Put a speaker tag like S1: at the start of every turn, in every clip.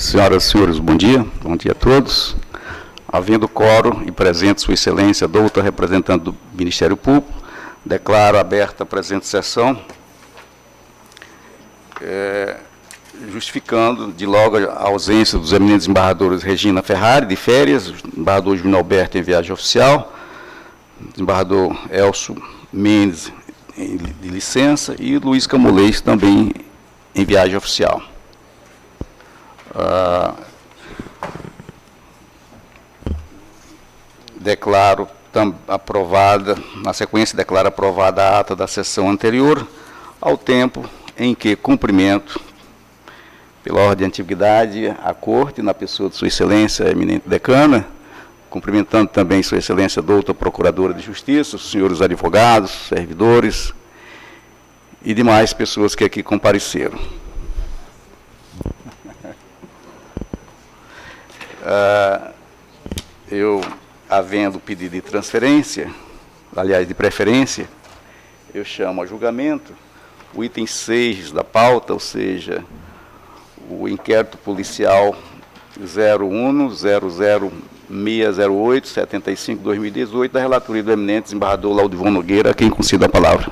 S1: Senhoras e senhores, bom dia a todos. Havendo quórum e presente Sua Excelência, doutor representante do Ministério Público, declaro aberta a presente sessão, justificando de logo a ausência dos eminentes embargadores Regina Ferrari, de férias, embargador Júnior Alberto em viagem oficial, desembargador Elcio Mendes de licença e Luiz Camulês também em viagem oficial. Declaro aprovada, na sequência, declaro aprovada a ata da sessão anterior, ao tempo em que cumprimento, pela ordem de antiguidade, a Corte, na pessoa de Sua Excelência, a eminente decana, cumprimentando também Sua Excelência, doutora Procuradora de Justiça, os senhores advogados, servidores e demais pessoas que aqui compareceram. Eu, havendo pedido de transferência, aliás, de preferência, eu chamo a julgamento o item 6 da pauta, ou seja, o inquérito policial 01-00608-75-2018, da relatoria do eminente desembargador Laudivon Nogueira, a quem concedo a palavra.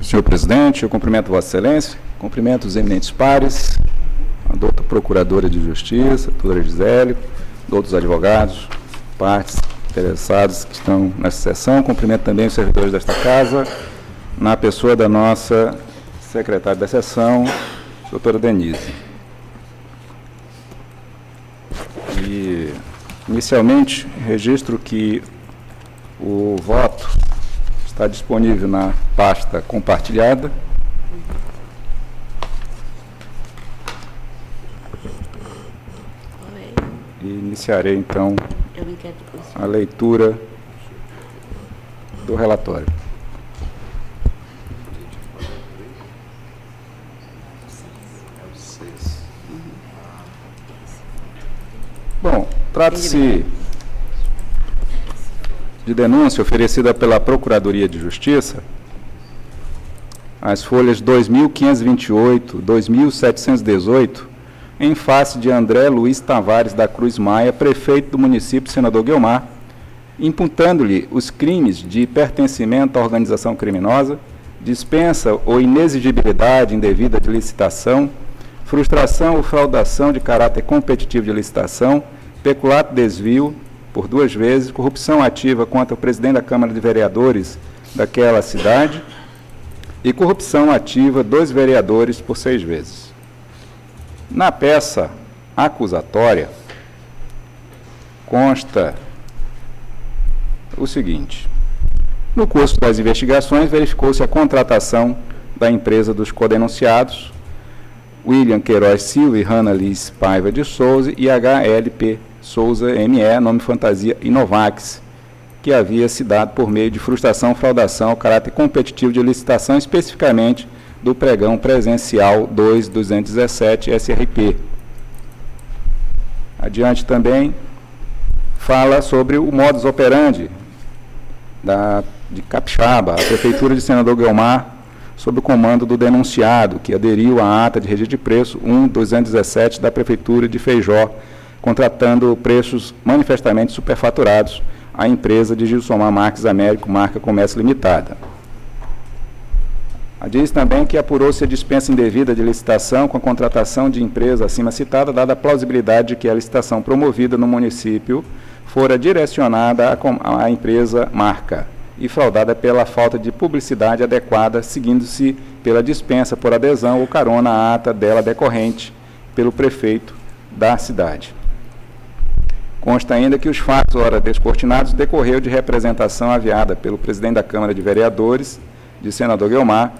S2: Senhor presidente, eu cumprimento Vossa Excelência, cumprimento os eminentes pares, a doutora Procuradora de Justiça, a doutora Gisele, outros advogados, partes interessadas que estão nessa sessão, cumprimento também os servidores desta casa, na pessoa da nossa secretária da sessão, doutora Denise. E, inicialmente, registro que o voto está disponível na pasta compartilhada. E iniciarei, então, a leitura do relatório. Bom, trata-se de denúncia oferecida pela Procuradoria de Justiça, as folhas 2.528, 2.718, em face de André Luiz Tavares da Cruz Maia, prefeito do município Senador Guiomar, imputando-lhe os crimes de pertencimento à organização criminosa, dispensa ou inexigibilidade indevida de licitação, frustração ou fraudação de caráter competitivo de licitação, peculato desvio, por 2 vezes, corrupção ativa contra o presidente da Câmara de Vereadores daquela cidade e corrupção ativa 2 vereadores por 6 vezes. Na peça acusatória, consta o seguinte: no curso das investigações, verificou-se a contratação da empresa dos codenunciados, William Queiroz Silva e Hanna Liz Paiva de Souza e HLP Souza ME, nome fantasia Inovax, que havia se dado por meio de frustração, fraudação, caráter competitivo de licitação, especificamente do pregão presencial 2.217 SRP. Adiante também fala sobre o modus operandi de Capixaba, a Prefeitura de Senador Guiomar, sob o comando do denunciado, que aderiu à ata de registro de preço 1.217 da Prefeitura de Feijó, contratando preços manifestamente superfaturados à empresa de Gilsomar Marques Américo, marca Comércio Limitada. Diz também que apurou-se a dispensa indevida de licitação com a contratação de empresa acima citada, dada a plausibilidade de que a licitação promovida no município fora direcionada à empresa marca e fraudada pela falta de publicidade adequada, seguindo-se pela dispensa por adesão ou carona à ata dela decorrente pelo prefeito da cidade. Consta ainda que os fatos ora descortinados decorreu de representação aviada pelo presidente da Câmara de Vereadores de Senador Guiomar,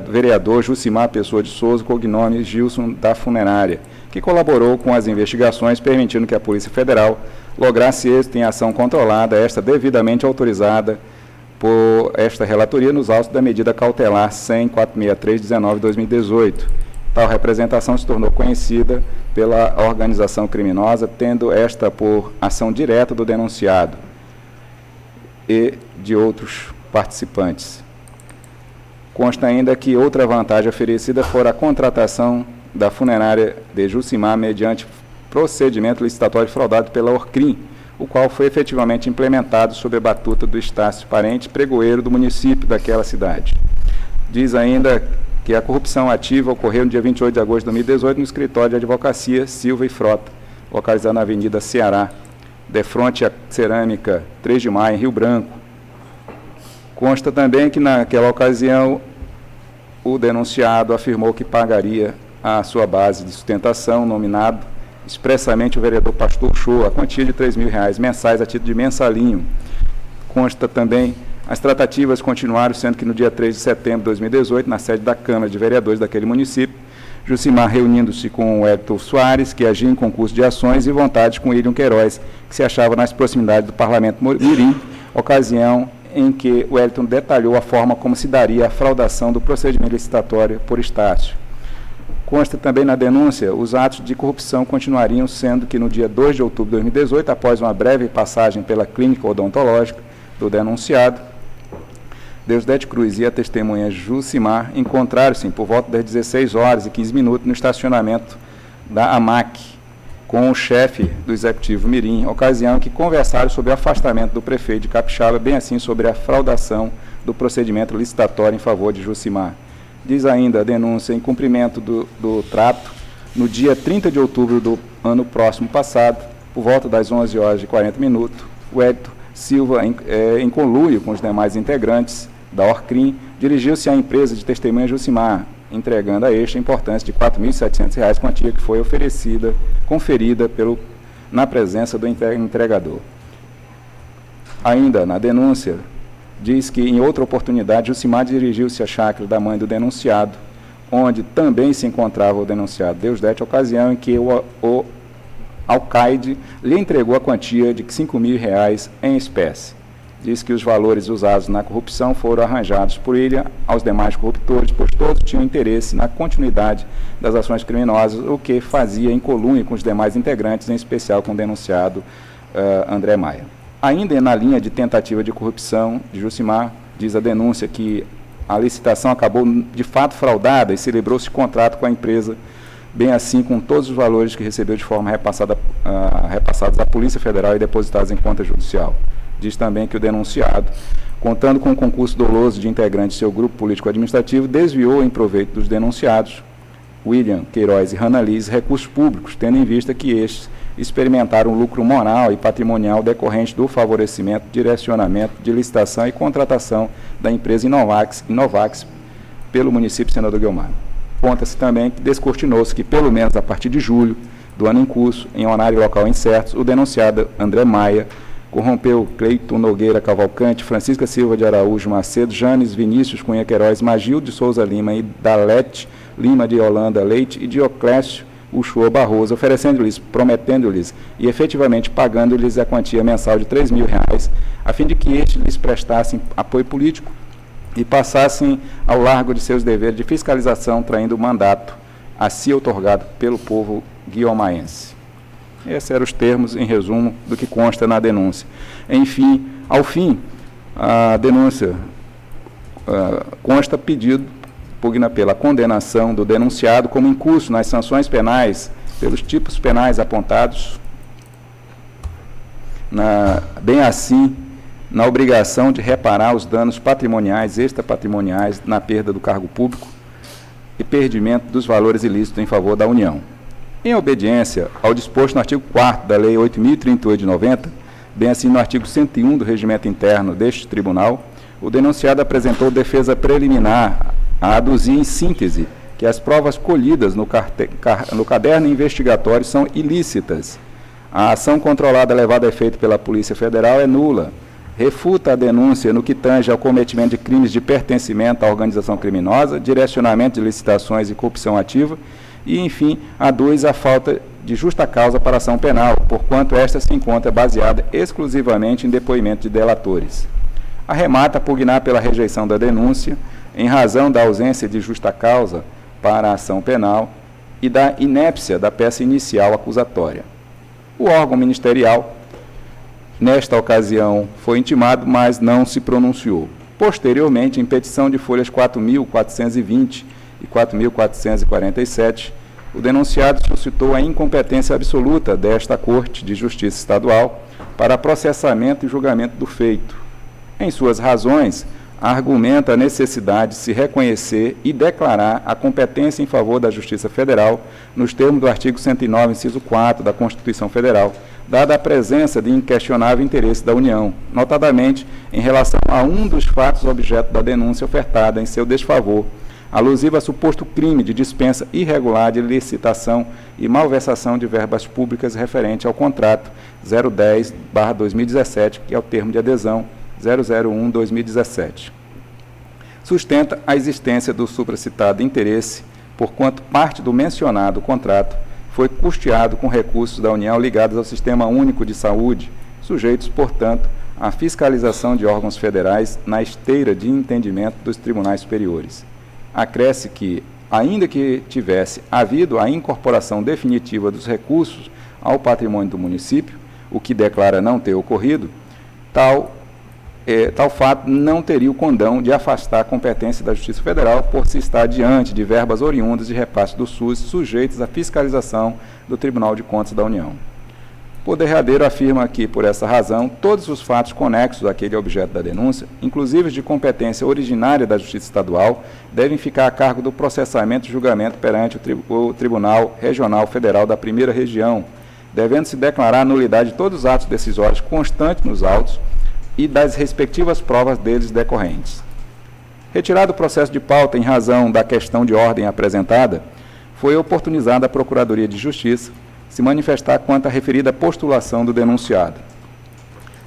S2: vereador Jucimar Pessoa de Souza, cognome Gilson da Funerária, que colaborou com as investigações, permitindo que a Polícia Federal lograr-se êxito em ação controlada, esta devidamente autorizada por esta relatoria nos autos da medida cautelar 100.463/19/2018. Tal representação se tornou conhecida pela organização criminosa, tendo esta por ação direta do denunciado e de outros participantes. Consta ainda que outra vantagem oferecida fora a contratação da funerária de Jucimar mediante procedimento licitatório fraudado pela Orcrim, o qual foi efetivamente implementado sob a batuta do Estácio Parente, pregoeiro do município daquela cidade. Diz ainda que a corrupção ativa ocorreu no dia 28 de agosto de 2018 no escritório de advocacia Silva e Frota, localizado na Avenida Ceará, defronte à Cerâmica 3 de Maio, em Rio Branco. Consta também que naquela ocasião o denunciado afirmou que pagaria a sua base de sustentação, nominado expressamente o vereador Pastor Show, a quantia de R$3.000 mensais a título de mensalinho. Consta também, as tratativas continuaram, sendo que no dia 3 de setembro de 2018, na sede da Câmara de Vereadores daquele município, Jucimar reunindo-se com o Hélton Soares, que agia em concurso de ações, e vontades com William Queiroz, que se achava nas proximidades do Parlamento Mirim, ocasião em que o Hélton detalhou a forma como se daria a fraudação do procedimento licitatório por Estácio. Consta também na denúncia, os atos de corrupção continuariam, sendo que no dia 2 de outubro de 2018, após uma breve passagem pela clínica odontológica do denunciado, Deusdete Cruz e a testemunha Jucimar encontraram-se por volta das 16h15 no estacionamento da AMAC com o chefe do Executivo Mirim, ocasião em que conversaram sobre o afastamento do prefeito de Capixaba, bem assim sobre a fraudação do procedimento licitatório em favor de Jucimar. Diz ainda a denúncia em cumprimento do trato, no dia 30 de outubro do ano próximo passado, por volta das 11h40, o Hélton Silva, em conluio com os demais integrantes da Orcrim, dirigiu-se à empresa de testemunha Jucimar, entregando a este a importância de R$4.700, quantia que foi conferida na presença do entregador. Ainda na denúncia, diz que em outra oportunidade Jucimar dirigiu-se à chácara da mãe do denunciado, onde também se encontrava o denunciado Deusdete, ocasião em que o alcaide lhe entregou a quantia de R$5.000 em espécie. Diz que os valores usados na corrupção foram arranjados por ele aos demais corruptores, pois todos tinham interesse na continuidade das ações criminosas, o que fazia em colunha com os demais integrantes, em especial com o denunciado André Maia. Ainda na linha de tentativa de corrupção de Jucimar, diz a denúncia que a licitação acabou de fato fraudada e celebrou-se contrato com a empresa, bem assim com todos os valores que recebeu de forma repassados à Polícia Federal e depositados em conta judicial. Diz também que o denunciado, contando com o concurso doloso de integrantes de seu grupo político-administrativo, desviou em proveito dos denunciados, William Queiroz e Hannah Liz, recursos públicos, tendo em vista que estes experimentaram lucro moral e patrimonial decorrente do favorecimento, direcionamento de licitação e contratação da empresa Inovax pelo município de Senador Guiomar. Conta-se também que descortinou-se que, pelo menos a partir de julho do ano em curso, em horário local incerto, o denunciado André Maia corrompeu Cleiton Nogueira Cavalcante, Francisca Silva de Araújo Macedo, Janes Vinícius Cunha Queiroz, Magildo de Souza Lima e Dalete Lima de Holanda Leite e Dioclésio Uchoa Barroso, oferecendo-lhes, prometendo-lhes e efetivamente pagando-lhes a quantia mensal de R$3.000, a fim de que estes lhes prestassem apoio político e passassem ao largo de seus deveres de fiscalização, traindo o mandato a si outorgado pelo povo guiomaense. Esses eram os termos, em resumo, do que consta na denúncia. Enfim, ao fim, a denúncia consta pedido, pugna pela condenação do denunciado como incurso nas sanções penais, pelos tipos penais apontados, bem assim, na obrigação de reparar os danos patrimoniais, extrapatrimoniais, na perda do cargo público e perdimento dos valores ilícitos em favor da União. Em obediência ao disposto no artigo 4º da Lei 8.038 de 90, bem assim no artigo 101 do Regimento Interno deste Tribunal, o denunciado apresentou defesa preliminar a aduzir em síntese que as provas colhidas no caderno investigatório são ilícitas. A ação controlada levada a efeito pela Polícia Federal é nula. Refuta a denúncia no que tange ao cometimento de crimes de pertencimento à organização criminosa, direcionamento de licitações e corrupção ativa, e, enfim, aduz a falta de justa causa para ação penal, porquanto esta se encontra baseada exclusivamente em depoimento de delatores. Arremata a pugnar pela rejeição da denúncia, em razão da ausência de justa causa para a ação penal e da inépcia da peça inicial acusatória. O órgão ministerial, nesta ocasião, foi intimado, mas não se pronunciou. Posteriormente, em petição de folhas 4.420 e 4.447, o denunciado suscitou a incompetência absoluta desta Corte de Justiça Estadual para processamento e julgamento do feito. Em suas razões, argumenta a necessidade de se reconhecer e declarar a competência em favor da Justiça Federal, nos termos do artigo 109, inciso 4 da Constituição Federal, dada a presença de inquestionável interesse da União, notadamente em relação a um dos fatos objeto da denúncia ofertada em seu desfavor, alusiva a suposto crime de dispensa irregular de licitação e malversação de verbas públicas referente ao contrato 010/2017, que é o termo de adesão 001/2017. Sustenta a existência do supracitado interesse, porquanto parte do mencionado contrato foi custeado com recursos da União ligados ao Sistema Único de Saúde, sujeitos, portanto, à fiscalização de órgãos federais na esteira de entendimento dos tribunais superiores. Acresce que, ainda que tivesse havido a incorporação definitiva dos recursos ao patrimônio do município, o que declara não ter ocorrido, tal fato não teria o condão de afastar a competência da Justiça Federal por se estar diante de verbas oriundas de repasse do SUS sujeitas à fiscalização do Tribunal de Contas da União. O derradeiro afirma que, por essa razão, todos os fatos conexos àquele objeto da denúncia, inclusive de competência originária da Justiça Estadual, devem ficar a cargo do processamento e julgamento perante o Tribunal Regional Federal da Primeira Região, devendo-se declarar a nulidade de todos os atos decisórios constantes nos autos e das respectivas provas deles decorrentes. Retirado o processo de pauta em razão da questão de ordem apresentada, foi oportunizada a Procuradoria de Justiça se manifestar quanto à referida postulação do denunciado.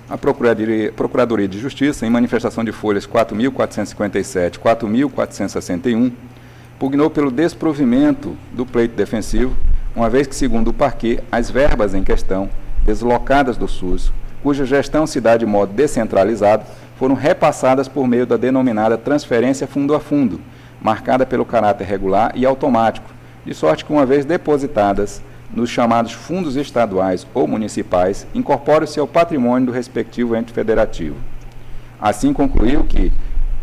S2: A Procuradoria de Justiça, em manifestação de folhas 4.457 e 4.461, pugnou pelo desprovimento do pleito defensivo, uma vez que, segundo o parquê, as verbas em questão, deslocadas do SUS, cuja gestão se dá de modo descentralizado, foram repassadas por meio da denominada transferência fundo a fundo, marcada pelo caráter regular e automático, de sorte que, uma vez depositadas nos chamados fundos estaduais ou municipais, incorpora-se ao patrimônio do respectivo ente federativo. Assim concluiu que,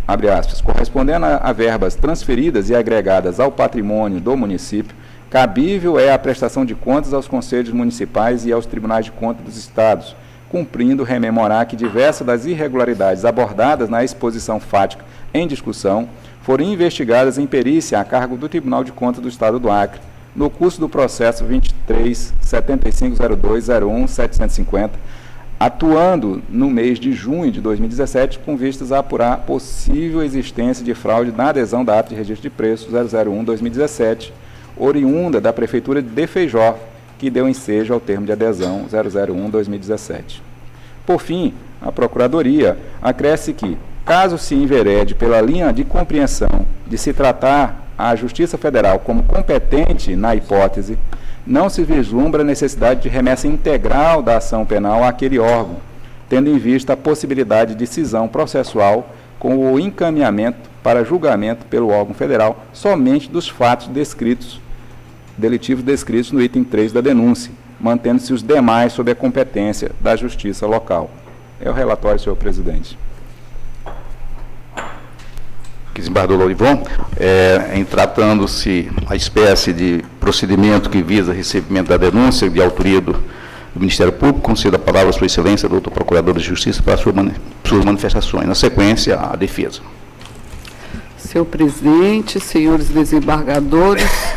S2: abre aspas, correspondendo a verbas transferidas e agregadas ao patrimônio do município, cabível é a prestação de contas aos conselhos municipais e aos tribunais de contas dos estados, cumprindo rememorar que diversas das irregularidades abordadas na exposição fática em discussão foram investigadas em perícia a cargo do Tribunal de Contas do Estado do Acre, no curso do processo 23.7502.01.750, atuando no mês de junho de 2017 com vistas a apurar possível existência de fraude na adesão da ata de registro de preços 001/2017, oriunda da Prefeitura de Feijó, que deu ensejo ao termo de adesão 001/2017. Por fim, a Procuradoria acresce que, caso se enverede pela linha de compreensão de se tratar a Justiça Federal como competente na hipótese, não se vislumbra a necessidade de remessa integral da ação penal àquele órgão, tendo em vista a possibilidade de cisão processual com o encaminhamento para julgamento pelo órgão federal somente dos fatos delitivos descritos no item 3 da denúncia, mantendo-se os demais sob a competência da Justiça local. É o relatório, senhor presidente.
S1: Desembargador Lourivon, em tratando-se a espécie de procedimento que visa recebimento da denúncia de autoria do Ministério Público, concedo a palavra à sua excelência, doutor Procurador de Justiça, para suas manifestações. Na sequência, a defesa.
S3: Senhor presidente, senhores desembargadores,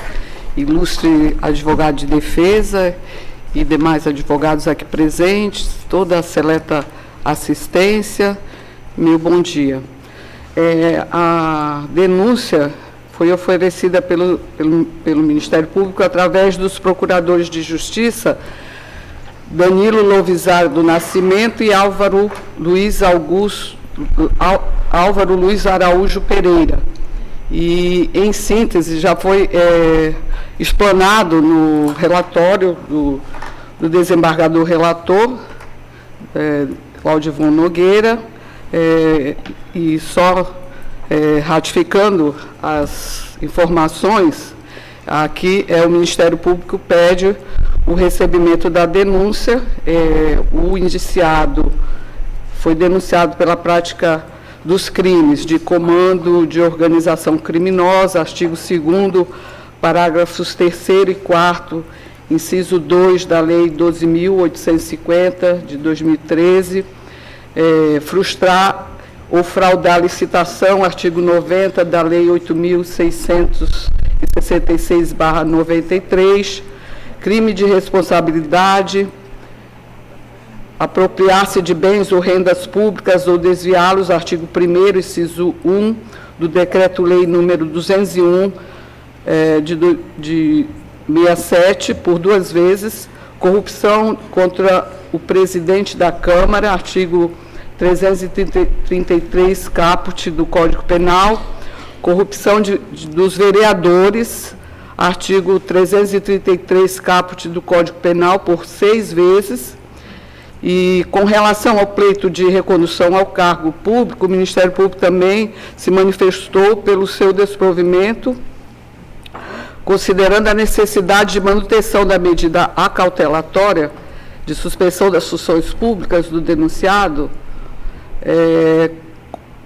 S3: ilustre advogado de defesa e demais advogados aqui presentes, toda a seleta assistência, meu bom dia. A denúncia foi oferecida pelo Ministério Público através dos procuradores de Justiça Danilo Lovisaro do Nascimento e Álvaro Luiz Araújo Pereira, E, em síntese, já foi explanado no relatório do desembargador relator, Claudivon Nogueira, e só ratificando as informações, aqui o Ministério Público pede o recebimento da denúncia. O indiciado foi denunciado pela prática dos crimes de comando de organização criminosa, artigo 2º, parágrafos 3º e 4º, inciso 2 da Lei 12.850, de 2013, frustrar ou fraudar a licitação, artigo 90 da Lei 8.666/93, crime de responsabilidade, apropriar-se de bens ou rendas públicas ou desviá-los, artigo 1º, inciso 1 do Decreto-Lei número 201, de 67, por 2 vezes, corrupção contra o presidente da Câmara, artigo 333 caput do Código Penal, corrupção dos vereadores, artigo 333 caput do Código Penal, por 6 vezes. E, com relação ao pleito de recondução ao cargo público, o Ministério Público também se manifestou pelo seu desprovimento, considerando a necessidade de manutenção da medida acautelatória de suspensão das funções públicas do denunciado,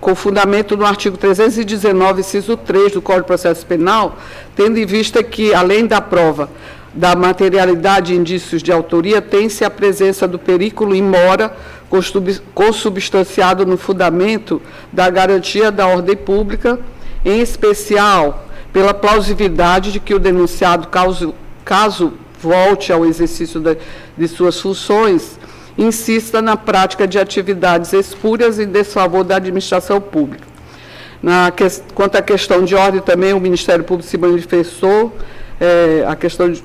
S3: com fundamento no artigo 319, inciso 3 do Código de Processo Penal, tendo em vista que, além da prova da materialidade e indícios de autoria, tem-se a presença do perículo in mora consubstanciado no fundamento da garantia da ordem pública, em especial pela plausibilidade de que o denunciado, caso volte ao exercício de suas funções, insista na prática de atividades espúrias em desfavor da administração pública. Quanto à questão de ordem, também o Ministério Público se manifestou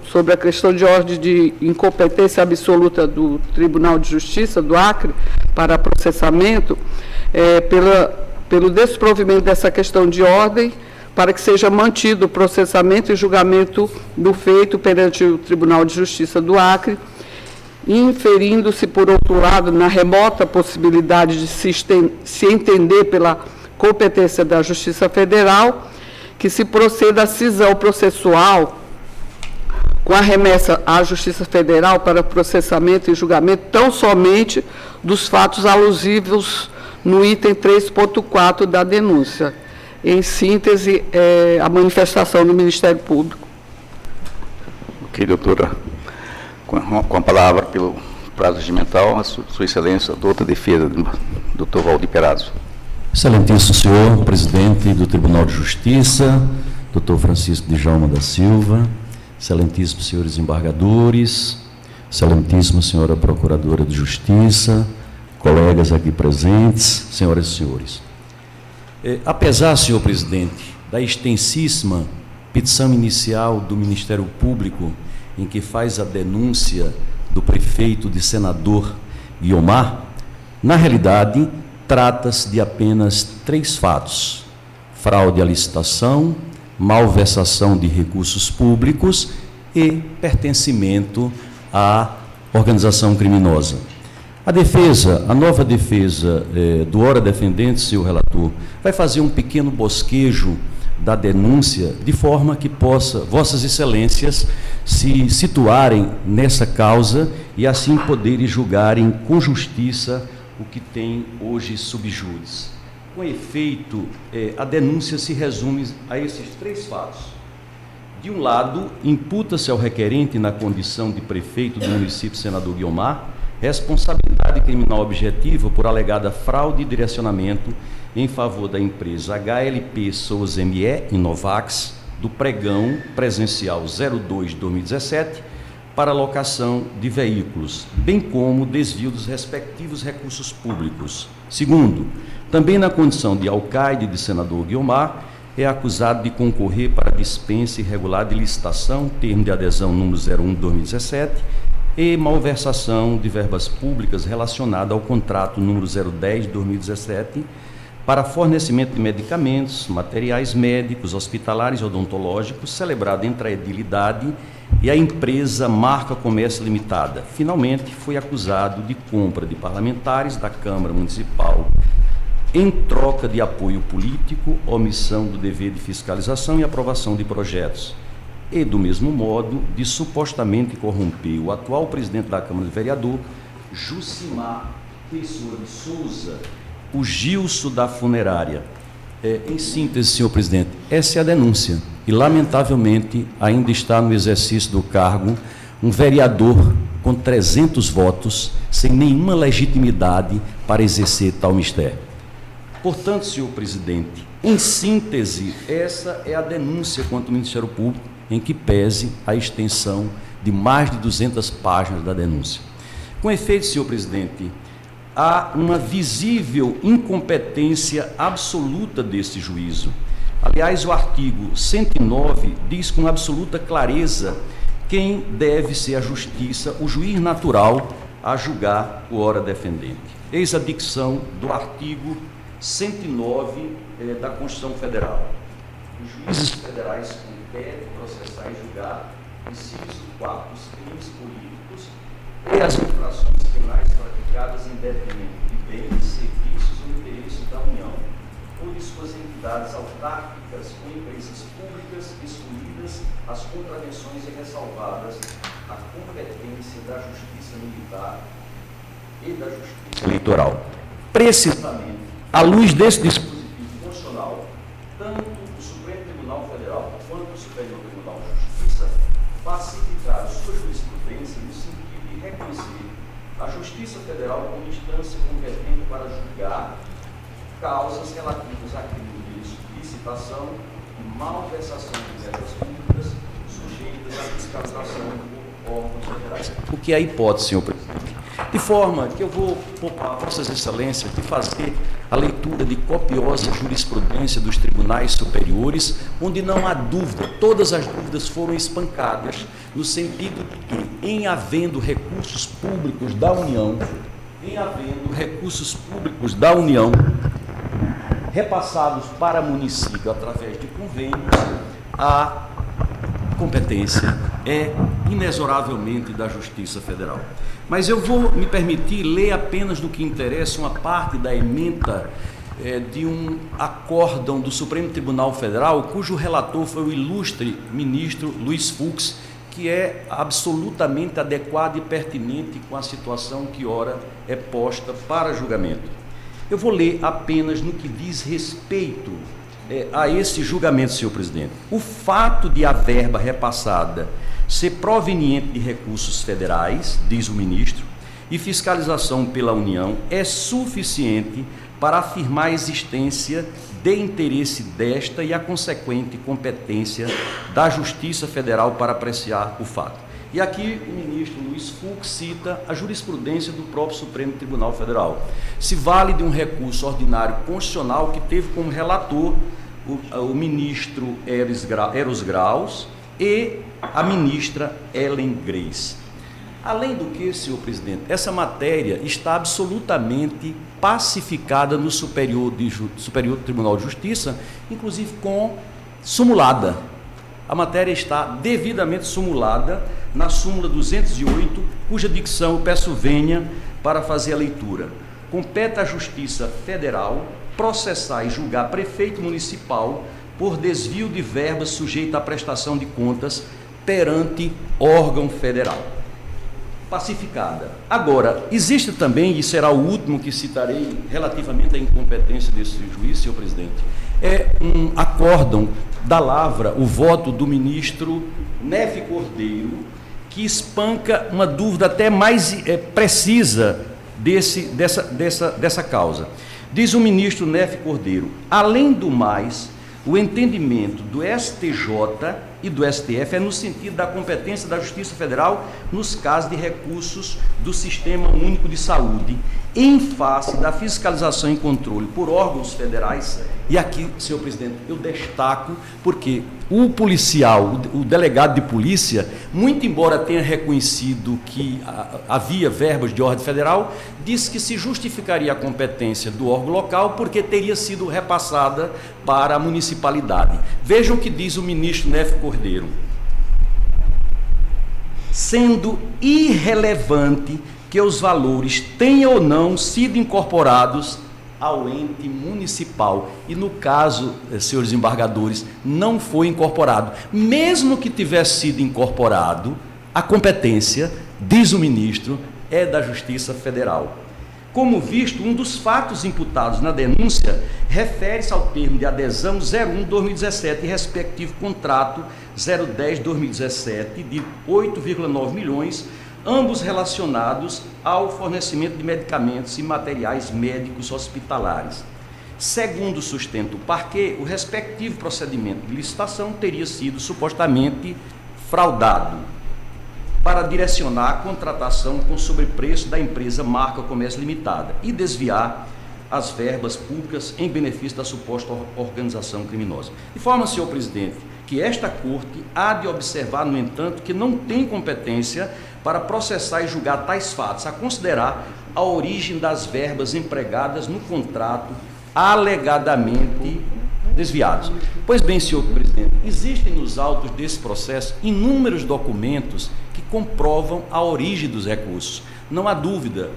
S3: sobre a questão de ordem de incompetência absoluta do Tribunal de Justiça do Acre para processamento, pelo desprovimento dessa questão de ordem, para que seja mantido o processamento e julgamento do feito perante o Tribunal de Justiça do Acre, inferindo-se, por outro lado, na remota possibilidade de se entender pela competência da Justiça Federal, que se proceda à cisão processual com a remessa à Justiça Federal para processamento e julgamento tão somente dos fatos alusivos no item 3.4 da denúncia. Em síntese, a manifestação do Ministério Público.
S1: Ok, doutora. Com a palavra, pelo prazo regimental, a Sua Excelência, a doutora defesa, doutor Valdir Perazzo.
S4: Excelentíssimo senhor presidente do Tribunal de Justiça, doutor Francisco Djalma da Silva, excelentíssimos senhores embargadores, excelentíssima senhora procuradora de Justiça, colegas aqui presentes, senhoras e senhores. Apesar, senhor presidente, da extensíssima petição inicial do Ministério Público, em que faz a denúncia do prefeito de Senador Guiomar, na realidade, trata-se de apenas 3 fatos: fraude à licitação, malversação de recursos públicos e pertencimento à organização criminosa. A nova defesa do ora defendente, senhor relator, vai fazer um pequeno bosquejo da denúncia, de forma que possa vossas excelências se situarem nessa causa e assim poderem julgarem com justiça o que tem hoje subjúdice. Com efeito, a denúncia se resume a esses 3 fatos. De um lado, imputa-se ao requerente, na condição de prefeito do município Senador Guiomar, responsabilidade criminal objetiva por alegada fraude e direcionamento em favor da empresa HLP Souza ME Inovax, do pregão presencial 02/2017, para locação de veículos, bem como desvio dos respectivos recursos públicos. Segundo, também na condição de alcaide de Senador Guiomar, é acusado de concorrer para dispensa irregular de licitação, termo de adesão número 01/2017, e malversação de verbas públicas relacionada ao contrato número 010/2017, para fornecimento de medicamentos, materiais médicos, hospitalares e odontológicos, celebrado entre a edilidade e a empresa Marca Comércio Limitada. Finalmente, foi acusado de compra de parlamentares da Câmara Municipal em troca de apoio político, omissão do dever de fiscalização e aprovação de projetos. E, do mesmo modo, de supostamente corromper o atual presidente da Câmara de Vereador, Jucimar Pessoa de Souza, o Gilson da Funerária. Em síntese, senhor presidente, essa é a denúncia. E, lamentavelmente, ainda está no exercício do cargo um vereador com 300 votos, sem nenhuma legitimidade para exercer tal mistério. Portanto, senhor presidente, em síntese, essa é a denúncia contra o Ministério Público, em que pese a extensão de mais de 200 páginas da denúncia. Com efeito, senhor presidente, há uma visível incompetência absoluta desse juízo. Aliás, o artigo 109 diz com absoluta clareza quem deve ser a justiça, o juiz natural, a julgar o ora defendente. Eis a dicção do artigo 109 da Constituição Federal. Os juízes federais competem processar e julgar, inciso 4, os crimes políticos e as infrações penais praticadas em detrimento de bens, serviços ou interesses da União, ou de suas entidades autárquicas ou empresas públicas, excluídas as contravenções e ressalvadas a competência da Justiça Militar e da Justiça Eleitoral. Precisamente, à luz desse dispositivo constitucional, tanto o Supremo Tribunal Federal quanto o Superior Tribunal de Justiça pacificaram sua jurisprudência no sentido de reconhecer a Justiça Federal como instância competente para julgar causas relativas a crimes de licitação e malversação de verbas públicas sujeitas à fiscalização por órgãos federais. O que é a hipótese, senhor presidente? De forma que eu vou poupar a Vossas Excelências de fazer a leitura de copiosa jurisprudência dos tribunais superiores, onde não há dúvida, todas as dúvidas foram espancadas, no sentido de que, em havendo recursos públicos da União, repassados para município através de convênios, a competência é inexoravelmente da Justiça Federal. Mas eu vou me permitir ler apenas no que interessa uma parte da ementa de um acórdão do Supremo Tribunal Federal, cujo relator foi o ilustre ministro Luiz Fux, que é absolutamente adequado e pertinente com a situação que ora é posta para julgamento. Eu vou ler apenas no que diz respeito a esse julgamento, senhor presidente. O fato de a verba repassada ser proveniente de recursos federais, diz o ministro, e fiscalização pela União é suficiente para afirmar a existência de interesse desta e a consequente competência da Justiça Federal para apreciar o fato. E aqui o ministro Luiz Fux cita a jurisprudência do próprio Supremo Tribunal Federal. Se vale de um recurso ordinário constitucional que teve como relator o ministro Eros Graus e a ministra Ellen Grace. Além do que, senhor presidente, essa matéria está absolutamente pacificada no Superior Tribunal de Justiça, inclusive com sumulada. A matéria está devidamente sumulada na súmula 208, cuja dicção eu peço venha para fazer a leitura. Compete à Justiça Federal processar e julgar prefeito municipal por desvio de verbas sujeita à prestação de contas perante órgão federal. Pacificada. Agora, existe também, e será o último que citarei relativamente à incompetência desse juiz, senhor presidente, um acórdão da Lavra, o voto do ministro Nefe Cordeiro, que espanca uma dúvida até mais precisa dessa causa. Diz o ministro Nefe Cordeiro: além do mais, o entendimento do STJ
S5: e do STF é no sentido da competência da Justiça Federal nos casos de recursos do Sistema Único de Saúde, em face da fiscalização e controle por órgãos federais. E aqui, senhor presidente, eu destaco porque o policial, o delegado de polícia, muito embora tenha reconhecido que havia verbas de ordem federal, disse que se justificaria a competência do órgão local porque teria sido repassada para a municipalidade. Vejam o que diz o ministro Nefe Cordeiro. Sendo irrelevante que os valores tenham ou não sido incorporados ao ente municipal. E no caso, senhores embargadores, não foi incorporado. Mesmo que tivesse sido incorporado, a competência, diz o ministro, é da Justiça Federal. Como visto, um dos fatos imputados na denúncia refere-se ao termo de adesão 01-2017 e respectivo contrato 010-2017 de 8,9 milhões, ambos relacionados ao fornecimento de medicamentos e materiais médicos hospitalares. Segundo sustenta o parquê, o respectivo procedimento de licitação teria sido supostamente fraudado para direcionar a contratação com sobrepreço da empresa Marca Comércio Limitada e desviar as verbas públicas em benefício da suposta organização criminosa. Informa, senhor presidente, que esta Corte há de observar, no entanto, que não tem competência para processar e julgar tais fatos, a considerar a origem das verbas empregadas no contrato alegadamente desviados. Pois bem, senhor presidente, existem nos autos desse processo inúmeros documentos que comprovam a origem dos recursos. Não há dúvida.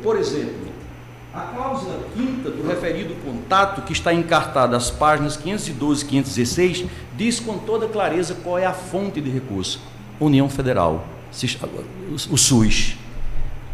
S5: Por exemplo, a cláusula 5ª do referido contato, que está encartada às páginas 512 e 516, diz com toda clareza qual é a fonte de recurso: União Federal, o SUS.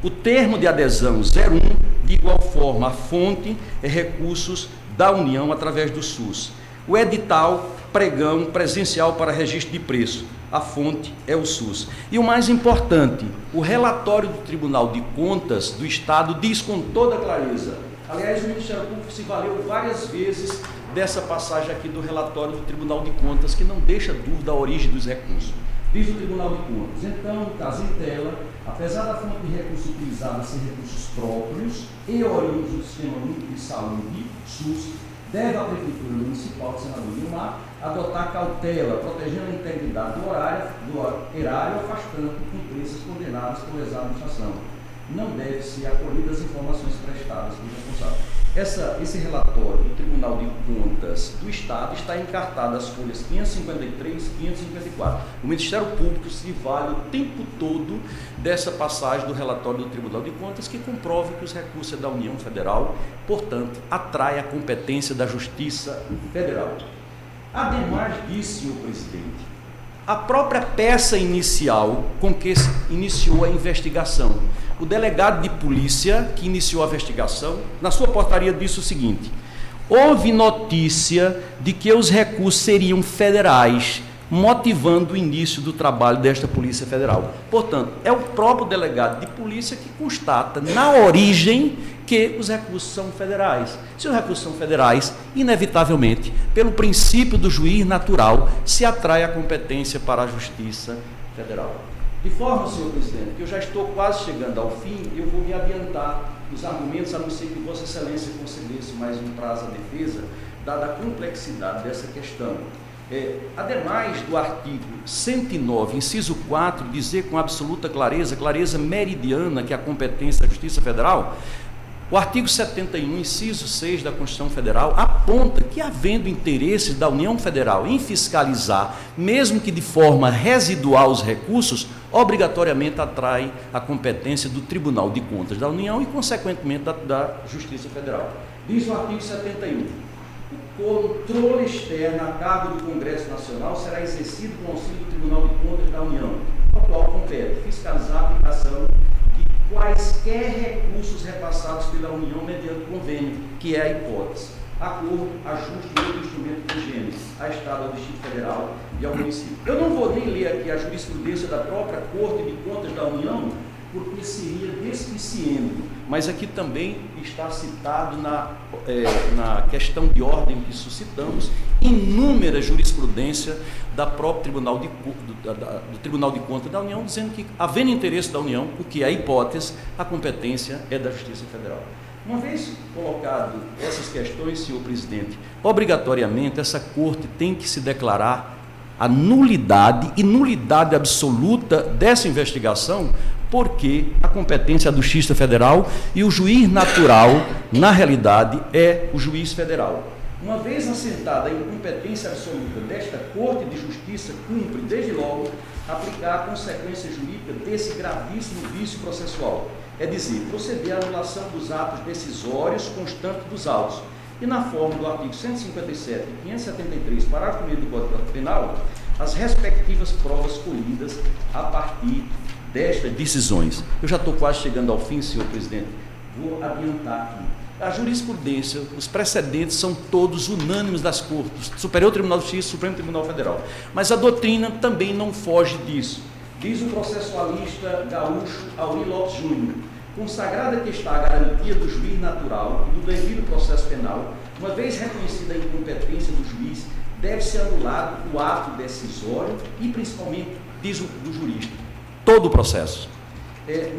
S5: O termo de adesão 01, de igual forma, a fonte é recursos da União através do SUS. O edital, pregão presencial para registro de preço, a fonte é o SUS. E o mais importante, o relatório do Tribunal de Contas do Estado diz com toda clareza. Aliás, o Ministério Público se valeu várias vezes dessa passagem aqui do relatório do Tribunal de Contas, que não deixa dúvida da origem dos recursos. Diz o Tribunal de Contas: então, no caso em tela, apesar da fonte de recurso utilizada ser recursos próprios e oriundos do Sistema Único de Saúde, SUS, deve a Prefeitura Municipal de Senador Vilmar adotar cautela, protegendo a integridade do erário, afastando empresas condenadas por lesar a administração. Não deve ser acolhidas as informações prestadas pelo responsável. Esse relatório do Tribunal de Contas do Estado está encartado às folhas 553 e 554. O Ministério Público se vale o tempo todo dessa passagem do relatório do Tribunal de Contas, que comprova que os recursos da União Federal, portanto, atrai a competência da Justiça Federal. Ademais disso, senhor presidente, a própria peça inicial com que se iniciou a investigação, o delegado de polícia que iniciou a investigação, na sua portaria disse o seguinte: houve notícia de que os recursos seriam federais, motivando o início do trabalho desta Polícia Federal. Portanto, é o próprio delegado de polícia que constata na origem que os recursos são federais. Se os recursos são federais, inevitavelmente, pelo princípio do juiz natural, se atrai a competência para a Justiça Federal. De forma, senhor presidente, que eu já estou quase chegando ao fim, eu vou me adiantar os argumentos, a não ser que Vossa Excelência concedesse mais um prazo à defesa, dada a complexidade dessa questão. Ademais do artigo 109, inciso 4, dizer com absoluta clareza meridiana, que é a competência da Justiça Federal, o artigo 71, inciso 6 da Constituição Federal, aponta que, havendo interesses da União Federal em fiscalizar, mesmo que de forma residual, os recursos, obrigatoriamente atrai a competência do Tribunal de Contas da União e, consequentemente, da Justiça Federal. Diz o artigo 71, o controle externo a cargo do Congresso Nacional será exercido com auxílio do Tribunal de Contas da União, ao qual compete fiscalizar a aplicação de quaisquer recursos repassados pela União mediante convênio, que é a hipótese, acordo, ajuste e outro instrumento de higiene, a Estado, ao Distrito Federal e ao município. Eu não vou nem ler aqui a jurisprudência da própria Corte de Contas da União, porque seria despiciente. Mas aqui também está citado na questão de ordem que suscitamos inúmera jurisprudência da própria do Tribunal de Contas da União, dizendo que, havendo interesse da União, o que é a hipótese, a competência é da Justiça Federal. Uma vez colocado essas questões, senhor presidente, obrigatoriamente essa Corte tem que se declarar a nulidade e nulidade absoluta dessa investigação, porque a competência é da Justiça Federal e o juiz natural, na realidade, é o juiz federal. Uma vez assentada a incompetência absoluta desta Corte de Justiça, cumpre, desde logo, aplicar a consequência jurídica desse gravíssimo vício processual, é dizer, proceder à anulação dos atos decisórios constantes dos autos. E na forma do artigo 157 e 573, parágrafo 1º do Código Penal, as respectivas provas colhidas a partir destas decisões. Eu já estou quase chegando ao fim, senhor presidente. Vou adiantar aqui. A jurisprudência, os precedentes são todos unânimes das Cortes, Superior Tribunal de Justiça e Supremo Tribunal Federal. Mas a doutrina também não foge disso. Diz o processualista gaúcho Auri Lopes Júnior, consagrada que está a garantia do juiz natural e do devido processo penal, uma vez reconhecida a incompetência do juiz, deve ser anulado o ato decisório e, principalmente, diz do jurista, todo o processo.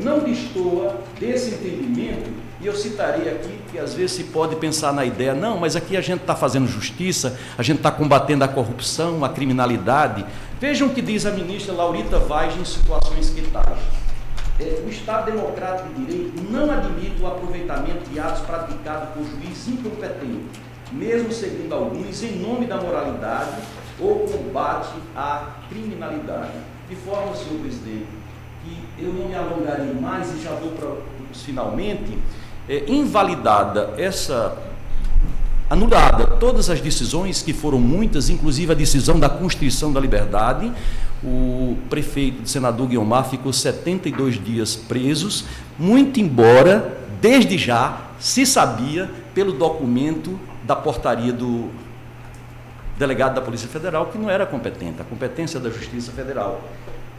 S5: Não destoa desse entendimento, e eu citarei aqui que às vezes se pode pensar na ideia, não, mas aqui a gente está fazendo justiça, a gente está combatendo a corrupção, a criminalidade. Vejam o que diz a ministra Laurita Vaz em situações que tais. O Estado Democrático de Direito não admite o aproveitamento de atos praticados por juiz incompetente, mesmo segundo alguns, em nome da moralidade ou combate à criminalidade. De forma, senhor presidente, que eu não me alongarei mais e já vou para os finalmente, invalidada anulada todas as decisões, que foram muitas, inclusive a decisão da Constituição da Liberdade. O prefeito, o senador Guiomar, ficou 72 dias presos, muito embora, desde já, se sabia pelo documento da portaria do delegado da Polícia Federal, que não era competente, a competência da Justiça Federal.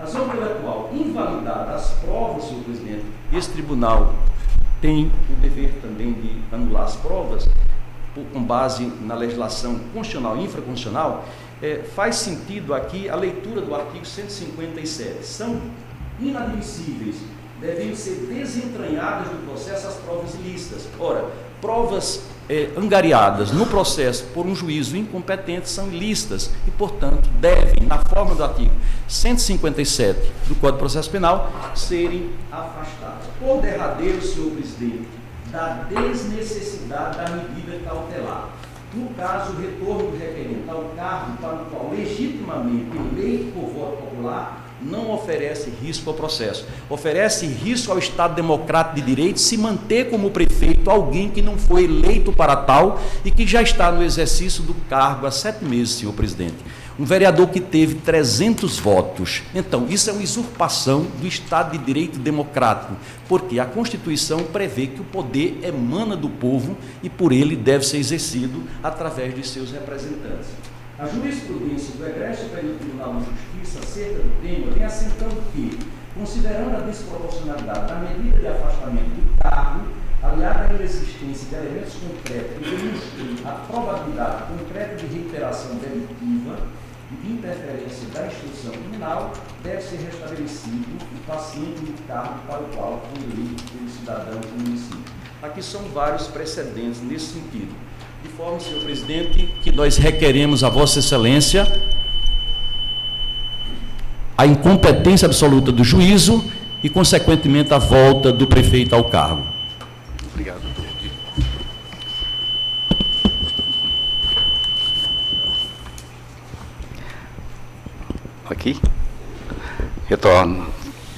S5: A ação intelectual invalidada as provas, senhor presidente, esse tribunal tem o dever também de anular as provas, com base na legislação constitucional e infraconstitucional. Faz sentido aqui a leitura do artigo 157. São inadmissíveis, devem ser desentranhadas do processo as provas ilícitas. Ora, provas angariadas no processo por um juízo incompetente são ilícitas e, portanto, devem, na forma do artigo 157 do Código de Processo Penal, serem afastadas. Por derradeiro, senhor presidente, da desnecessidade da medida cautelar. No caso, o retorno do requerente ao cargo para o qual legitimamente eleito por voto popular não oferece risco ao processo. Oferece risco ao Estado Democrático de Direito se manter como prefeito alguém que não foi eleito para tal e que já está no exercício do cargo há 7 meses, senhor presidente. Um vereador que teve 300 votos. Então, isso é uma usurpação do Estado de Direito democrático, porque a Constituição prevê que o poder emana do povo e por ele deve ser exercido através de seus representantes. A jurisprudência do Egresso Superior Tribunal de Justiça acerca do tema vem assentando que, considerando a desproporcionalidade da medida de afastamento do cargo, aliada à inexistência de elementos concretos que demonstrem a probabilidade concreta de reiteração delitiva e de interferência da instrução criminal, deve ser restabelecido o paciente no cargo para o qual foi eleito pelo cidadão do município. Aqui são vários precedentes nesse sentido. De forma, senhor presidente, que nós requeremos a Vossa Excelência a incompetência absoluta do juízo e, consequentemente, a volta do prefeito ao cargo.
S1: Obrigado, doutor. Aqui. Retorno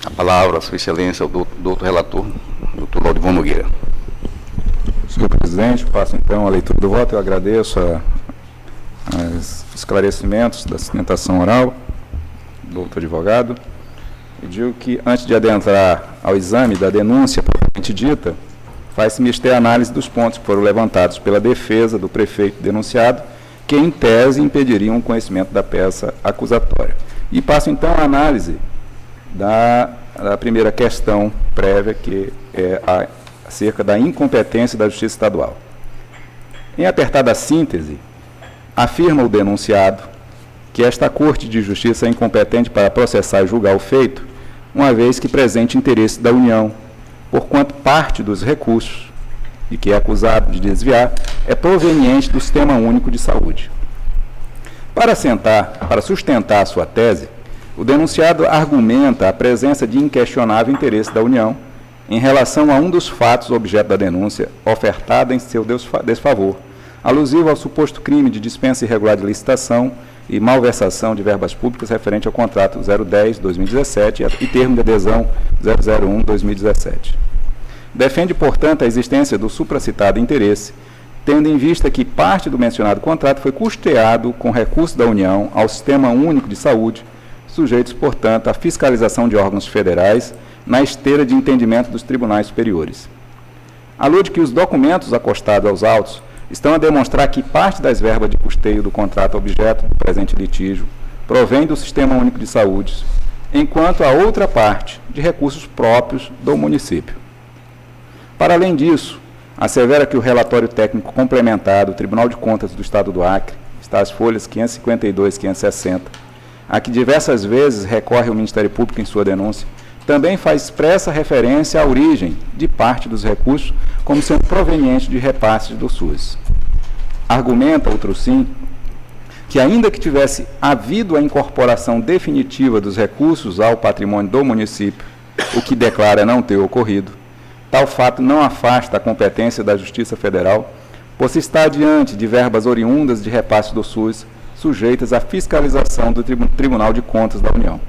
S1: a palavra à Sua Excelência, ao doutor relator, doutor Laudivon Nogueira.
S2: Senhor presidente, passo então a leitura do voto. Eu agradeço os esclarecimentos da sustentação oral do doutor advogado. E digo que, antes de adentrar ao exame da denúncia propriamente dita, faz-se mister a análise dos pontos que foram levantados pela defesa do prefeito denunciado, que, em tese, impediriam o conhecimento da peça acusatória. E passo então a análise da da primeira questão prévia, que é acerca da incompetência da Justiça Estadual. Em apertada síntese, afirma o denunciado que esta Corte de Justiça é incompetente para processar e julgar o feito, uma vez que presente interesse da União, porquanto parte dos recursos, e que é acusado de desviar, é proveniente do Sistema Único de Saúde. Para sustentar a sua tese, o denunciado argumenta a presença de inquestionável interesse da União em relação a um dos fatos objeto da denúncia ofertada em seu desfavor, alusivo ao suposto crime de dispensa irregular de licitação e malversação de verbas públicas referente ao contrato 010-2017 e termo de adesão 001-2017. Defende, portanto, a existência do supracitado interesse, tendo em vista que parte do mencionado contrato foi custeado com recurso da União ao Sistema Único de Saúde, sujeitos, portanto, à fiscalização de órgãos federais na esteira de entendimento dos tribunais superiores. Alude que os documentos acostados aos autos estão a demonstrar que parte das verbas de custeio do contrato objeto do presente litígio provém do Sistema Único de Saúde, enquanto a outra parte de recursos próprios do município. Para além disso, assevera que o relatório técnico complementar do Tribunal de Contas do Estado do Acre, está as folhas 552 e 560, a que diversas vezes recorre o Ministério Público em sua denúncia, também faz expressa referência à origem de parte dos recursos como sendo proveniente de repasses do SUS. Argumenta, outrossim, que ainda que tivesse havido a incorporação definitiva dos recursos ao patrimônio do município, o que declara não ter ocorrido, tal fato não afasta a competência da Justiça Federal, por se estar diante de verbas oriundas de repasse do SUS, sujeitas à fiscalização do Tribunal de Contas da União.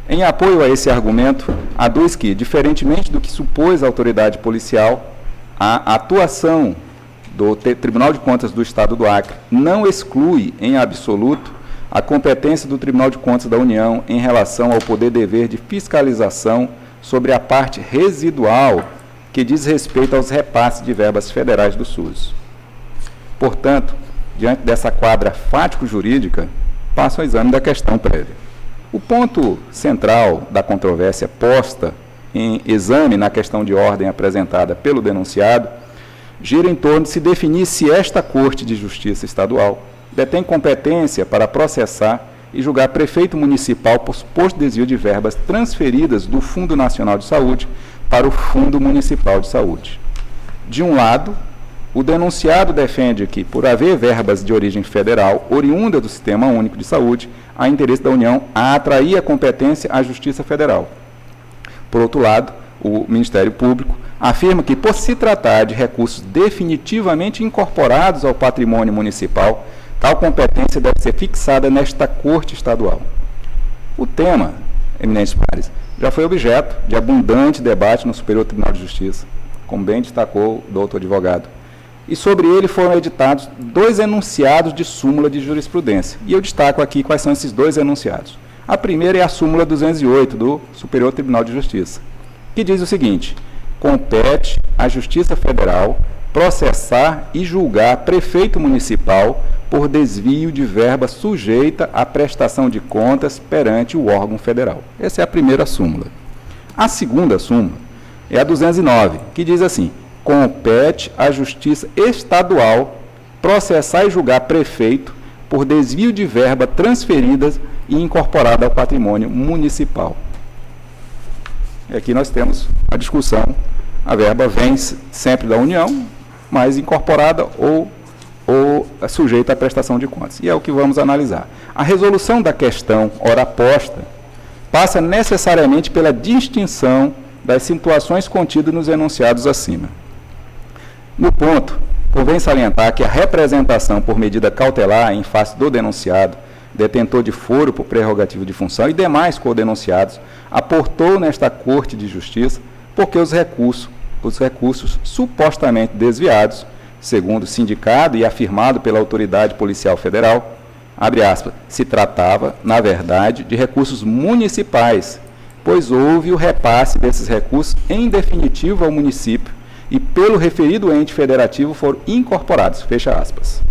S2: Em apoio a esse argumento, aduz que, diferentemente do que supôs a autoridade policial, a atuação do Tribunal de Contas do Estado do Acre não exclui, em absoluto, a competência do Tribunal de Contas da União em relação ao poder-dever de fiscalização sobre a parte residual que diz respeito aos repasses de verbas federais do SUS. Portanto, diante dessa quadra fático-jurídica, passo ao exame da questão prévia. O ponto central da controvérsia posta em exame na questão de ordem apresentada pelo denunciado gira em torno de se definir se esta Corte de Justiça Estadual detém competência para processar e julgar prefeito municipal por suposto desvio de verbas transferidas do Fundo Nacional de Saúde para o Fundo Municipal de Saúde. De um lado, o denunciado defende que, por haver verbas de origem federal oriunda do Sistema Único de Saúde, há interesse da União a atrair a competência à Justiça Federal. Por outro lado, o Ministério Público afirma que, por se tratar de recursos definitivamente incorporados ao patrimônio municipal, tal competência deve ser fixada nesta Corte Estadual. O tema, eminentes pares, já foi objeto de abundante debate no Superior Tribunal de Justiça, como bem destacou o doutor advogado. E sobre ele foram editados 2 enunciados de súmula de jurisprudência. E eu destaco aqui quais são esses 2 enunciados. A primeira é a súmula 208 do Superior Tribunal de Justiça, que diz o seguinte: compete à Justiça Federal processar e julgar prefeito municipal por desvio de verba sujeita à prestação de contas perante o órgão federal. Essa é a primeira súmula. A segunda súmula é a 209, que diz assim: compete à Justiça Estadual processar e julgar prefeito por desvio de verba transferidas e incorporada ao patrimônio municipal. E aqui nós temos a discussão: a verba vem sempre da União, mas incorporada ou sujeita à prestação de contas. E é o que vamos analisar. A resolução da questão ora posta passa necessariamente pela distinção das situações contidas nos enunciados acima. No ponto, convém salientar que a representação por medida cautelar em face do denunciado, detentor de foro por prerrogativa de função e demais codenunciados, aportou nesta Corte de Justiça porque os recursos supostamente desviados, segundo sindicado e afirmado pela autoridade policial federal, abre aspas, se tratava, na verdade, de recursos municipais, pois houve o repasse desses recursos em definitivo ao município e pelo referido ente federativo foram incorporados, fecha aspas.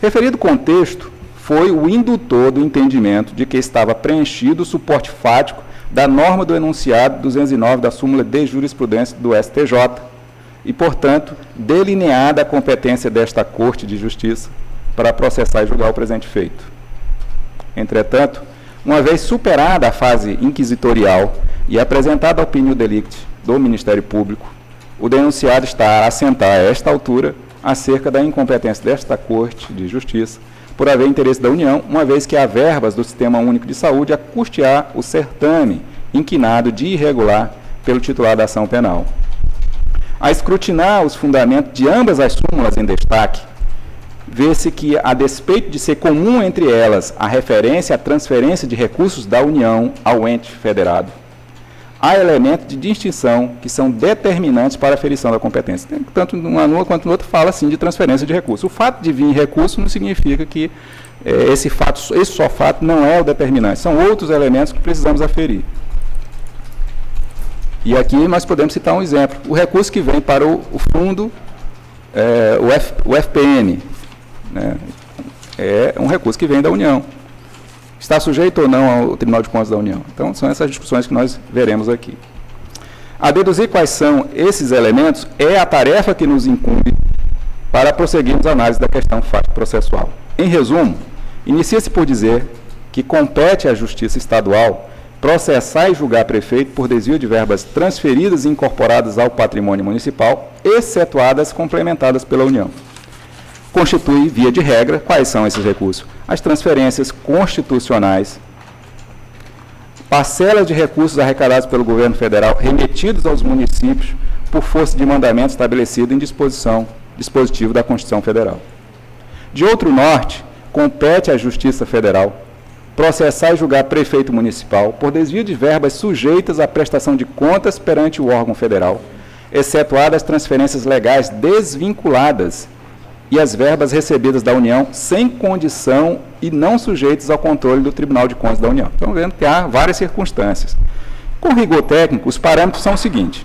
S2: Referido contexto foi o indutor do entendimento de que estava preenchido o suporte fático da norma do enunciado 209 da súmula de jurisprudência do STJ e, portanto, delineada a competência desta Corte de Justiça para processar e julgar o presente feito. Entretanto, uma vez superada a fase inquisitorial e apresentada a opinião delicti do Ministério Público, o denunciado está a assentar a esta altura acerca da incompetência desta Corte de Justiça por haver interesse da União, uma vez que há verbas do Sistema Único de Saúde a custear o certame inquinado de irregular pelo titular da ação penal. A escrutinar os fundamentos de ambas as súmulas em destaque, vê-se que, a despeito de ser comum entre elas a referência à transferência de recursos da União ao ente federado, há elementos de distinção que são determinantes para a aferição da competência. Tanto numa quanto no outro fala, sim, de transferência de recursos. O fato de vir recurso não significa que esse só fato não é o determinante. São outros elementos que precisamos aferir. E aqui nós podemos citar um exemplo. O recurso que vem para o fundo, o FPM, né, é um recurso que vem da União. Está sujeito ou não ao Tribunal de Contas da União? Então, são essas discussões que nós veremos aqui. A deduzir quais são esses elementos é a tarefa que nos incumbe para prosseguirmos a análise da questão fático-processual. Em resumo, inicia-se por dizer que compete à Justiça Estadual processar e julgar prefeito por desvio de verbas transferidas e incorporadas ao patrimônio municipal, excetuadas complementadas pela União. Constitui, via de regra, quais são esses recursos? As transferências constitucionais, parcelas de recursos arrecadados pelo governo federal remetidos aos municípios por força de mandamento estabelecido em dispositivo da Constituição Federal. De outro norte, compete à Justiça Federal processar e julgar prefeito municipal por desvio de verbas sujeitas à prestação de contas perante o órgão federal, excetuadas as transferências legais desvinculadas e as verbas recebidas da União sem condição e não sujeitas ao controle do Tribunal de Contas da União. Estão vendo que há várias circunstâncias. Com rigor técnico, os parâmetros são os seguintes.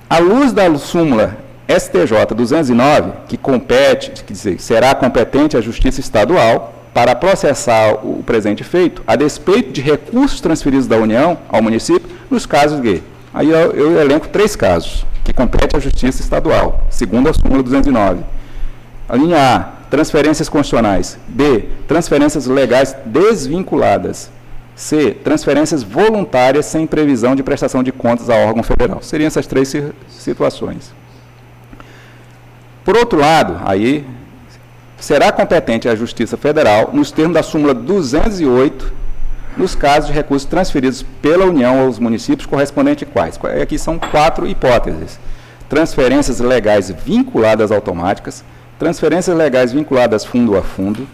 S2: À luz da súmula STJ 209, que compete, quer dizer, será competente a Justiça Estadual para processar o presente feito, a despeito de recursos transferidos da União ao município, nos casos de... Aí eu elenco 3 casos que compete à Justiça Estadual, segundo a súmula 209. A linha A, transferências constitucionais. B, transferências legais desvinculadas. C, transferências voluntárias sem previsão de prestação de contas ao órgão federal. Seriam essas 3 situações. Por outro lado, aí, será competente a Justiça Federal, nos termos da súmula 208, nos casos de recursos transferidos pela União aos municípios, correspondente a quais? Aqui são 4 hipóteses. Transferências legais vinculadas automáticas, transferências legais vinculadas fundo a fundo,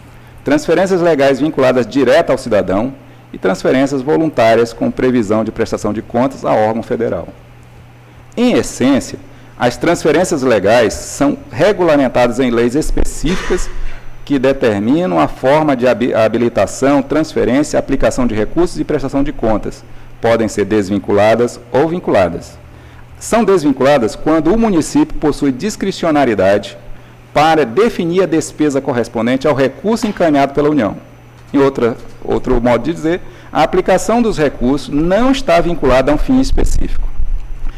S2: transferências legais vinculadas direto ao cidadão e transferências voluntárias com previsão de prestação de contas ao órgão federal. Em essência, as transferências legais são regulamentadas em leis específicas que determinam a forma de habilitação, transferência, aplicação de recursos e prestação de contas. Podem ser desvinculadas ou vinculadas. São desvinculadas quando o município possui discricionariedade para definir a despesa correspondente ao recurso encaminhado pela União. Em outro modo de dizer, a aplicação dos recursos não está vinculada a um fim específico.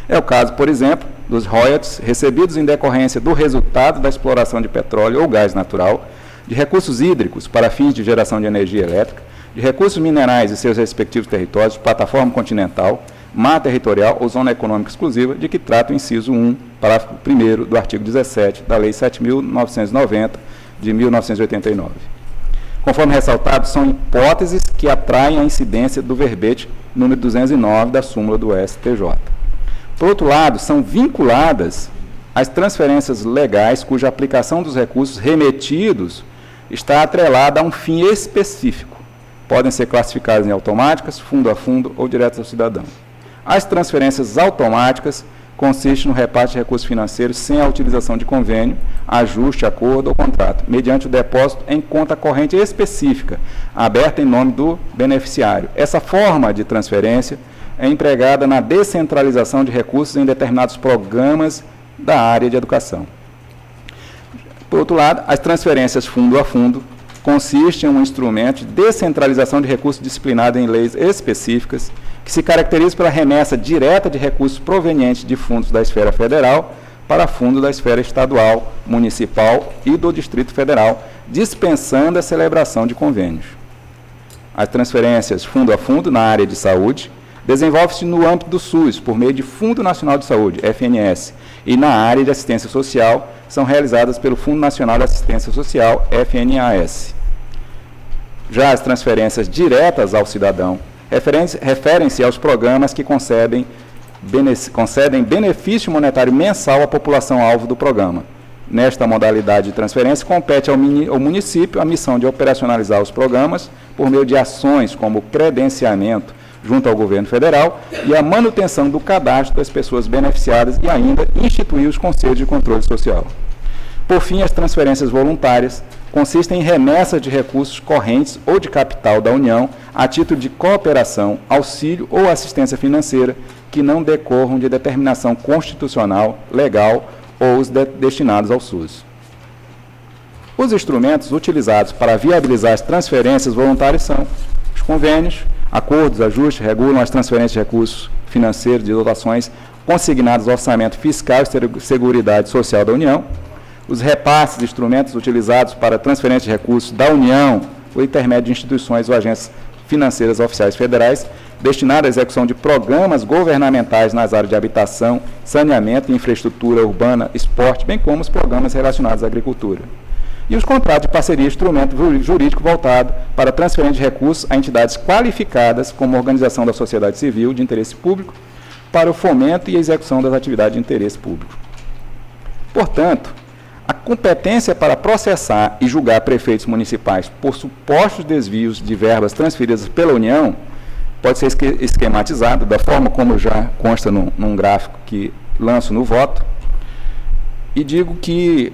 S2: É o caso, por exemplo, dos royalties recebidos em decorrência do resultado da exploração de petróleo ou gás natural, de recursos hídricos para fins de geração de energia elétrica, de recursos minerais e seus respectivos territórios, plataforma continental, mar territorial ou zona econômica exclusiva, de que trata o inciso 1, parágrafo 1º do artigo 17 da Lei 7.990, de 1989. Conforme ressaltado, são hipóteses que atraem a incidência do verbete número 209 da súmula do STJ. Por outro lado, são vinculadas as transferências legais cuja aplicação dos recursos remetidos está atrelada a um fim específico. Podem ser classificadas em automáticas, fundo a fundo ou diretas ao cidadão. As transferências automáticas consistem no repasse de recursos financeiros sem a utilização de convênio, ajuste, acordo ou contrato, mediante o depósito em conta corrente específica, aberta em nome do beneficiário. Essa forma de transferência é empregada na descentralização de recursos em determinados programas da área de educação. Por outro lado, as transferências fundo a fundo consiste em um instrumento de descentralização de recursos disciplinado em leis específicas, que se caracteriza pela remessa direta de recursos provenientes de fundos da esfera federal para fundos da esfera estadual, municipal e do Distrito Federal, dispensando a celebração de convênios. As transferências fundo a fundo na área de saúde desenvolve-se no âmbito do SUS, por meio de Fundo Nacional de Saúde, FNS, e na área de assistência social são realizadas pelo Fundo Nacional de Assistência Social, FNAS. Já as transferências diretas ao cidadão referem-se aos programas que concedem benefício monetário mensal à população-alvo do programa. Nesta modalidade de transferência, compete ao município a missão de operacionalizar os programas por meio de ações como credenciamento junto ao governo federal e a manutenção do cadastro das pessoas beneficiadas e ainda instituir os conselhos de controle social. Por fim, as transferências voluntárias consistem em remessas de recursos correntes ou de capital da União a título de cooperação, auxílio ou assistência financeira que não decorram de determinação constitucional, legal ou os destinados ao SUS. Os instrumentos utilizados para viabilizar as transferências voluntárias são os convênios, acordos, ajustes, regulam as transferências de recursos financeiros de dotações consignados ao orçamento fiscal e seguridade social da União, os repasses de instrumentos utilizados para transferência de recursos da União por intermédio de instituições ou agências financeiras oficiais federais destinadas à execução de programas governamentais nas áreas de habitação, saneamento e infraestrutura urbana, esporte, bem como os programas relacionados à agricultura. E os contratos de parceria, instrumento jurídico voltado para transferência de recursos a entidades qualificadas como organização da sociedade civil de interesse público para o fomento e execução das atividades de interesse público. Portanto, a competência para processar e julgar prefeitos municipais por supostos desvios de verbas transferidas pela União pode ser esquematizada da forma como já consta num gráfico que lanço no voto, e digo que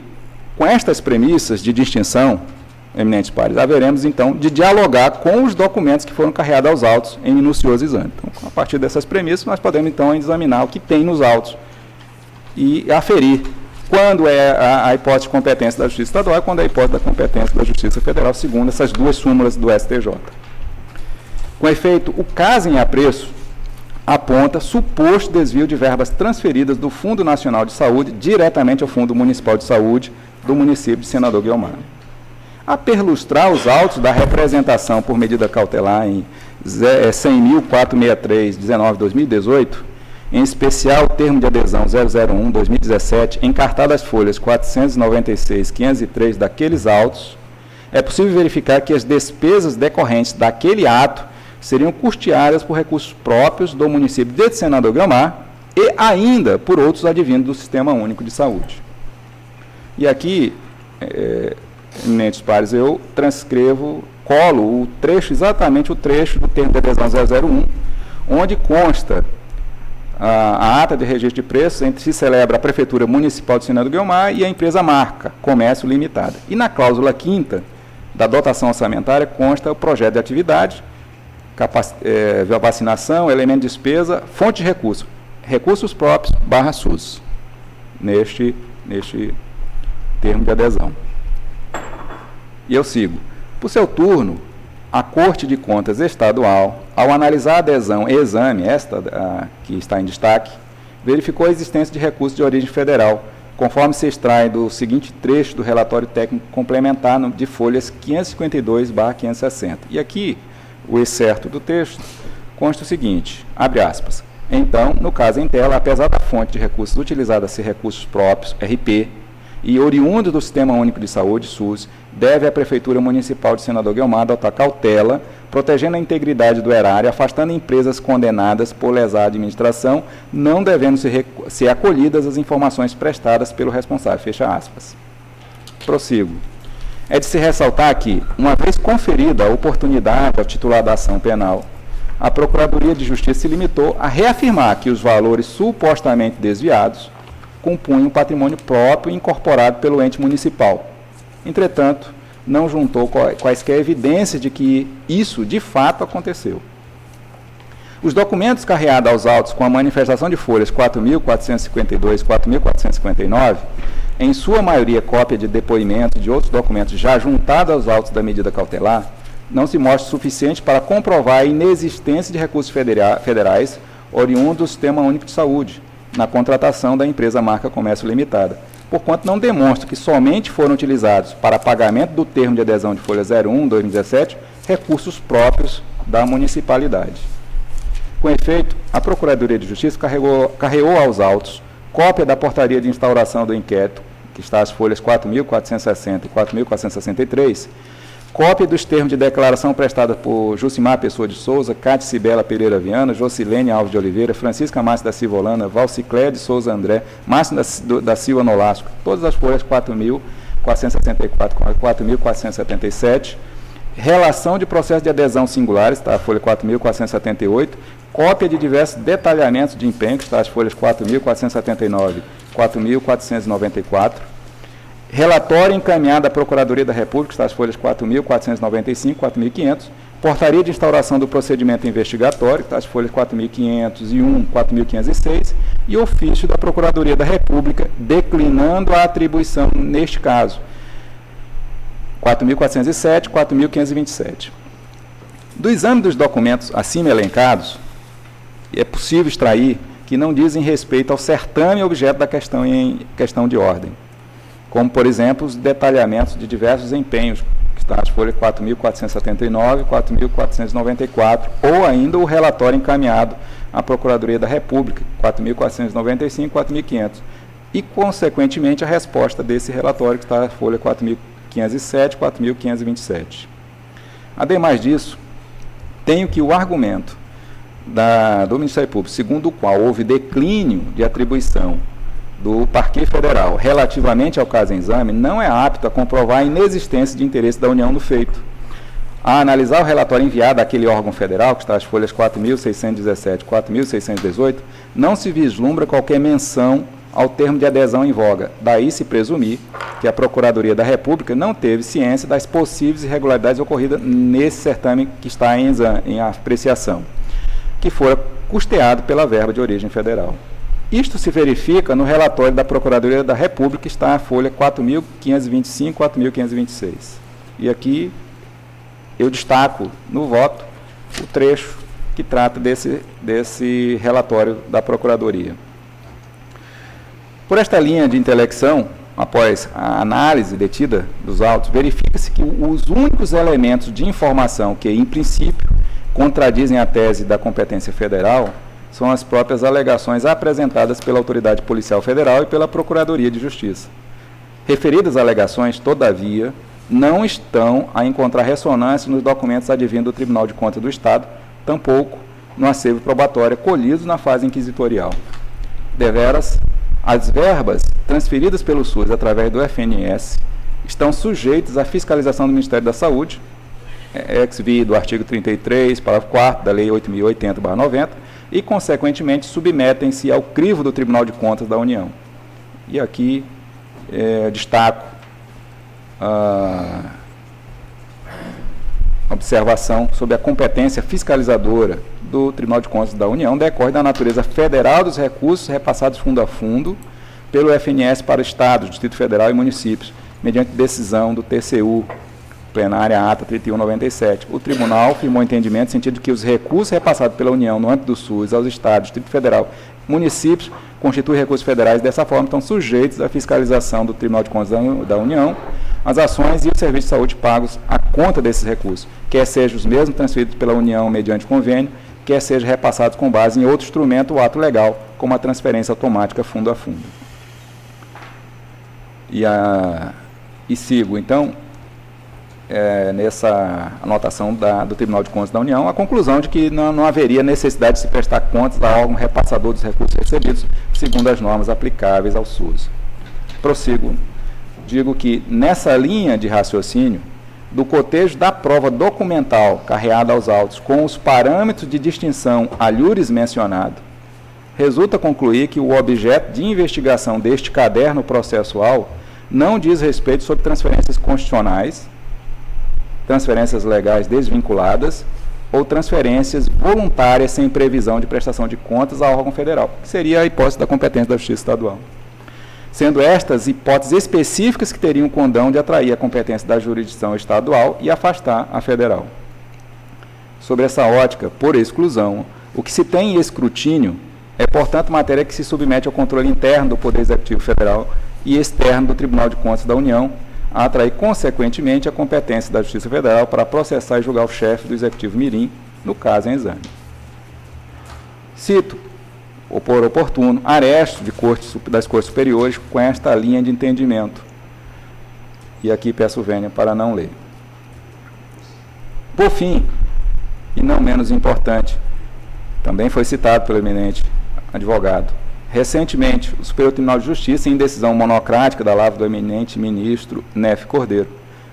S2: com estas premissas de distinção, eminentes pares, haveremos então de dialogar com os documentos que foram carreados aos autos em minucioso exame. Então, a partir dessas premissas, nós podemos então examinar o que tem nos autos e aferir quando é a hipótese de competência da Justiça Estadual e quando é a hipótese da competência da Justiça Federal, segundo essas duas súmulas do STJ. Com efeito, o caso em apreço aponta suposto desvio de verbas transferidas do Fundo Nacional de Saúde diretamente ao Fundo Municipal de Saúde do município de Senador Guiomar. A perlustrar os autos da representação por medida cautelar em 100.463/19/2018, em especial o termo de adesão 001/2017, encartado às folhas 496, 503 daqueles autos, é possível verificar que as despesas decorrentes daquele ato seriam custeadas por recursos próprios do município de Senador Guiomar e ainda por outros advindos do Sistema Único de Saúde. E aqui, eminentes pares, eu transcrevo, colo o trecho, exatamente o trecho do termo de adesão 001, onde consta a ata de registro de preços entre se celebra a Prefeitura Municipal de Senador Guiomar e a empresa Marca, Comércio Limitada. E na cláusula 5ª da dotação orçamentária consta o projeto de atividade, vacinação, elemento de despesa, fonte de recursos, recursos próprios / SUS, neste termo de adesão. E eu sigo. Por seu turno, a Corte de Contas Estadual, ao analisar a adesão e exame, que está em destaque, verificou a existência de recursos de origem federal, conforme se extrai do seguinte trecho do relatório técnico complementar de folhas 552/560. E aqui, o excerto do texto consta o seguinte, abre aspas, então, no caso em tela, apesar da fonte de recursos utilizada a ser recursos próprios, RP, e oriundo do Sistema Único de Saúde, SUS, deve a Prefeitura Municipal de Senador Guiomar adotar cautela, protegendo a integridade do erário, afastando empresas condenadas por lesar a administração, não devendo ser acolhidas as informações prestadas pelo responsável. Fecha aspas. Prossigo. É de se ressaltar que, uma vez conferida a oportunidade ao titular da ação penal, a Procuradoria de Justiça se limitou a reafirmar que os valores supostamente desviados compunham patrimônio próprio incorporado pelo ente municipal. Entretanto, não juntou quaisquer evidências de que isso de fato aconteceu. Os documentos carreados aos autos com a manifestação de folhas 4.452 e 4.459 em sua maioria cópia de depoimentos de outros documentos já juntados aos autos da medida cautelar, não se mostra suficiente para comprovar a inexistência de recursos federais oriundos do Sistema Único de Saúde na contratação da empresa Marca Comércio Limitada, porquanto não demonstra que somente foram utilizados para pagamento do termo de adesão de folha 01/2017 recursos próprios da municipalidade. Com efeito, a Procuradoria de Justiça carregou aos autos cópia da portaria de instauração do inquérito, que está às folhas 4.460 e 4.463, cópia dos termos de declaração prestada por Jucimar Pessoa de Souza, Cátia Cibela Pereira Viana, Jocilene Alves de Oliveira, Francisca Márcia da Silva Holanda, Valciclé de Souza André, Márcia da Silva Nolasco, todas as folhas 4.464 e 4.477, relação de processo de adesão singulares, está a folha 4.478, cópia de diversos detalhamentos de empenho, que está as folhas 4.479 e 4.494, relatório encaminhado à Procuradoria da República, está as folhas 4.495 e 4.500, portaria de instauração do procedimento investigatório, está as folhas 4.501 e 4.506, e ofício da Procuradoria da República declinando a atribuição neste caso, 4.407 e 4.527. Do exame dos documentos acima elencados, é possível extrair que não dizem respeito ao certame objeto da questão de ordem, como, por exemplo, os detalhamentos de diversos empenhos, que está nas folhas 4.479 e 4.494, ou ainda o relatório encaminhado à Procuradoria da República, 4.495 e 4.500, e, consequentemente, a resposta desse relatório, que está na folha 4.507 e 4.527. Ademais disso, tenho que o argumento do Ministério Público, segundo o qual houve declínio de atribuição do Parquet Federal relativamente ao caso em exame, não é apto a comprovar a inexistência de interesse da União no feito. A analisar o relatório enviado àquele órgão federal, que está às folhas 4.617 e 4.618, não se vislumbra qualquer menção ao termo de adesão em voga. Daí se presumir que a Procuradoria da República não teve ciência das possíveis irregularidades ocorridas nesse certame que está em apreciação, que fora custeado pela verba de origem federal. Isto se verifica no relatório da Procuradoria da República, que está na folha 4.525 e 4.526. E aqui eu destaco no voto o trecho que trata desse relatório da Procuradoria. Por esta linha de intelecção, após a análise detida dos autos, verifica-se que os únicos elementos de informação que, em princípio, contradizem a tese da competência federal são as próprias alegações apresentadas pela Autoridade Policial Federal e pela Procuradoria de Justiça. Referidas alegações, todavia, não estão a encontrar ressonância nos documentos advindos do Tribunal de Contas do Estado, tampouco no acervo probatório colhidos na fase inquisitorial. Deveras, as verbas transferidas pelo SUS através do FNS estão sujeitas à fiscalização do Ministério da Saúde, ex-vi do artigo 33, parágrafo 4º da Lei 8.080/90, e, consequentemente, submetem-se ao crivo do Tribunal de Contas da União. E aqui destaco a observação sobre a competência fiscalizadora do Tribunal de Contas da União, decorre da natureza federal dos recursos repassados fundo a fundo pelo FNS para Estados, Distrito Federal e municípios, mediante decisão do TCU, plenária ata 3197. O tribunal firmou entendimento no sentido de que os recursos repassados pela União no âmbito do SUS aos Estados, Distrito Federal e municípios constituem recursos federais, dessa forma estão sujeitos à fiscalização do Tribunal de Contas da União, as ações e os serviços de saúde pagos à conta desses recursos, quer sejam os mesmos transferidos pela União mediante convênio, quer sejam repassados com base em outro instrumento ou ato legal, como a transferência automática fundo a fundo. E sigo, então, nessa anotação do Tribunal de Contas da União, a conclusão de que não haveria necessidade de se prestar contas a órgão repassador dos recursos recebidos, segundo as normas aplicáveis ao SUS. Prossigo. Digo que, nessa linha de raciocínio, do cotejo da prova documental carreada aos autos com os parâmetros de distinção alhures mencionado, resulta concluir que o objeto de investigação deste caderno processual não diz respeito sobre transferências constitucionais, transferências legais desvinculadas ou transferências voluntárias sem previsão de prestação de contas a órgão federal, que seria a hipótese da competência da Justiça Estadual. sendo estas hipóteses específicas que teriam o condão de atrair a competência da jurisdição estadual e afastar a federal. Sobre essa ótica, por exclusão, o que se tem em escrutínio é, portanto, matéria que se submete ao controle interno do Poder Executivo Federal e externo do Tribunal de Contas da União, a atrair, consequentemente, a competência da Justiça Federal para processar e julgar o chefe do Executivo mirim, no caso em exame. Cito, por oportuno, arestos das Cortes Superiores com esta linha de entendimento. E aqui peço vênia para não ler. Por fim, e não menos importante, também foi citado pelo eminente advogado, recentemente, o Superior Tribunal de Justiça, em decisão monocrática da lavra do eminente ministro Nefe Cordeiro,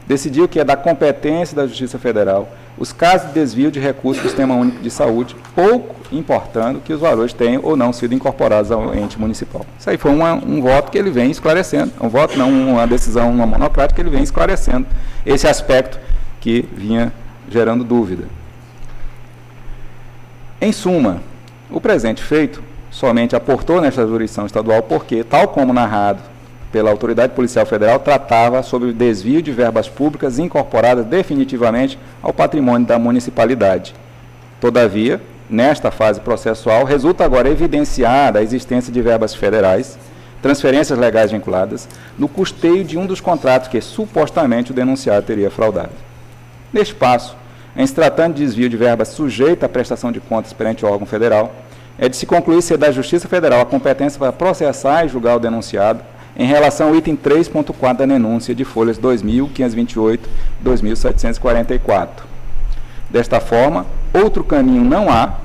S2: decidiu que é da competência da Justiça Federal os casos de desvio de recursos do Sistema Único de Saúde, pouco importando que os valores tenham ou não sido incorporados ao ente municipal. Isso aí foi um voto que ele vem esclarecendo, uma decisão uma monocrática que ele vem esclarecendo esse aspecto que vinha gerando dúvida. Em suma, o presente feito somente aportou nesta jurisdição estadual porque, tal como narrado pela Autoridade Policial Federal, tratava sobre o desvio de verbas públicas incorporadas definitivamente ao patrimônio da municipalidade. Todavia, nesta fase processual, resulta agora evidenciada a existência de verbas federais, transferências legais vinculadas, no custeio de um dos contratos que supostamente o denunciado teria fraudado. Neste passo, em se tratando de desvio de verbas sujeita à prestação de contas perante o órgão federal, é de se concluir ser da Justiça Federal a competência para processar e julgar o denunciado em relação ao item 3.4 da denúncia de folhas 2.528 e 2.744. Desta forma, outro caminho não há,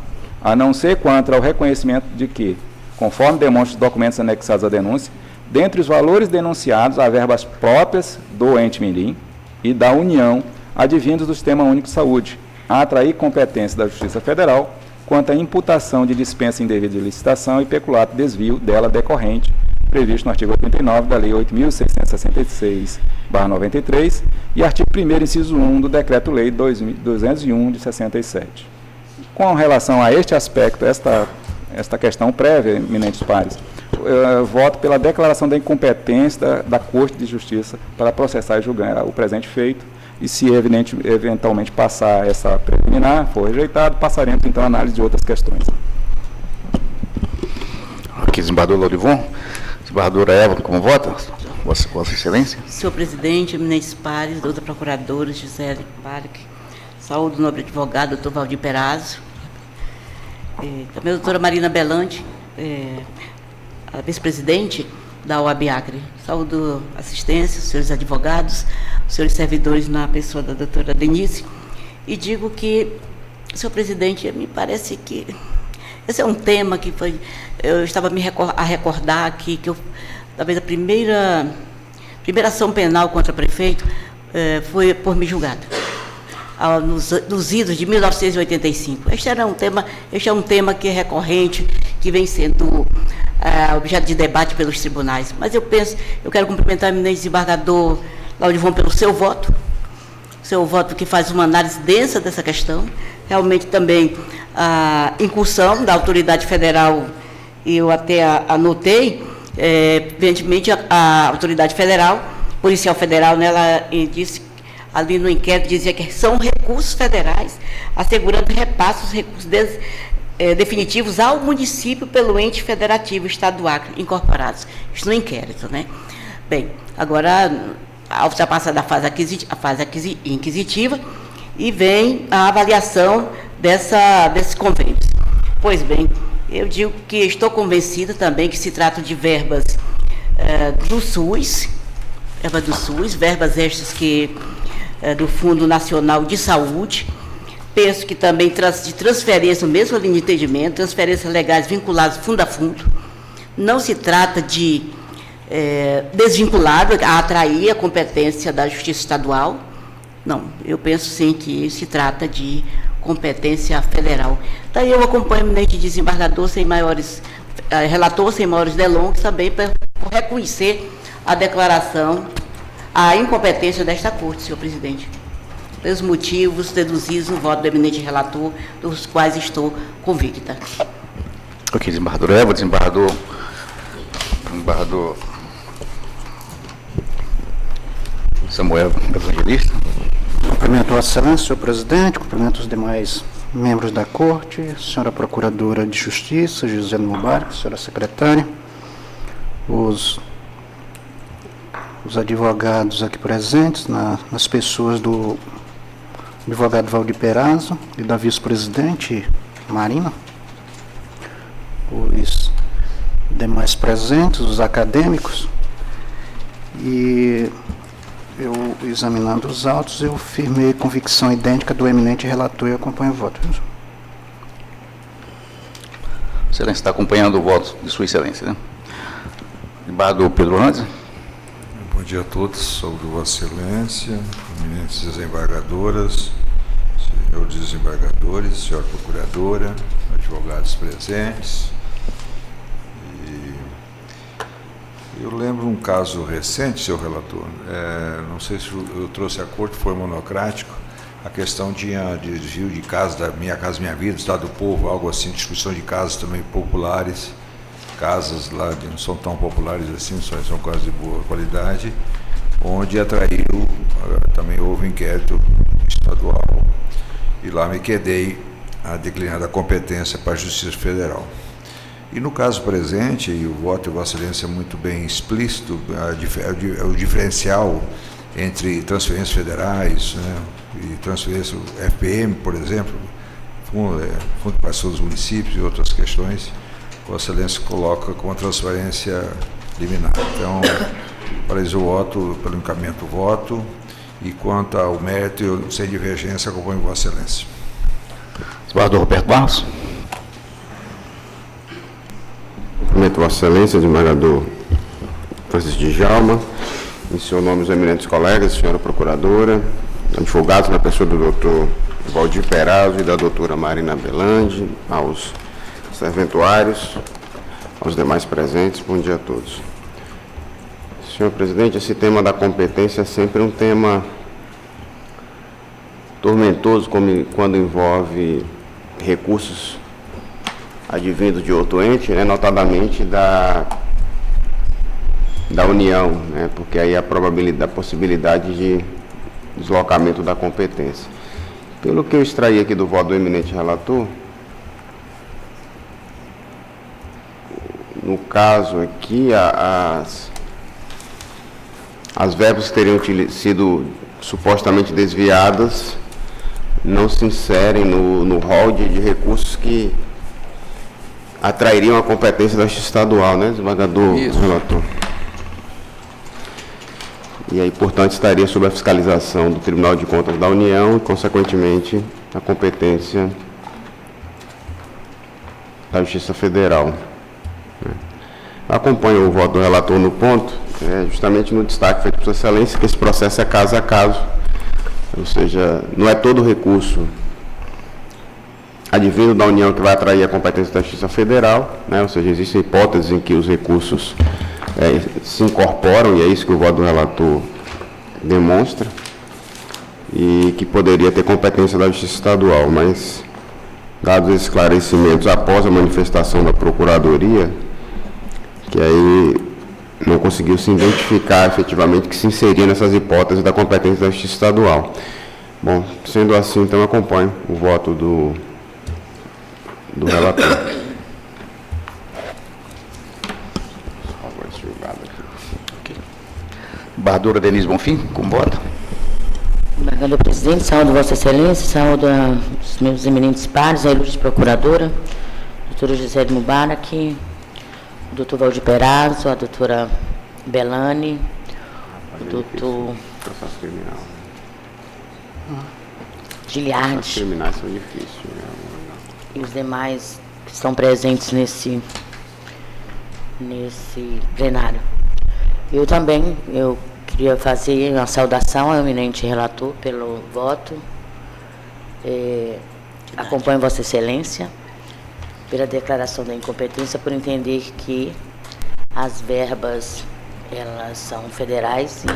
S2: a não ser quanto ao reconhecimento de que, conforme demonstra os documentos anexados à denúncia, dentre os valores denunciados há verbas próprias do ente mirim e da União, advindos do Sistema Único de Saúde, a atrair competência da Justiça Federal quanto à imputação de dispensa indevida de licitação e peculato desvio dela decorrente, previsto no artigo 89 da Lei 8.666/93 e artigo 1º, inciso 1 do Decreto-Lei 201 de 67. Com relação a este aspecto, esta questão prévia, eminentes pares, voto pela declaração da incompetência da Corte de Justiça para processar e julgar o presente feito, e se eventualmente passar essa preliminar, for rejeitado, passaremos então a análise de outras questões.
S1: Ok, desembargador Lourivon. Desembargadora Eva, como vota? Vossa Excelência.
S6: Senhor presidente, eminentes pares, doutora procuradora Gisele Parque, saúde, nobre advogado, doutor Valdir Perazzo, também a doutora Marina Belante, a vice-presidente da OAB Acre. Saúdo assistência, os senhores advogados, os senhores servidores na pessoa da doutora Denise, e digo que, senhor presidente, me parece que esse é um tema que foi, eu estava a recordar aqui, que talvez a primeira ação penal contra prefeito foi por mim julgada, nos idos de 1985. Este é um tema que é recorrente, que vem sendo objeto de debate pelos tribunais. Mas eu quero cumprimentar o eminente desembargador Lourivon pelo seu voto que faz uma análise densa dessa questão. Realmente também a incursão da autoridade federal, eu até anotei, evidentemente a autoridade federal, policial federal, né, ela disse, ali no inquérito, dizia que são recursos federais, assegurando repasse os recursos definitivos ao município pelo ente federativo Estado do Acre, incorporados. Isso no inquérito, né? Bem, agora, já passa da fase inquisitiva, e vem a avaliação desses convênios. Pois bem, eu digo que estou convencida também que se trata de verbas do SUS, verbas estas do Fundo Nacional de Saúde. Penso que também de transferência, no mesmo linha de entendimento, transferências legais vinculadas fundo a fundo. Não se trata de desvinculado a atrair a competência da Justiça Estadual. Não, eu penso sim que se trata de competência federal. Daí eu acompanho o eminente desembargador relator sem maiores delongas, também para reconhecer a declaração, a incompetência desta Corte, senhor presidente. Pelos motivos deduzidos no voto do eminente relator, dos quais estou convicta.
S1: Ok, desembargador Eva, desembargador Samuel Evangelista.
S7: Cumprimento Vossa Excelência, senhor presidente, cumprimento os demais membros da Corte, senhora Procuradora de Justiça, Gisele Mubarak, senhora Secretária, os advogados aqui presentes, nas pessoas do advogado Valdir Perazzo e da vice-presidente Marina, os demais presentes, os acadêmicos, e eu, examinando os autos, eu firmei convicção idêntica do eminente relator e acompanho o voto.
S1: Excelência, está acompanhando o voto de Sua Excelência, né? Desembargador Pedro Randes.
S8: Bom dia a todos, saúdo Vossa Excelência, eminentes desembargadoras, senhores desembargadores, senhora Procuradora, advogados presentes. Eu lembro um caso recente, seu relator, não sei se eu trouxe à corte, foi monocrático, a questão de desvio de casas, da Minha Casa Minha Vida, Estado do Povo, algo assim, distribuição de casas também populares, casas lá não são tão populares assim, são quase de boa qualidade, onde atraiu, também houve inquérito estadual, e lá me quedei a declinar da competência para a Justiça Federal. E no caso presente, e o voto de Vossa Excelência é muito bem explícito, o diferencial entre transferências federais, né, e transferência FPM, por exemplo, Fundo de Participação dos Municípios e outras questões, Vossa Excelência coloca como transferência liminar. Então, para isso o voto, pelo encaminhamento do voto, e quanto ao mérito, eu, sem divergência, acompanho Vossa Excelência.
S1: Desembargador Roberto Barros.
S9: Cumprimento Vossa Excelência, desembargador Francisco de Djalma, em seu nome os eminentes colegas, senhora Procuradora, advogados na pessoa do doutor Valdir Perazzo e da doutora Marina Belandi, aos serventuários, aos demais presentes, bom dia a todos. Senhor presidente, esse tema da competência é sempre um tema tormentoso, quando envolve recursos advindo de outro ente, né, notadamente da União, né, porque aí a possibilidade de deslocamento da competência. Pelo que eu extraí aqui do voto do eminente relator, no caso aqui, as verbas que teriam sido supostamente desviadas não se inserem no rol de recursos que atrairiam a competência da Justiça Estadual, né, desembargador relator? E aí, portanto, estaria sob a fiscalização do Tribunal de Contas da União e, consequentemente, a competência da Justiça Federal. Acompanho o voto do relator no ponto, justamente no destaque feito por Sua Excelência, que esse processo é caso a caso, ou seja, não é todo recurso advindo da União que vai atrair a competência da Justiça Federal, né? Ou seja, existem hipóteses em que os recursos se incorporam, e é isso que o voto do relator demonstra, e que poderia ter competência da Justiça Estadual, mas, dados esses esclarecimentos após a manifestação da Procuradoria, que aí não conseguiu se identificar efetivamente que se inseria nessas hipóteses da competência da Justiça Estadual. Bom, sendo assim, então acompanho o voto do relator.
S1: Desembargadora Denise Bonfim, com voto.
S10: Desembargador presidente, saúdo Vossa Excelência, saúdo os meus eminentes pares, a ilustre procuradora, doutora Gisele Mubarak, o doutor Valdir Perazzo, a doutora Belani, o doutor
S9: Processo criminal.
S10: Giliardi.
S9: Os criminais são difíceis.
S10: E os demais que estão presentes nesse plenário. Eu também, queria fazer uma saudação ao eminente relator pelo voto. Acompanho Vossa Excelência pela declaração da incompetência, por entender que as verbas, elas são federais e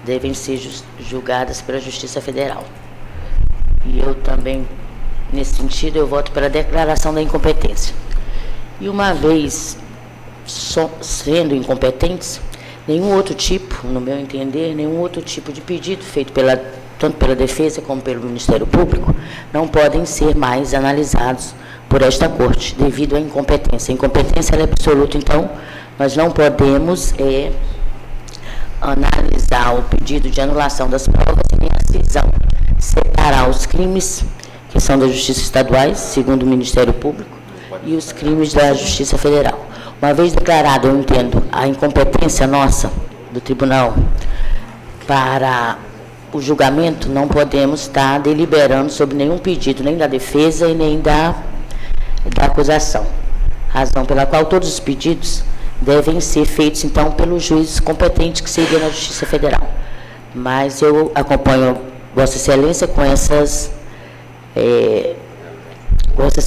S10: devem ser julgadas pela Justiça Federal. E eu também, nesse sentido, eu voto pela declaração da incompetência. E uma vez sendo incompetentes, nenhum outro tipo, no meu entender, nenhum outro tipo de pedido feito tanto pela Defesa como pelo Ministério Público não podem ser mais analisados por esta Corte, devido à incompetência. A incompetência ela é absoluta, então nós não podemos analisar o pedido de anulação das provas e nem a cisão, separar os crimes que são da Justiça Estaduais, segundo o Ministério Público, e os crimes da Justiça Federal. Uma vez declarado, eu entendo, a incompetência nossa, do Tribunal, para o julgamento, não podemos estar deliberando sobre nenhum pedido, nem da defesa e nem da acusação. Razão pela qual todos os pedidos devem ser feitos, então, pelo juiz competente, que seria na Justiça Federal. Mas eu acompanho Vossa Excelência com essas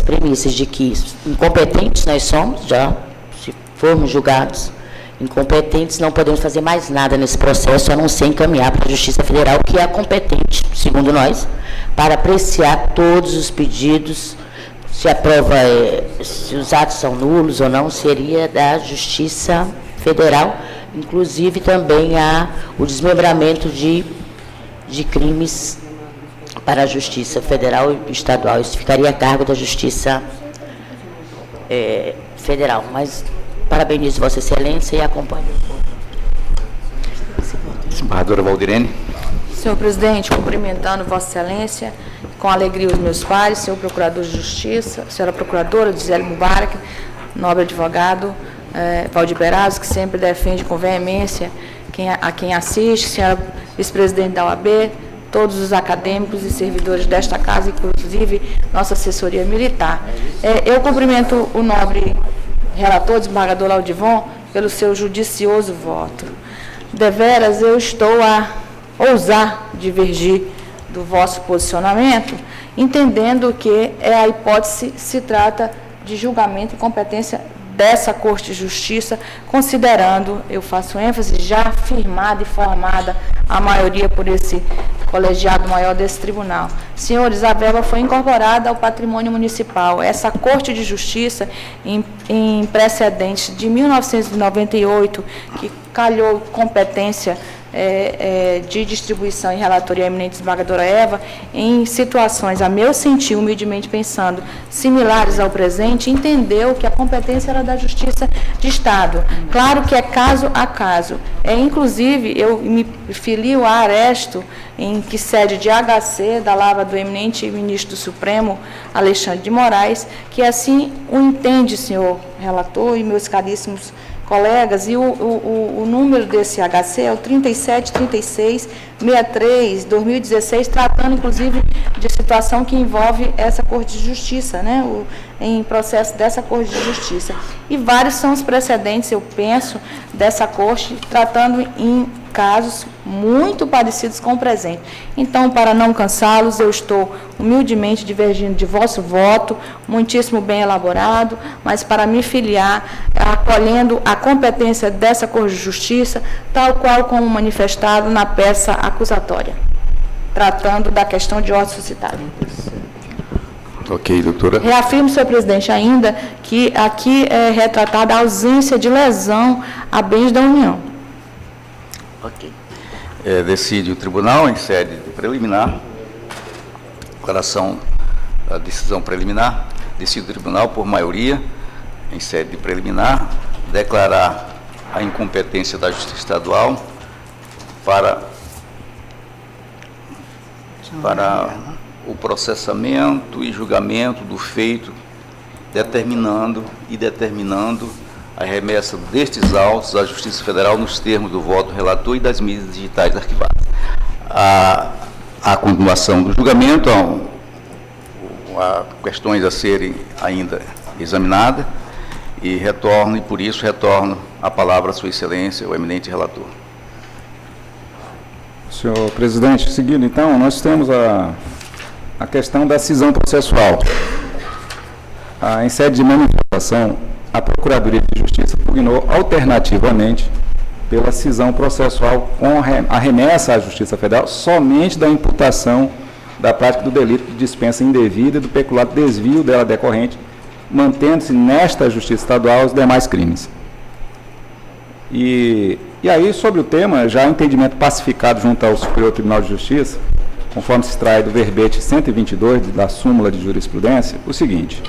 S10: premissas de que incompetentes nós somos, já se formos julgados incompetentes, não podemos fazer mais nada nesse processo, a não ser encaminhar para a Justiça Federal, que é a competente, segundo nós, para apreciar todos os pedidos, se a prova, se os atos são nulos ou não, seria da Justiça Federal, inclusive também o desmembramento de crimes para a Justiça Federal e Estadual. Isso ficaria a cargo da Justiça Federal. Mas parabenizo Vossa Excelência e acompanho.
S1: Desembargadora Valdirene.
S11: Senhor presidente, cumprimentando Vossa Excelência, com alegria os meus pares, senhor Procurador de Justiça, senhora Procuradora Gisele Mubarak, nobre advogado Valdir Perazzo, que sempre defende com veemência a quem assiste, senhora vice-presidente da OAB, todos os acadêmicos e servidores desta casa, inclusive nossa assessoria militar. Eu cumprimento o nobre relator, desembargador Laudivon, pelo seu judicioso voto. Deveras, eu estou a ousar divergir do vosso posicionamento, entendendo que a hipótese se trata de julgamento e competência dessa Corte de Justiça, considerando, eu faço ênfase, já firmada e formada a maioria por esse colegiado maior desse tribunal. Senhores, a verba foi incorporada ao patrimônio municipal. Essa Corte de Justiça, em precedentes de 1998, que calhou competência de distribuição e relatoria à eminente desembargadora Eva, em situações, a meu sentir, humildemente pensando, similares ao presente, entendeu que a competência era da Justiça de Estado. Claro que é caso a caso. Inclusive, eu me filio a Aresto, em que sede de HC, da lavra do eminente ministro do Supremo, Alexandre de Moraes, que assim o entende, senhor relator e meus caríssimos colegas, e o número desse HC é o 3736-63-2016, tratando, inclusive, de situação que envolve essa Corte de Justiça, né, em processo dessa Corte de Justiça. E vários são os precedentes, eu penso, dessa Corte, tratando em casos muito parecidos com o presente. Então, para não cansá-los, eu estou humildemente divergindo de vosso voto, muitíssimo bem elaborado, mas para me filiar, acolhendo a competência dessa Corte de Justiça, tal qual como manifestado na peça acusatória, tratando da questão de ordem suscitada.
S1: Ok, doutora.
S11: Reafirmo, senhor presidente, ainda que aqui é retratada a ausência de lesão a bens da União.
S1: Ok. Decide o tribunal em sede preliminar, declaração da decisão preliminar, decide o tribunal por maioria, em sede preliminar, declarar a incompetência da Justiça Estadual para o processamento e julgamento do feito, determinando a remessa destes autos à Justiça Federal nos termos do voto relator e das mídias digitais arquivadas. A continuação do julgamento, há questões a serem ainda examinadas, e por isso retorno a palavra à Sua Excelência, o eminente relator.
S2: Senhor presidente, seguindo então, nós temos a questão da cisão processual. Em sede de manifestação, a Procuradoria de Justiça pugnou alternativamente pela cisão processual com a remessa à Justiça Federal somente da imputação da prática do delito de dispensa indevida e do peculado desvio dela decorrente, mantendo-se nesta Justiça Estadual os demais crimes. E aí, sobre o tema, já entendimento pacificado junto ao Superior Tribunal de Justiça, conforme se extrai do verbete 122 da súmula de jurisprudência, o seguinte: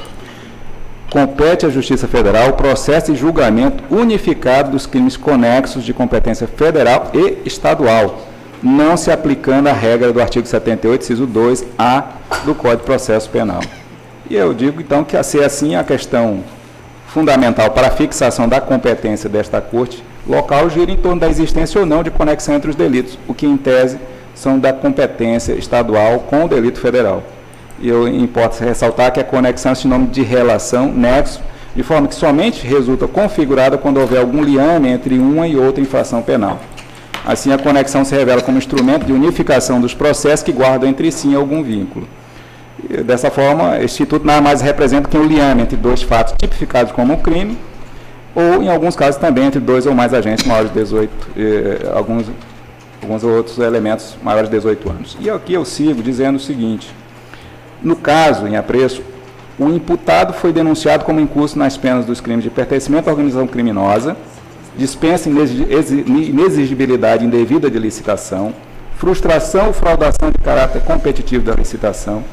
S2: compete à Justiça Federal o processo de julgamento unificado dos crimes conexos de competência federal e estadual, não se aplicando a regra do artigo 78, inciso 2A do Código de Processo Penal. E eu digo, então, que a ser assim, a questão fundamental para a fixação da competência desta Corte local gira em torno da existência ou não de conexão entre os delitos, o que, em tese, são da competência estadual com o delito federal. E eu importa ressaltar que a conexão é sinônimo de relação, nexo, de forma que somente resulta configurada quando houver algum liame entre uma e outra infração penal. Assim, a conexão se revela como instrumento de unificação dos processos que guardam entre si algum vínculo. E, dessa forma, este instituto nada mais representa que um liame entre dois fatos tipificados como um crime, ou, em alguns casos, também entre dois ou mais agentes maiores de 18, alguns outros elementos maiores de 18 anos. E aqui eu sigo dizendo o seguinte: no caso em apreço, o imputado foi denunciado como incurso nas penas dos crimes de pertencimento à organização criminosa, dispensa inexigibilidade indevida de licitação, frustração ou fraudação de caráter competitivo da licitação,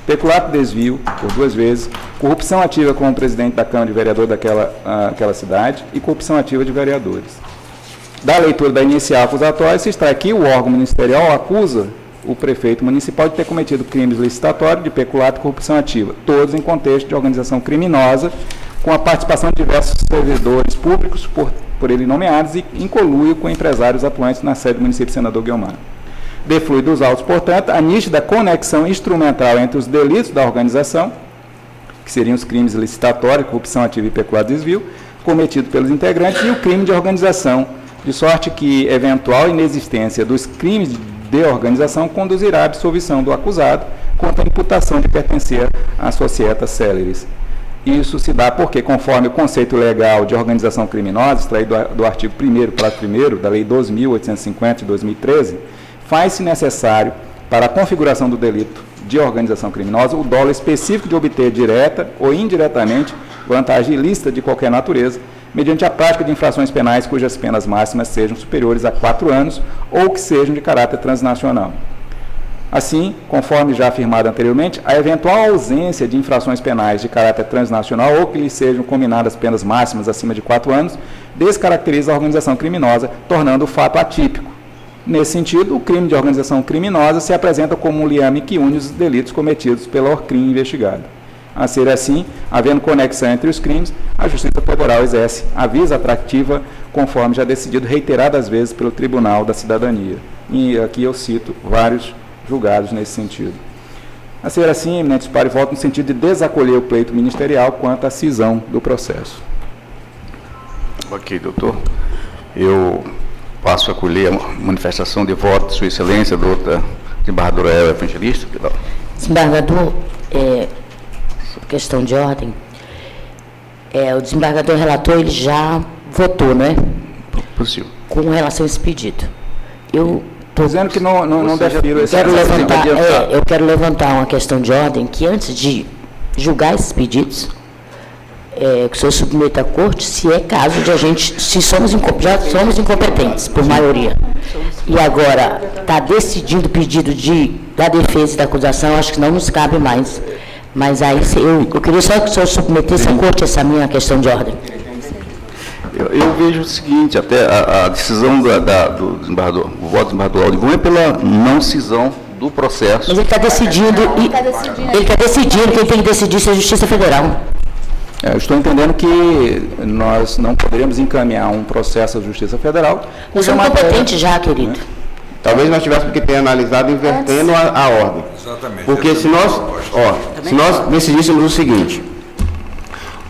S2: peculato desvio, por 2 vezes, corrupção ativa como presidente da Câmara de Vereadores daquela cidade e corrupção ativa de vereadores. Da leitura da inicial acusatória, se extrai que o órgão ministerial acusa o prefeito municipal de ter cometido crimes licitatórios de peculato e corrupção ativa, todos em contexto de organização criminosa, com a participação de diversos servidores públicos por ele nomeados e em conluio com empresários atuantes na sede do município Senador Guiomar. Deflui dos autos, portanto, a nítida conexão instrumental entre os delitos da organização, que seriam os crimes licitatórios, corrupção ativa e peculato desvio, cometidos pelos integrantes, e o crime de organização, de sorte que eventual inexistência dos crimes de organização conduzirá à absolvição do acusado quanto à imputação de pertencer à societas céleres. Isso se dá porque, conforme o conceito legal de organização criminosa, extraído do artigo 1º, parágrafo 1º da Lei 2.850 de 2013, faz-se necessário, para a configuração do delito de organização criminosa, o dolo específico de obter direta ou indiretamente vantagem ilícita de qualquer natureza, mediante a prática de infrações penais cujas penas máximas sejam superiores a 4 anos ou que sejam de caráter transnacional. Assim, conforme já afirmado anteriormente, a eventual ausência de infrações penais de caráter transnacional ou que lhes sejam combinadas penas máximas acima de 4 anos, descaracteriza a organização criminosa, tornando o fato atípico. Nesse sentido, o crime de organização criminosa se apresenta como um liame que une os delitos cometidos pela ORCRIM investigada. A ser assim, havendo conexão entre os crimes, a Justiça Federal exerce a visa atrativa, conforme já decidido reiteradas vezes pelo Tribunal da Cidadania. E aqui eu cito vários julgados nesse sentido. A ser assim, eminentes pares, voto no sentido de desacolher o pleito ministerial quanto à cisão do processo.
S1: Ok, doutor. Eu passo a acolher a manifestação de voto de Sua Excelência, doutora desembargadora Eva Evangelista.
S10: Desembargador, questão de ordem, o desembargador relator, ele já votou, não é?
S1: Possível.
S10: Com relação a esse pedido. Eu
S2: estou dizendo que não defiro esse
S10: eu quero levantar uma questão de ordem que, antes de julgar esses pedidos, que o senhor submeta à corte se é caso de a gente, já somos incompetentes, por maioria. E agora está decidindo o pedido da defesa e da acusação, acho que não nos cabe mais. Mas aí eu queria só que o senhor submetesse à corte essa minha questão de ordem.
S1: Eu vejo o seguinte, até a decisão do desembargador, o voto do desembargador Aldigão é pela não cisão do processo.
S10: Mas ele está decidindo, quem tem que decidir é a Justiça Federal.
S2: Eu estou entendendo que nós não poderíamos encaminhar um processo à Justiça Federal.
S10: Nós somos competentes já, querido.
S9: Né? Talvez nós tivéssemos que ter analisado invertendo a ordem. Exatamente. Porque se nós decidíssemos o seguinte,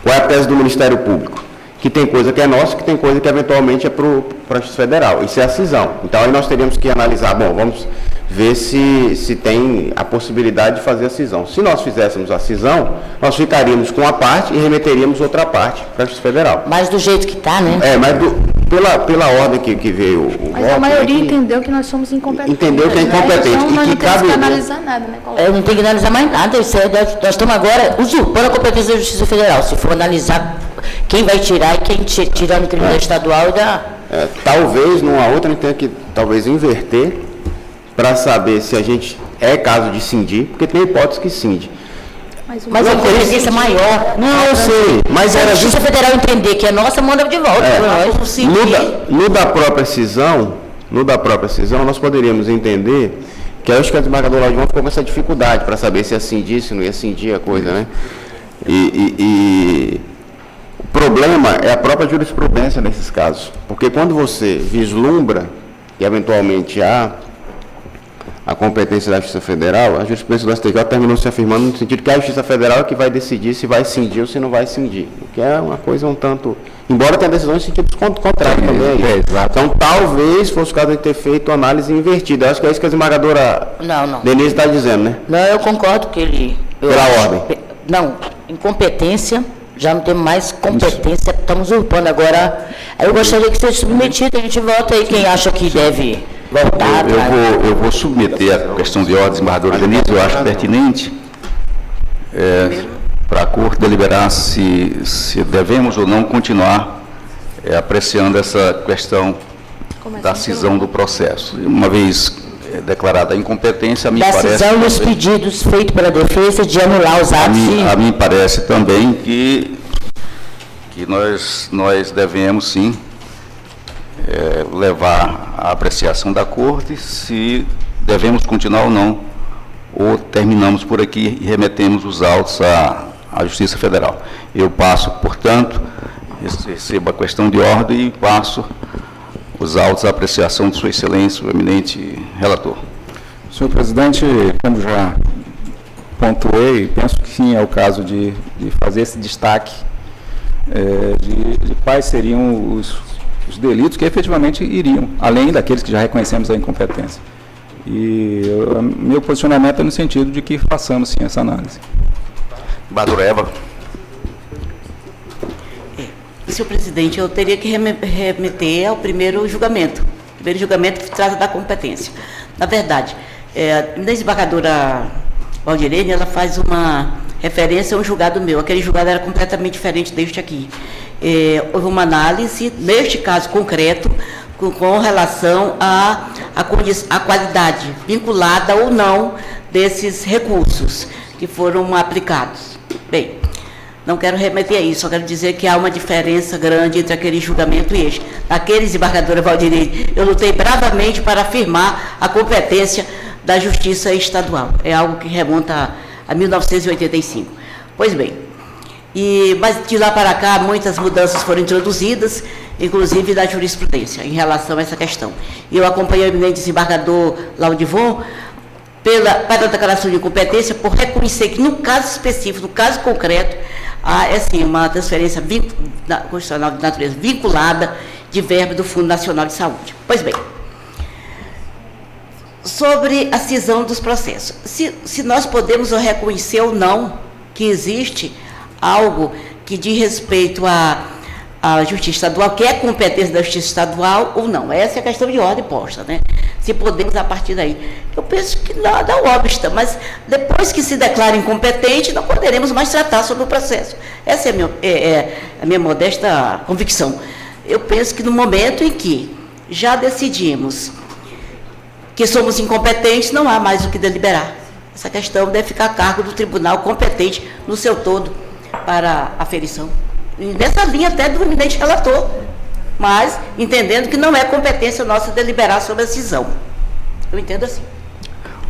S9: qual é a tese do Ministério Público? Que tem coisa que é nossa, que tem coisa que eventualmente é para a Justiça Federal. Isso é a cisão. Então aí nós teríamos que analisar, vamos ver se tem a possibilidade de fazer a cisão. Se nós fizéssemos a cisão, nós ficaríamos com a parte e remeteríamos outra parte para a Justiça Federal.
S10: Mas do jeito que está, né?
S9: Mas pela ordem que veio o voto...
S11: Mas a maioria entendeu que nós somos incompetentes.
S9: Entendeu que é incompetente.
S11: Então,
S9: nós
S11: não temos que
S9: analisar
S11: nada, né?
S10: Não tem que analisar mais nada. Nós estamos agora usurpando a competência da Justiça Federal. Se for analisar quem vai tirar e quem tirando o tribunal estadual e da...
S9: Talvez, numa outra, a gente tenha que talvez inverter para saber se a gente é caso de cindir, porque tem hipótese que cinde.
S10: Mas a inteligência maior.
S9: Não, eu sei, mas era
S10: a Justiça Federal entender que é nossa, manda de volta.
S9: No da própria cisão, nós poderíamos entender que acho que o desembargador Laudivon ficou com essa dificuldade para saber se ia cindir, se não ia cindir a coisa, né? E o problema é a própria jurisprudência nesses casos, porque quando você vislumbra e eventualmente há a competência da Justiça Federal, a jurisprudência do STJ terminou se afirmando no sentido que a Justiça Federal é que vai decidir se vai cindir ou se não vai cindir, o que é uma coisa um tanto... Embora tenha decisões em sentido contrário também aí. Então, talvez fosse o caso de ter feito análise invertida. Eu acho que é isso que a desembargadora Denise está dizendo, né?
S10: Não, eu concordo que ele...
S9: Pela ordem.
S10: Não, incompetência, já não temos mais competência, estamos usurpando agora. Eu gostaria que seja submetido, a gente vota aí quem acha que deve voltar.
S1: Eu vou submeter a questão de ordem, desembargadora Denise, eu acho pertinente para a Corte deliberar se devemos ou não continuar apreciando essa questão da cisão do processo. Uma vez declarada a incompetência, a mim parece...
S10: Da cisão dos pedidos feitos pela defesa de anular os atos...
S1: A mim parece também que nós devemos, sim, levar a apreciação da Corte se devemos continuar ou não, ou terminamos por aqui e remetemos os autos à Justiça Federal. Eu passo, portanto, recebo a questão de ordem e passo os autos à apreciação de Sua Excelência, o eminente relator.
S2: Senhor presidente, como já pontuei, penso que sim, é o caso de fazer esse destaque de quais seriam os delitos que efetivamente iriam, além daqueles que já reconhecemos a incompetência. E meu posicionamento é no sentido de que façamos sim essa análise.
S1: Badureva.
S6: Senhor presidente, eu teria que remeter ao primeiro julgamento. O primeiro julgamento que trata da competência. Na verdade, a desembargadora Valdirene, ela faz uma referência a um julgado meu. Aquele julgado era completamente diferente deste aqui. Houve uma análise, neste caso concreto, com relação à qualidade vinculada ou não desses recursos que foram aplicados. Bem, não quero remeter a isso, só quero dizer que há uma diferença grande entre aquele julgamento e este. Aquele desembargadora Valdirene, eu lutei bravamente para afirmar a competência da Justiça Estadual. É algo que remonta a 1985. Pois bem, mas de lá para cá muitas mudanças foram introduzidas, inclusive da jurisprudência, em relação a essa questão. E eu acompanhei o eminente desembargador Laudivon para a declaração de incompetência, por reconhecer que no caso específico, no caso concreto, há assim, uma transferência constitucional de natureza vinculada de verba do Fundo Nacional de Saúde. Pois bem, sobre a cisão dos processos, se nós podemos reconhecer ou não que existe algo que diz respeito à Justiça Estadual, que é competência da Justiça Estadual ou não. Essa é a questão de ordem posta, né? Se podemos a partir daí. Eu penso que nada obsta, mas depois que se declara incompetente, não poderemos mais tratar sobre o processo. Essa é a minha modesta convicção. Eu penso que no momento em que já decidimos que somos incompetentes, não há mais o que deliberar. Essa questão deve ficar a cargo do tribunal competente no seu todo para a aferição. E nessa linha até do eminente relator, mas entendendo que não é competência nossa deliberar sobre a cisão. Eu entendo assim.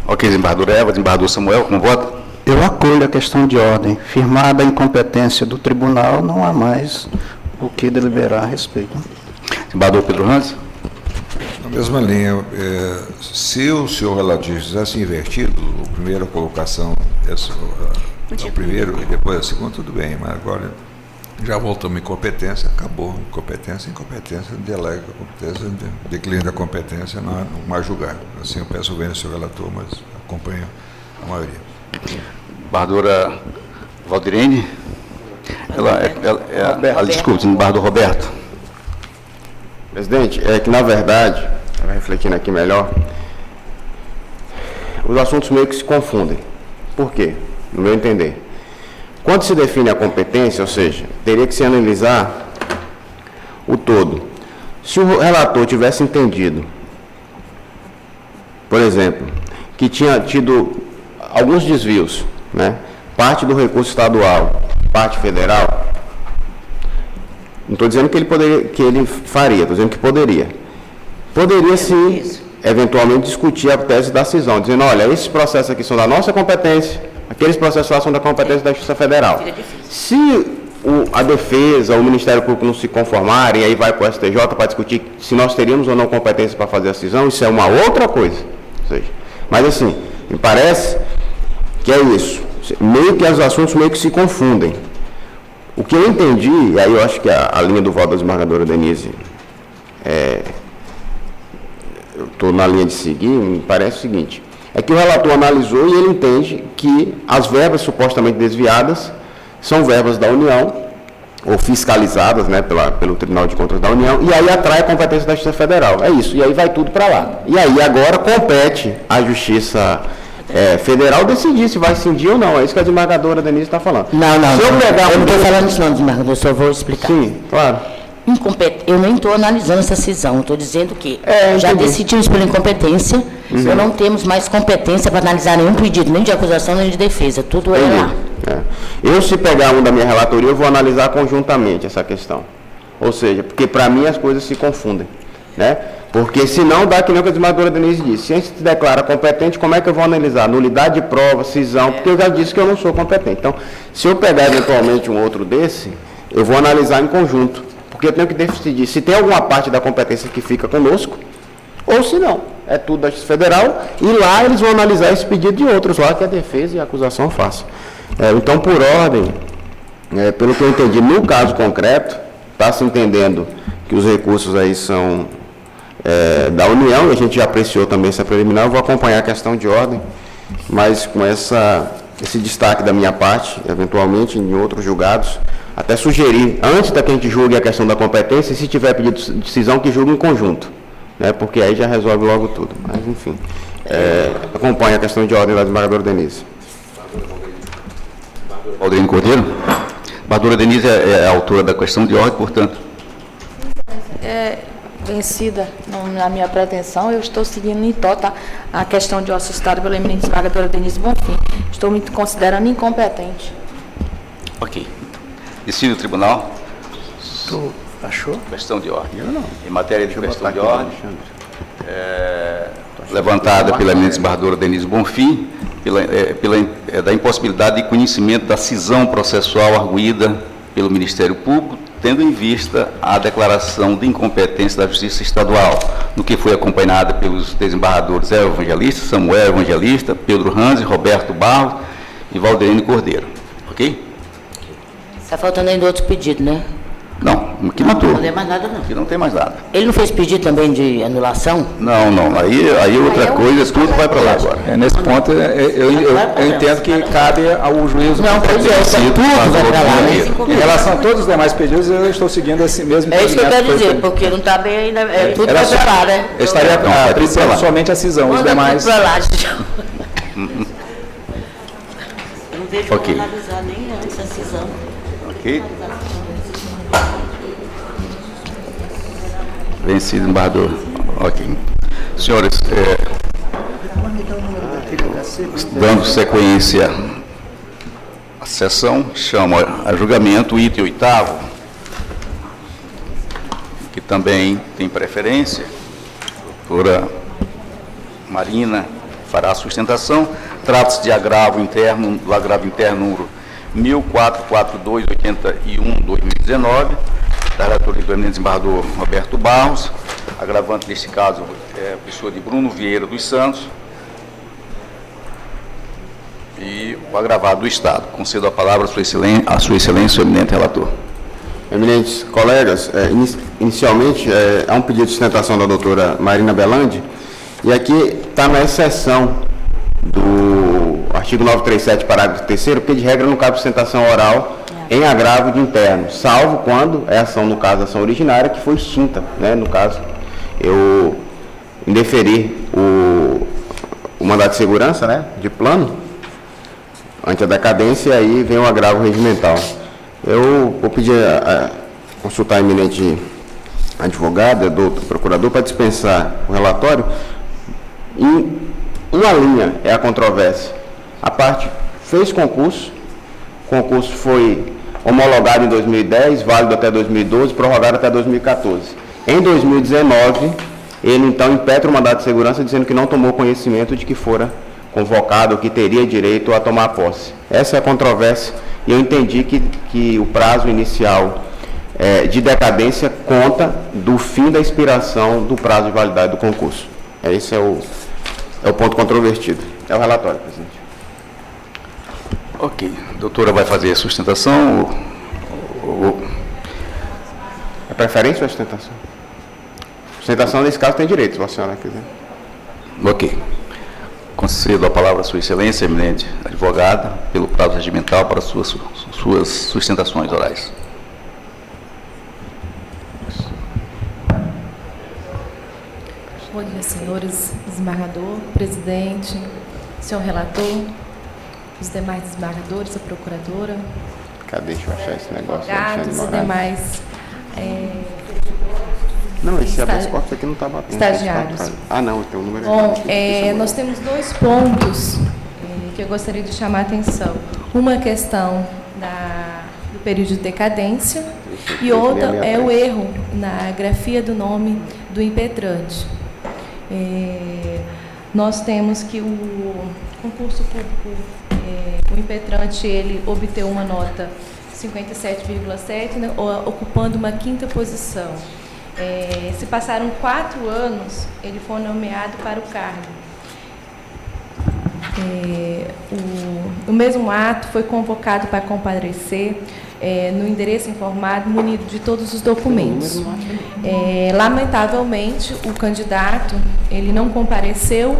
S1: Ok, desembargador Eva, desembargador Samuel, como vota?
S7: Eu acolho a questão de ordem. Firmada a incompetência do tribunal, não há mais o que deliberar a respeito.
S1: Desembargador Pedro Hans?
S8: Na mesma linha, se o senhor relator tivesse invertido, a primeira colocação, o primeiro e depois a segunda, tudo bem, mas agora já voltamos em incompetência, acabou. Incompetência, delega a competência, declina a competência, não há mais julgar. Assim eu peço bem ao senhor relator, mas acompanho a maioria.
S1: Desembargadora Valdirene? Desculpe, desembargador Roberto.
S9: Presidente, é que na verdade, refletindo aqui melhor, os assuntos meio que se confundem. Por quê? No meu entender. Quando se define a competência, ou seja, teria que se analisar o todo. Se o relator tivesse entendido, por exemplo, que tinha tido alguns desvios, né? Parte do recurso estadual, parte federal, não estou dizendo que ele faria, estou dizendo que poderia. Poderia sim, eventualmente, discutir a tese da cisão, dizendo, olha, esses processos aqui são da nossa competência, aqueles processos lá são da competência da Justiça Federal. Se a defesa, o Ministério Público não se conformarem, aí vai para o STJ para discutir se nós teríamos ou não competência para fazer a cisão, isso é uma outra coisa. Ou seja, mas assim, me parece que é isso. Meio que os assuntos meio que se confundem. O que eu entendi, e aí eu acho que a linha do voto da desembargadora Denise, eu estou na linha de seguir, me parece o seguinte, é que o relator analisou e ele entende que as verbas supostamente desviadas são verbas da União, ou fiscalizadas, né, pelo Tribunal de Contas da União, e aí atrai a competência da Justiça Federal. É isso, e aí vai tudo para lá. E aí agora compete à Justiça Federal decidir se vai cindir ou não. É isso que a desembargadora Denise está falando.
S10: Não, eu não estou falando isso não, desembargador, eu só vou explicar.
S9: Sim, claro.
S10: Eu nem estou analisando essa cisão, estou dizendo que já decidimos por incompetência, não temos mais competência para analisar nenhum pedido, nem de acusação, nem de defesa, tudo é lá.
S9: Eu, se pegar um da minha relatoria, eu vou analisar conjuntamente essa questão. Ou seja, porque para mim as coisas se confundem, né? Porque senão dá que nem o que a desembargadora Denise disse, se a gente se declara competente, como é que eu vou analisar? Nulidade de prova, cisão, porque eu já disse que eu não sou competente. Então, se eu pegar eventualmente um outro desse, eu vou analisar em conjunto. Porque eu tenho que decidir se tem alguma parte da competência que fica conosco, ou se não. É tudo da Justiça Federal, e lá eles vão analisar esse pedido de outros lá que a defesa e a acusação façam. Então, por ordem, pelo que eu entendi, no caso concreto, está se entendendo que os recursos aí são da União, e a gente já apreciou também essa preliminar, eu vou acompanhar a questão de ordem, mas com esse destaque da minha parte, eventualmente em outros julgados, até sugerir, antes da que a gente julgue a questão da competência, se tiver pedido de decisão, que julgue em conjunto, né, porque aí já resolve logo tudo. Mas, enfim, acompanha a questão de ordem da desembargadora Denise.
S1: Valdirene Cordeiro. Desembargadora Denise é a autora da questão de ordem, portanto.
S11: Vencida na minha pretensão, eu estou seguindo em tota a questão de ordem suscitada pela eminente desembargadora Denise Bonfim. Estou me considerando incompetente.
S1: Ok. Decide o tribunal.
S7: Tu achou?
S1: Questão de ordem.
S7: Eu não.
S1: Em matéria de questão de ordem, levantada pela eminente desembargadora Denise Bonfim, da impossibilidade de conhecimento da cisão processual arguída pelo Ministério Público, tendo em vista a declaração de incompetência da Justiça Estadual, no que foi acompanhada pelos desembargadores Elvio Evangelista, Samuel Evangelista, Pedro Ranzi, Roberto Barros e Valdirene Cordeiro. Ok?
S10: Está faltando ainda outro pedido, né?
S1: Não, aqui não estou.
S6: Não tem mais nada, não.
S1: Aqui não tem mais nada.
S10: Ele não fez pedido também de anulação?
S1: Não. Aí outra coisa, tudo vai para lá agora.
S2: Nesse ponto, eu entendo que cabe ao juízo.
S10: Não, pois tudo vai para lá, né?
S2: Em relação a todos os demais pedidos, eu estou seguindo esse mesmo.
S10: É isso que eu quero dizer, porque não está bem ainda, tudo vai para lá, né?
S2: Eu estaria apreciando somente a cisão, os demais.
S10: Para lá,
S6: Eu não vejo como analisar nem antes a cisão.
S1: Ok? Vencido, embargador. Ok. Senhores, dando sequência à sessão, chamo a julgamento o item 8º, que também tem preferência. A doutora Marina fará a sustentação. Trata-se de agravo interno, do agravo interno número 1442/81/2019, da relatoria do eminente desembargador Roberto Barros. Agravante neste caso é a pessoa de Bruno Vieira dos Santos e o agravado do Estado. Concedo a palavra à sua excelência, o eminente relator.
S9: Eminentes colegas, inicialmente há um pedido de sustentação da doutora Marina Belandi, e aqui está na exceção do artigo 937, parágrafo 3º, porque de regra não cabe sustentação oral em agravo de interno, salvo quando é ação, no caso, ação originária, que foi extinta, né? No caso, eu indeferir o mandato de segurança, né, de plano, ante a decadência, e aí vem o agravo regimental. Eu vou pedir a consultar a eminente advogada, do procurador, para dispensar o relatório. Em uma linha é a controvérsia. A parte fez concurso, o concurso foi homologado em 2010, válido até 2012, prorrogado até 2014. Em 2019, ele então impetra o mandato de segurança dizendo que não tomou conhecimento de que fora convocado, que teria direito a tomar posse. Essa é a controvérsia, e eu entendi que o prazo inicial de decadência conta do fim da expiração do prazo de validade do concurso. Esse é o ponto controvertido. É o relatório, presidente.
S1: Ok. A doutora vai fazer a sustentação?
S9: É preferência ou é sustentação? Sustentação, nesse caso, tem direito, se a senhora quiser.
S1: Ok. Concedo a palavra à Sua Excelência, eminente advogada, pelo prazo regimental para suas sustentações orais.
S12: Bom dia, senhores desembargador, presidente, senhor relator, os demais desembargadores, a procuradora,
S9: Cadê? Deixa eu achar esse negócio.
S12: advogados e demais
S9: Não, esse habeas corpus aqui não está batendo.
S12: estagiários.
S9: Ah, não, tem um número
S12: Bom,
S9: errado.
S12: nós temos 2 pontos que eu gostaria de chamar a atenção. Uma questão do período de decadência e outra é o erro na grafia do nome do impetrante. Nós temos que o concurso público, o impetrante, ele obteve uma nota 57,7, né, ocupando uma 5ª posição. Se passaram 4 anos, ele foi nomeado para o cargo. O mesmo ato foi convocado para comparecer no endereço informado, munido de todos os documentos. Lamentavelmente, o candidato ele não compareceu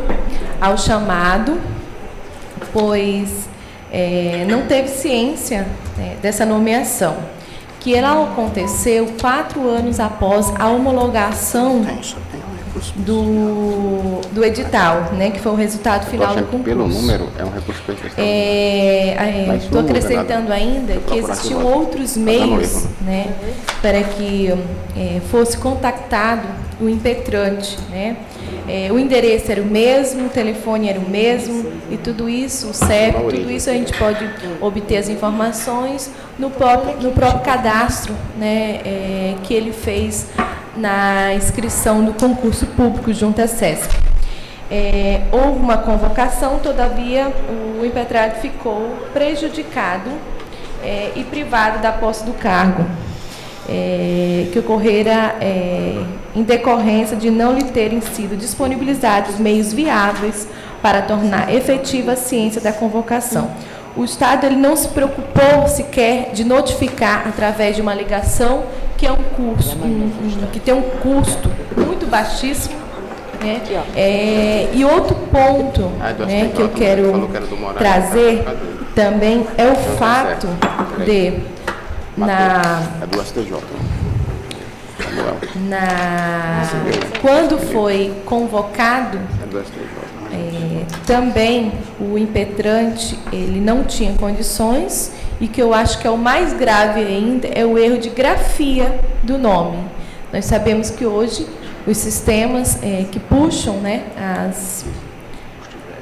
S12: ao chamado, pois não teve ciência dessa nomeação, que ela aconteceu 4 anos após a homologação do edital, né, que foi o resultado final do concurso.
S9: Pelo número, é um recurso perfeito.
S12: Estou acrescentando ainda que existiam outros meios, né, para que fosse contactado o impetrante, né. O endereço era o mesmo, o telefone era o mesmo, e tudo isso, o CEP, tudo isso a gente pode obter as informações no próprio cadastro, né, que ele fez na inscrição do concurso público junto à CESP. Houve uma convocação, todavia o impetrado ficou prejudicado e privado da posse do cargo, que ocorrera em decorrência de não lhe terem sido disponibilizados meios viáveis para tornar efetiva a ciência da convocação. O Estado ele não se preocupou sequer de notificar através de uma ligação, que é um curso, que tem um custo muito baixíssimo, né? E outro ponto, né, que eu quero trazer também é o fato de quando foi convocado, também o impetrante ele não tinha condições, e que eu acho que é o mais grave ainda é o erro de grafia do nome. Nós sabemos que hoje os sistemas que puxam, né,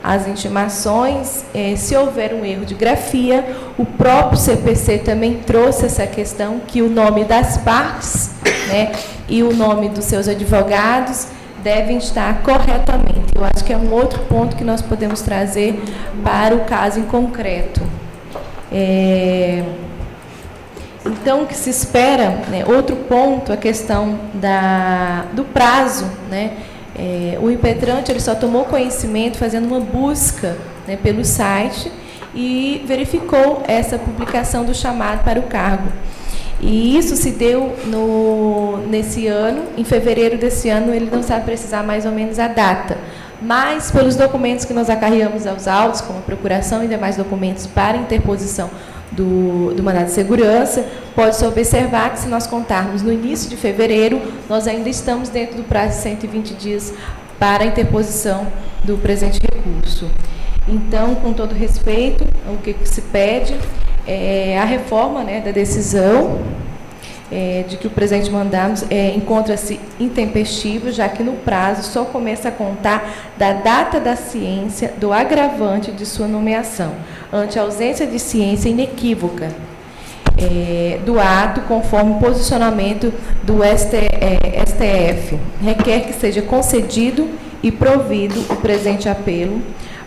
S12: as intimações, se houver um erro de grafia, o próprio CPC também trouxe essa questão, que o nome das partes, né, e o nome dos seus advogados devem estar corretamente. Eu acho que é um outro ponto que nós podemos trazer para o caso em concreto. Então, o que se espera, né, outro ponto, a questão do prazo, né, o impetrante ele só tomou conhecimento fazendo uma busca, né, pelo site e verificou essa publicação do chamado para o cargo. E isso se deu nesse ano, em fevereiro desse ano, ele não sabe precisar mais ou menos a data. Mas, pelos documentos que nós acarreamos aos autos, como a procuração e demais documentos para interposição do mandado de segurança, pode-se observar que, se nós contarmos no início de fevereiro, nós ainda estamos dentro do prazo de 120 dias para a interposição do presente recurso. Então, com todo respeito, o que se pede é a reforma, né, da decisão, de que o presente mandado encontra-se intempestivo, já que no prazo só começa a contar da data da ciência do agravante de sua nomeação, ante a ausência de ciência inequívoca do ato, conforme o posicionamento do STF. Requer que seja concedido e provido o presente apelo,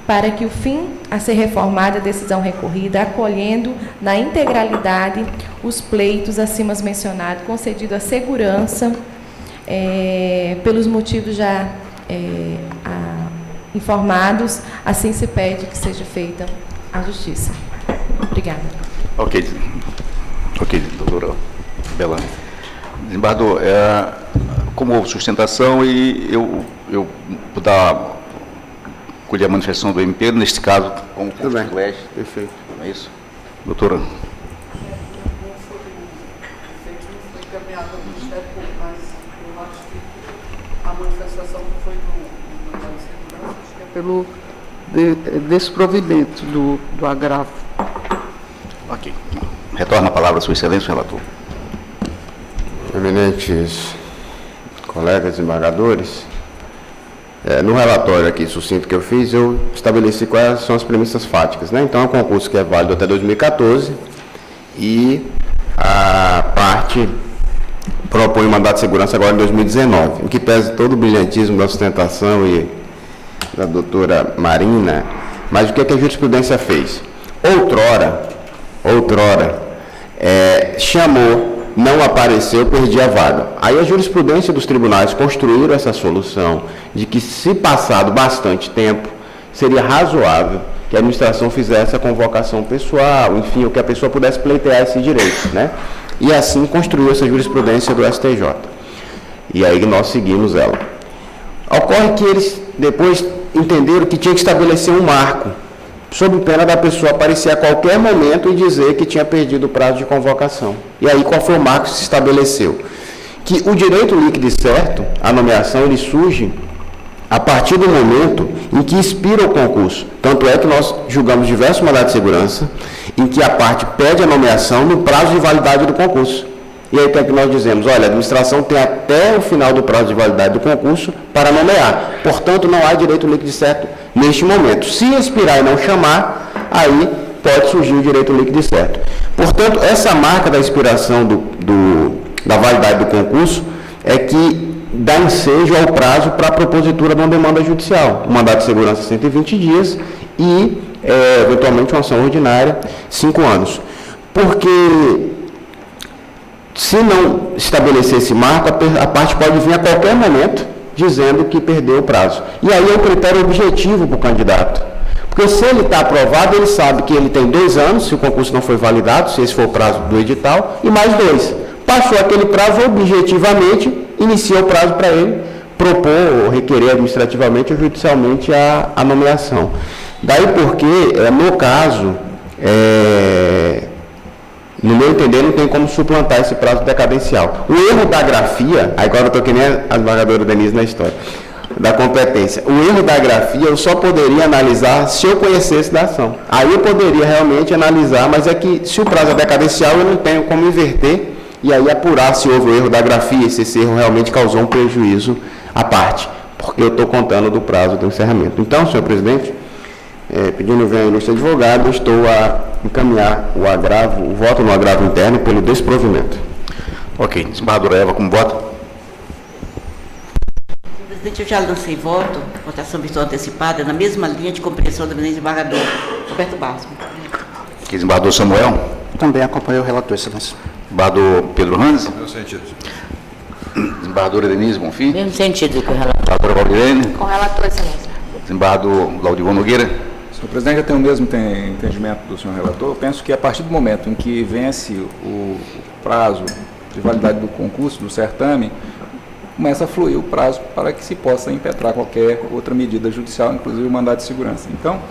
S12: para que o fim a ser reformada a decisão recorrida, acolhendo na integralidade os pleitos acima mencionados, concedido a segurança, pelos motivos já informados, assim se pede que seja feita a justiça. Obrigada.
S1: Ok, doutora Belândia. Desembargador, como houve sustentação, e eu vou dar colher a manifestação do MP, neste caso, como concurso do Leste.
S9: Perfeito.
S1: Não é isso? Doutora?
S3: A manifestação que foi pelo desprovimento do agravo.
S1: Ok. Retorna a palavra a Sua Excelência, relator.
S9: Eminentes colegas desembargadores, no relatório aqui sucinto que eu fiz, eu estabeleci quais são as premissas fáticas, né? Então, é um concurso que é válido até 2014 e a parte propõe o mandato de segurança agora em 2019, o que pesa todo o brilhantismo da sustentação e da doutora Marina. Mas o que a jurisprudência fez? Outrora, chamou, não apareceu, perdi a vaga. Aí a jurisprudência dos tribunais construíram essa solução de que, se passado bastante tempo, seria razoável que a administração fizesse a convocação pessoal, enfim, ou que a pessoa pudesse pleitear esse direito, né? E assim construiu essa jurisprudência do STJ. E aí nós seguimos ela. Ocorre que eles depois entenderam que tinha que estabelecer um marco, sob pena da pessoa aparecer a qualquer momento e dizer que tinha perdido o prazo de convocação. E aí qual foi o marco que se estabeleceu? Que o direito líquido e certo, a nomeação, ele surge a partir do momento em que expira o concurso. Tanto é que nós julgamos diversos mandatos de segurança em que a parte pede a nomeação no prazo de validade do concurso. E aí o que é que nós dizemos? Olha, a administração tem até o final do prazo de validade do concurso para nomear. Portanto, não há direito líquido e certo neste momento. Se expirar e não chamar, aí pode surgir o direito líquido e certo. Portanto, essa marca da expiração da validade do concurso é que dá ensejo ao prazo para a propositura de uma demanda judicial. O mandato de segurança 120 dias e, eventualmente, uma ação ordinária 5 anos. Porque, se não estabelecer esse marco, a parte pode vir a qualquer momento dizendo que perdeu o prazo. E aí é um critério objetivo para o candidato. Porque se ele está aprovado, ele sabe que ele tem 2 anos, se o concurso não foi validado, se esse for o prazo do edital, e mais 2. Passou aquele prazo, objetivamente, inicia o prazo para ele propor ou requerer administrativamente ou judicialmente a nomeação. Daí porque, no caso, no meu entender, não tem como suplantar esse prazo decadencial. O erro da grafia, agora eu estou que nem a desembargadora Denise na história, da competência. O erro da grafia eu só poderia analisar se eu conhecesse da ação. Aí eu poderia realmente analisar, mas é que se o prazo é decadencial, eu não tenho como inverter e aí apurar se houve o erro da grafia, se esse erro realmente causou um prejuízo à parte, porque eu estou contando do prazo do encerramento. Então, senhor presidente, pedindo vem a ilustre advogado, estou a encaminhar o voto no agravo interno pelo desprovimento.
S1: Ok. Desembargadora Eva, como voto?
S6: Presidente, eu já lancei votação virtual antecipada, na mesma linha de compreensão do eminente desembargador Roberto Barros.
S1: Ok. Desembargador Samuel?
S7: Também acompanhei o relator, excelência.
S1: Desembargador Pedro Ranz?
S8: No meu sentido.
S1: Desembargadora Denise Bonfim?
S10: Mesmo sentido que o relator.
S1: Desembargadora Valdirene?
S11: Com o relator, excelência.
S1: Desembargador Laudivon Nogueira?
S2: Senhor presidente, eu tenho o mesmo entendimento do senhor relator. Eu penso que a partir do momento em que vence o prazo de validade do concurso, do certame, começa a fluir o prazo para que se possa impetrar qualquer outra medida judicial, inclusive o mandado de segurança. Então,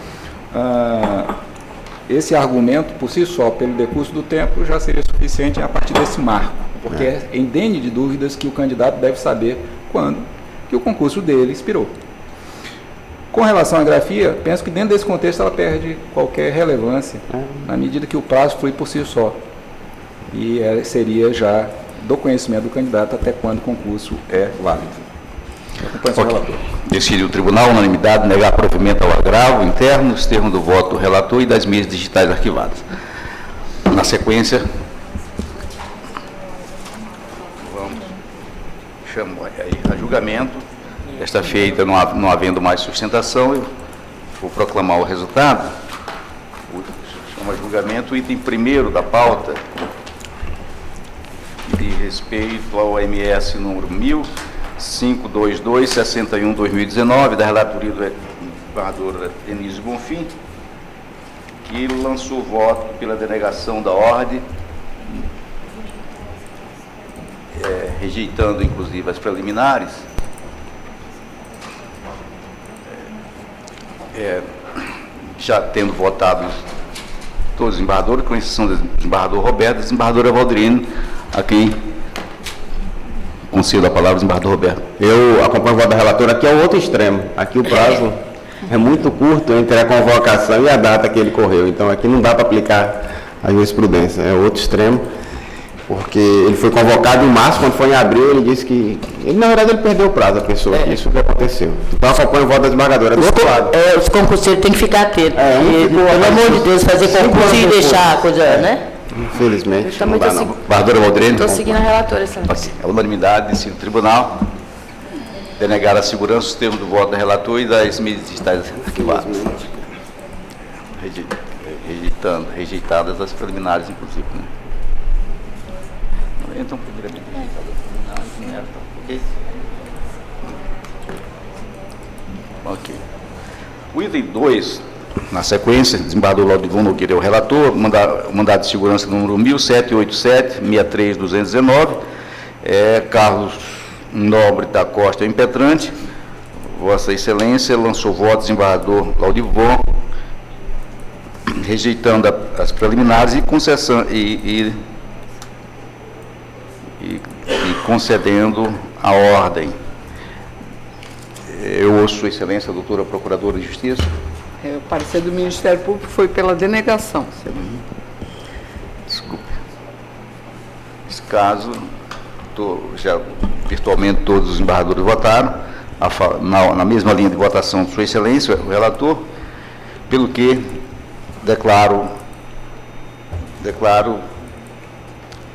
S2: esse argumento, por si só, pelo decurso do tempo, já seria suficiente a partir desse marco, porque é indene de dúvidas que o candidato deve saber quando que o concurso dele expirou. Com relação à grafia, penso que dentro desse contexto ela perde qualquer relevância, na medida que o prazo flui por si só. E seria já do conhecimento do candidato até quando o concurso é válido. Acompanhe o relator.
S1: Decide o tribunal, unanimidade, negar provimento ao agravo interno, nos termos do voto do relator e das mídias digitais arquivadas. Na sequência, vamos chamar aí a julgamento. Esta feita, não havendo mais sustentação, eu vou proclamar o resultado. Chama julgamento, o item primeiro da pauta, de respeito ao MS número 1522-61-2019, da relatoria do embargador Denise Bonfim, que lançou voto pela denegação da ordem, rejeitando inclusive as preliminares, já tendo votado todos os embargadores, com exceção do desembargador Roberto e do desembargador Evaldrino, a quem concedo a palavra ao desembargador Roberto.
S9: Eu acompanho o voto da relatora, aqui é o outro extremo. Aqui o prazo é muito curto entre a convocação e a data que ele correu. Então aqui não dá para aplicar a jurisprudência, é outro extremo, porque ele foi convocado em março, quando foi em abril, ele disse que... na verdade, ele perdeu o prazo, a pessoa, isso que aconteceu. Então acompanho o voto da desembargadora.
S10: Os concurseiros têm que ficar atentos. Pelo amor de Deus, fazer concurso e deixar a coisa, né?
S9: Infelizmente, não dá não.
S1: Embargador Evaldrino.
S11: Estou seguindo a relatora, excelência.
S1: É unanimidade, decide o tribunal. Denegar a segurança, os termos do voto da relatora e das mídias digitais arquivadas. Rejeitadas as preliminares, inclusive. Né? Então, primeiramente, rejeitadas as preliminares, ok? Ok. O item 2, na sequência, desembargador Laudivon Nogueira é o relator, mandado de segurança número 1787-63219, Carlos Nobre da Costa, impetrante. Vossa Excelência lançou voto, desembargador Laudivon, rejeitando as preliminares e concedendo a ordem. Eu ouço Sua Excelência, a doutora Procuradora de Justiça.
S3: O parecer do Ministério Público foi pela denegação.
S1: Desculpe. Nesse caso, já virtualmente todos os embargadores votaram, na mesma linha de votação de Sua Excelência, o relator, pelo que declaro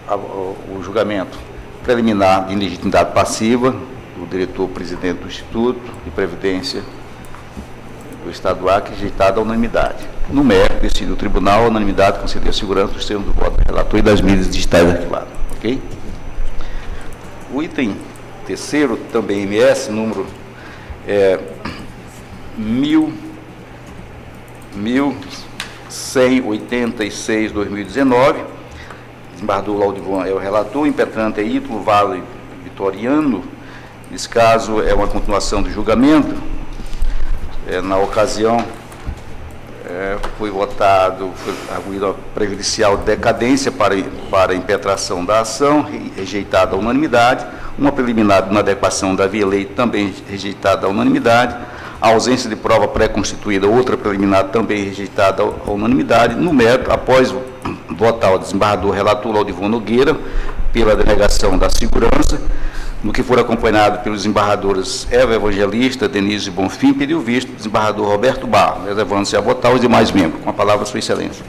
S1: o julgamento preliminar de ilegitimidade passiva do diretor-presidente do Instituto de Previdência do Estado do Acre, rejeitado à unanimidade. No mérito, decide o tribunal, a unanimidade conceder a segurança dos termos do voto do relator e das mídias digitais arquivadas. Ok? O item terceiro, também MS, número 1186-2019, desembargador Laudivon é o relator, impetrante é Ítalo Vale Vitoriano. Nesse caso, é uma continuação do julgamento. Na ocasião, foi votado, foi arguída a prejudicial decadência para a impetração da ação, rejeitada à unanimidade, uma preliminar de inadequação da via-lei, também rejeitada à unanimidade, a ausência de prova pré-constituída, outra preliminar, também rejeitada à unanimidade. No mérito, após votar o desembargador relator Laudivon Nogueira pela denegação da segurança, no que for acompanhado pelos desembargadores Eva Evangelista, Denise Bonfim, pediu visto o desembargador Roberto Barro, reservando-se a votar os demais membros. Com a palavra, Sua Excelência.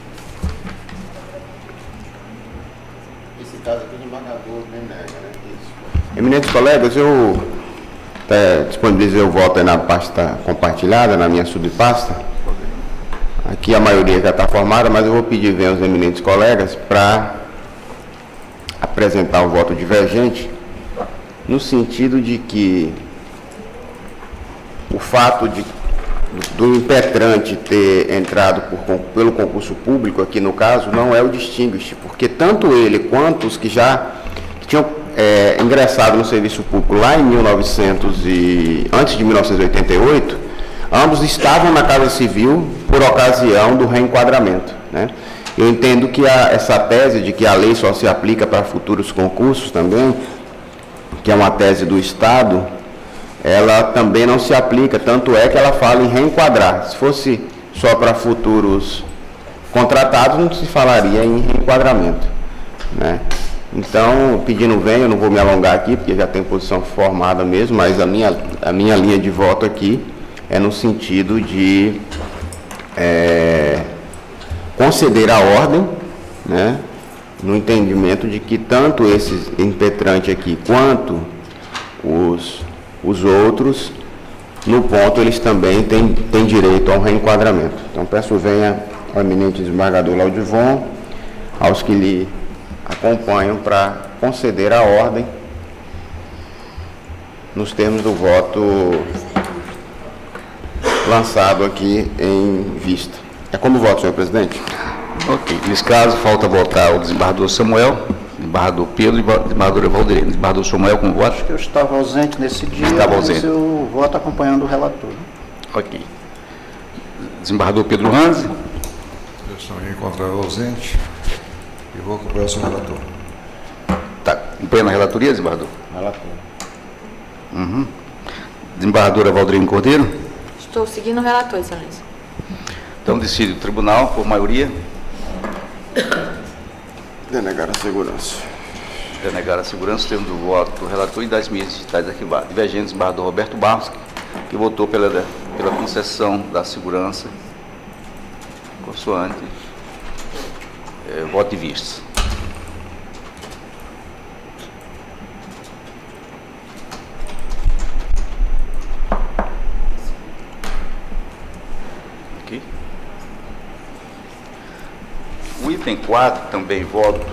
S9: Esse caso aqui, o desembargador denega, né? Isso. Eminentes colegas, eu disponibilizei o voto aí na pasta compartilhada, na minha subpasta. Aqui a maioria já está formada, mas eu vou pedir bem aos eminentes colegas para apresentar o voto divergente, no sentido de que o fato do impetrante ter entrado pelo concurso público, aqui no caso, não é o distinguish, porque tanto ele quanto os que tinham ingressado no serviço público lá em antes de 1988, ambos estavam na Casa Civil por ocasião do reenquadramento, né? Eu entendo que essa tese de que a lei só se aplica para futuros concursos também, que é uma tese do Estado, ela também não se aplica, tanto é que ela fala em reenquadrar. Se fosse só para futuros contratados, não se falaria em reenquadramento, né? Então, pedindo venha, eu não vou me alongar aqui, porque já tem posição formada mesmo, mas a minha linha de voto aqui é no sentido de conceder a ordem, né, no entendimento de que tanto esse impetrante aqui quanto os outros, no ponto, eles também têm direito ao reenquadramento. Então, peço venha ao eminente desembargador Laudivon, aos que lhe acompanham, para conceder a ordem nos termos do voto lançado aqui em vista. É como voto, senhor presidente?
S1: Ok. Nesse caso, falta votar o desembargador Samuel, desembargador Pedro e desembargador Valdirene. Desembargador Samuel, como voto?
S7: Acho que eu estava ausente nesse dia,
S1: Estava
S7: mas
S1: ausente.
S7: eu voto acompanhando o relator.
S1: Ok. Desembargador Pedro Ranzi.
S8: Eu estou me encontrava ausente e vou acompanhar o senhor relator.
S1: Tá. Acompanhando a relatoria, desembargador?
S9: Relator.
S1: Uhum. Desembargadora Valdirene Cordeiro.
S11: Estou seguindo o relator, excelência.
S1: Então, decide o tribunal, por maioria,
S9: Denegar a segurança.
S1: denegar a segurança, tendo do voto do relator e das mídias digitais arquivadas. Divergente, desembargador Roberto Barros, que votou pela concessão da segurança, consoante voto de vista. Ok. O item 4, também voto,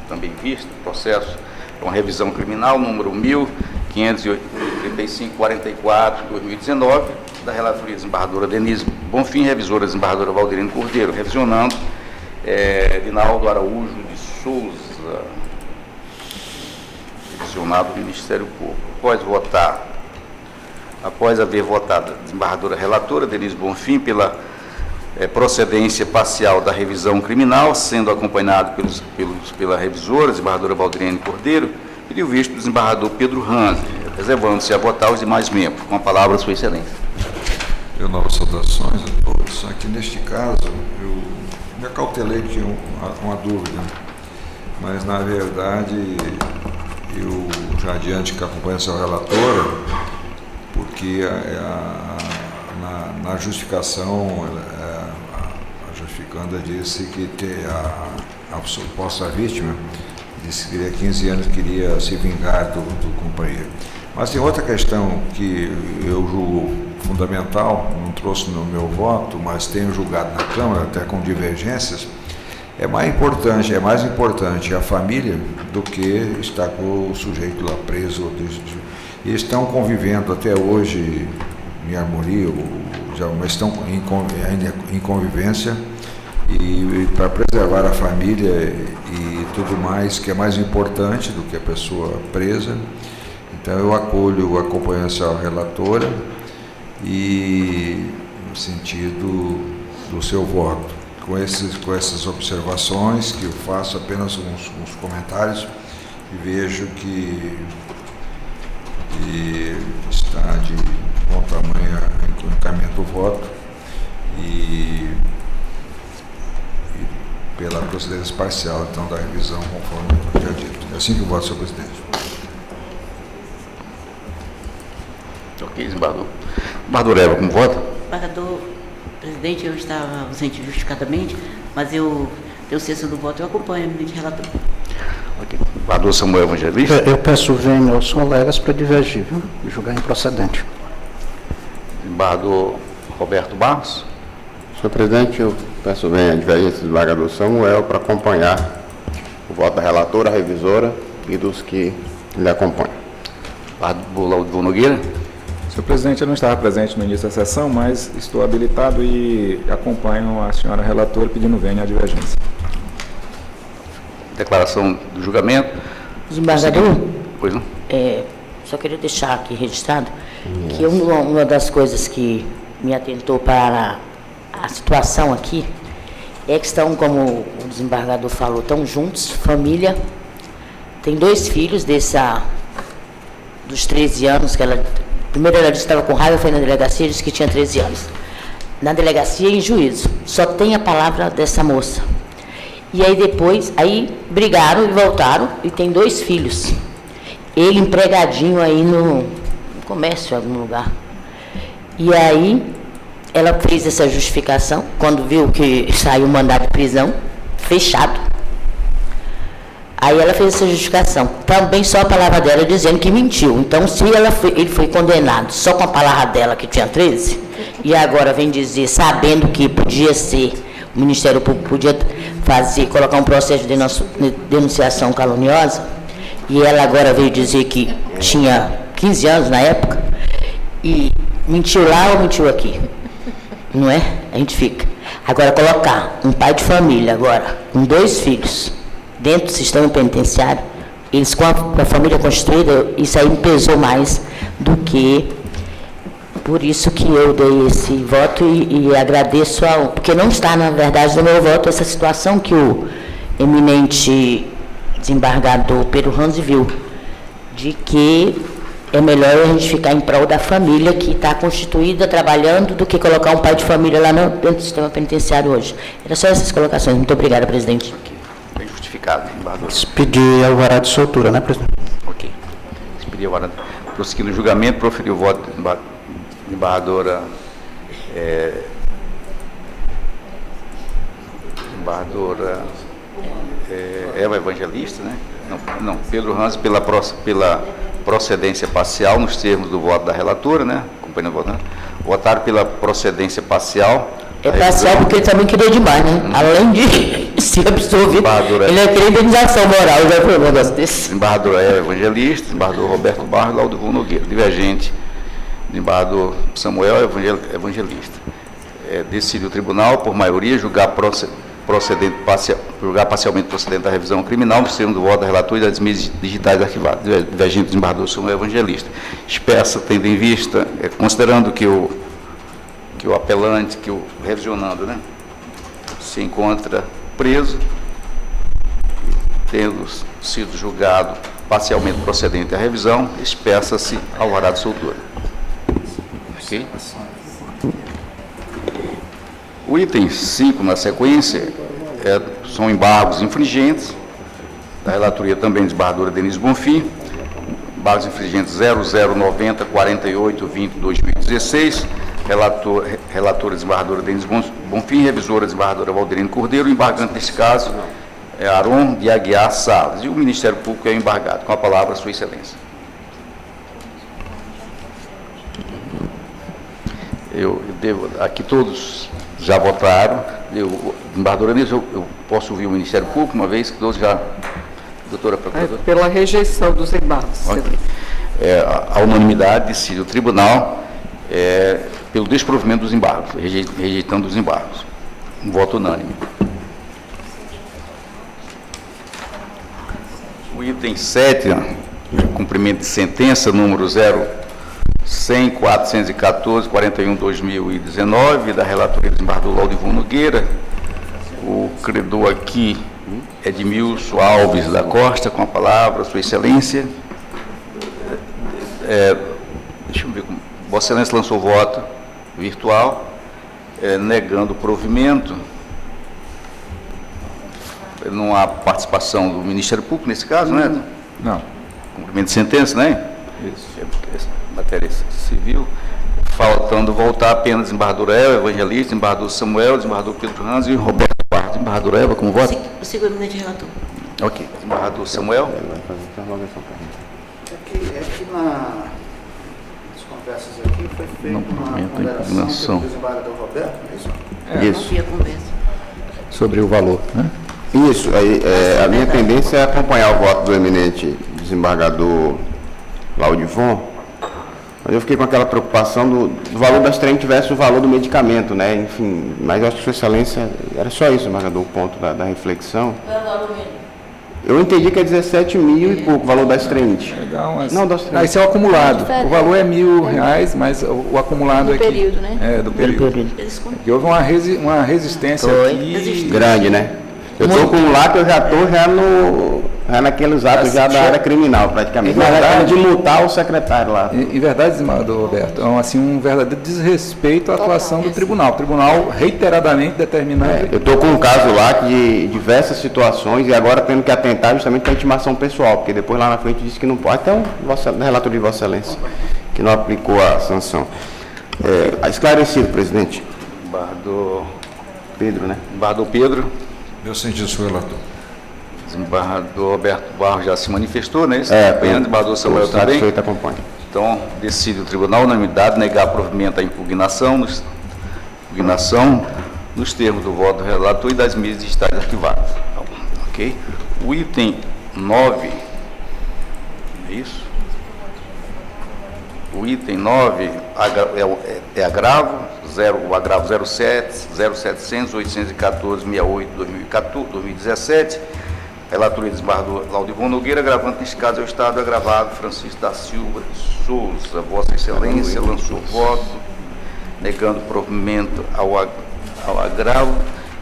S1: também visto, processo, é uma revisão criminal, número 1535-44-2019, da relatoria desembargadora Denise Bonfim, revisora desembargadora Valdirene Cordeiro, revisionando Dinaldo Araújo de Souza, revisionado do Ministério Público. Após haver votado a desembargadora relatora Denise Bonfim pela procedência parcial da revisão criminal, sendo acompanhado pela revisora, desembargadora Valdirene Cordeiro, pediu visto do desembargador Pedro Ranzi, reservando-se a votar os demais membros. Com a palavra, sua excelência.
S8: Eu novas saudações a todos. Aqui neste caso, eu me acautelei que tinha uma dúvida, mas na verdade eu já adiante que acompanho essa relatora, porque na justificação, a justificanda disse que a suposta vítima disse que queria 15 anos, queria se vingar do companheiro. Mas tem outra questão que eu julgo fundamental, não trouxe no meu voto, mas tenho julgado na Câmara, até com divergências. É mais importante a família do que estar com o sujeito lá preso. E estão convivendo até hoje em harmonia, mas estão ainda em convivência, e para preservar a família e tudo mais, que é mais importante do que a pessoa presa. Então eu acompanho essa relatora e no sentido do seu voto. Com essas observações, que eu faço apenas uns comentários e vejo que está de bom tamanho o encaminhamento do voto e pela procedência parcial, então, da revisão, conforme eu já dito. É assim que eu voto, senhor presidente.
S1: Ok, desembargador. Desembargador Eva, como vota?
S6: Desembargador, presidente, eu estava ausente justificadamente, mas eu tenho cessa do voto, eu acompanho o eminente relator.
S1: Ok. Desembargador Samuel Evangelista.
S7: Eu peço venha aos colegas para divergir, viu? Julgar improcedente.
S1: Desembargador Roberto Barros.
S9: Senhor presidente, eu peço venha a divergência do desembargador Samuel para acompanhar o voto da relatora, revisora e dos que lhe acompanham.
S1: Desembargador Laudivon Nogueira.
S2: Senhor presidente, eu não estava presente no início da sessão, mas estou habilitado e acompanho a senhora relatora pedindo venha a divergência.
S1: Declaração do julgamento.
S10: Desembargador,
S1: Pois não?
S10: só queria deixar aqui registrado que uma das coisas que me atentou para a situação aqui é que estão, como o desembargador falou, estão juntos, família, tem 2 filhos dos 13 anos, que primeiro ela disse que estava com raiva, foi na delegacia, disse que tinha 13 anos. Na delegacia, em juízo, só tem a palavra dessa moça. E aí depois, aí brigaram e voltaram, e tem 2 filhos. Ele empregadinho aí no comércio, em algum lugar. E aí, ela fez essa justificação, quando viu que saiu o mandado de prisão, fechado. Aí ela fez essa justificação, também só a palavra dela dizendo que mentiu. Então, se ele foi condenado só com a palavra dela, que tinha 13, e agora vem dizer, sabendo que podia ser, o Ministério Público podia colocar um processo de denunciação caluniosa, e ela agora veio dizer que tinha 15 anos na época, e mentiu lá ou mentiu aqui? Não é? A gente fica. Agora, colocar um pai de família agora, com 2 filhos, dentro do sistema penitenciário, eles com a família constituída, isso aí me pesou mais do que... Por isso que eu dei esse voto e agradeço porque não está, na verdade, no meu voto essa situação que o eminente desembargador Pedro Ranzi viu, de que é melhor a gente ficar em prol da família que está constituída, trabalhando, do que colocar um pai de família lá dentro do sistema penitenciário hoje. Era só essas colocações. Muito obrigada, presidente.
S1: Bem justificado, embargador.
S7: Se pedir alvará de soltura, né, presidente?
S1: Ok. Se pedir alvará. Prosseguindo o julgamento, proferiu o voto embargadora Eva Evangelista, né? Não, Pedro Ranzi pela procedência parcial, nos termos do voto da relatora, né? Acompanhando o voto, né? Votaram pela procedência parcial.
S10: É parcial porque ele também queria demais, né? Além de ser absolvido, ele queria indenização moral, já foi um negócio desse.
S1: Embargadora Eva Evangelista, embargador Roberto Barros, Laudivon Nogueira. Divergente, embargador Samuel Evangelista. Decidiu o tribunal, por maioria, julgar parcialmente procedente da revisão criminal, nos termos do voto da relatora e das mídias digitais arquivadas. Divergente do embargador Samuel Evangelista. Expressa, tendo em vista, considerando que o apelante, que o revisionando, né, se encontra preso, tendo sido julgado parcialmente procedente à revisão, expressa-se alvará de soltura. Ok? O item 5, na sequência, são embargos infringentes, da relatoria também desembargadora Denise Bonfim, embargos infringentes 0090 48 20 2016, relatora desembargadora Denise Bonfim, revisora desembargadora Valdirene Cordeiro, o embargante nesse caso é Aron de Aguiar Salles, e o Ministério Público é o embargado. Com a palavra, Sua Excelência. Eu devo, aqui todos já votaram, embargadora Denise, eu posso ouvir o Ministério Público, uma vez que todos já... Doutora Procuradora.
S3: Pela rejeição dos embargos.
S1: Okay. A unanimidade decide o tribunal pelo desprovimento dos embargos, rejeitando os embargos. Um voto unânime. O item 7, cumprimento de sentença número 0100-414-41-2019, da relatoria do desembargador Laudivon Nogueira. O credor aqui é Edmilson Alves da Costa, com a palavra, Sua Excelência. Deixa eu ver como. Vossa Excelência lançou voto virtual, negando o provimento. Não há participação do Ministério Público nesse caso, né?
S2: Não.
S1: Cumprimento de sentença, né?
S2: Isso.
S1: Matéria civil. Faltando voltar apenas desembargador Eva Evangelista, desembargador Samuel, desembargador Pedro Ranzi e Roberto Barros. Desembargador Eva, como voto?
S6: O segundo eminente relator.
S1: Ok. Desembargador Samuel.
S7: Aqui nas conversas aqui foi feita uma ponderação pelo desembargador Roberto, é isso?
S10: Não vi a conversa.
S2: Sobre o valor, né?
S9: Isso, aí, a minha tendência é acompanhar o voto do eminente desembargador Laudivon, mas eu fiquei com aquela preocupação do valor das trem tivesse o valor do medicamento, né? Enfim, mas eu acho que Sua Excelência, era só isso, desembargador, o ponto da reflexão.
S10: Qual é o valor mínimo?
S9: Eu entendi que é 17 mil e pouco o valor das trentes. Não, das trentes.
S2: Esse é o acumulado. O valor é R$1.000, mas o acumulado
S11: Do
S2: aqui...
S11: período, né?
S2: Do período. Aqui houve uma resistência aqui...
S9: Grande, né? Eu estou com um lá que eu já estou no Já naqueles atos já da área criminal, praticamente. Na verdade, de multar o secretário lá.
S2: Em verdade, desembargador Roberto, é assim, um verdadeiro desrespeito à atuação do tribunal. O tribunal reiteradamente determinando...
S9: Eu estou com um caso lá de diversas situações e agora tendo que atentar justamente para a intimação pessoal, porque depois lá na frente disse que não pode. Até o relator de Vossa Excelência, que não aplicou a sanção. Esclarecido, presidente.
S1: Embargador
S9: Pedro, né?
S1: Embargador Pedro.
S8: Meu sentido, senhor relator.
S1: Desembargador Roberto Barros já se manifestou, né?
S9: Desembargador
S1: Samuel também.
S9: Acompanha.
S1: Então, decide o tribunal, unanimidade, negar provimento à impugnação nos termos do voto do relator e das mídias digitais arquivadas. Ok? O item 9, é isso? O item 9 é agravo, o agravo 0700 814 68 2017. Relatoria do desembargador Laudivon Nogueira, agravante neste caso é o Estado agravado Francisco da Silva de Souza. Vossa Excelência lançou voto negando provimento ao agravo.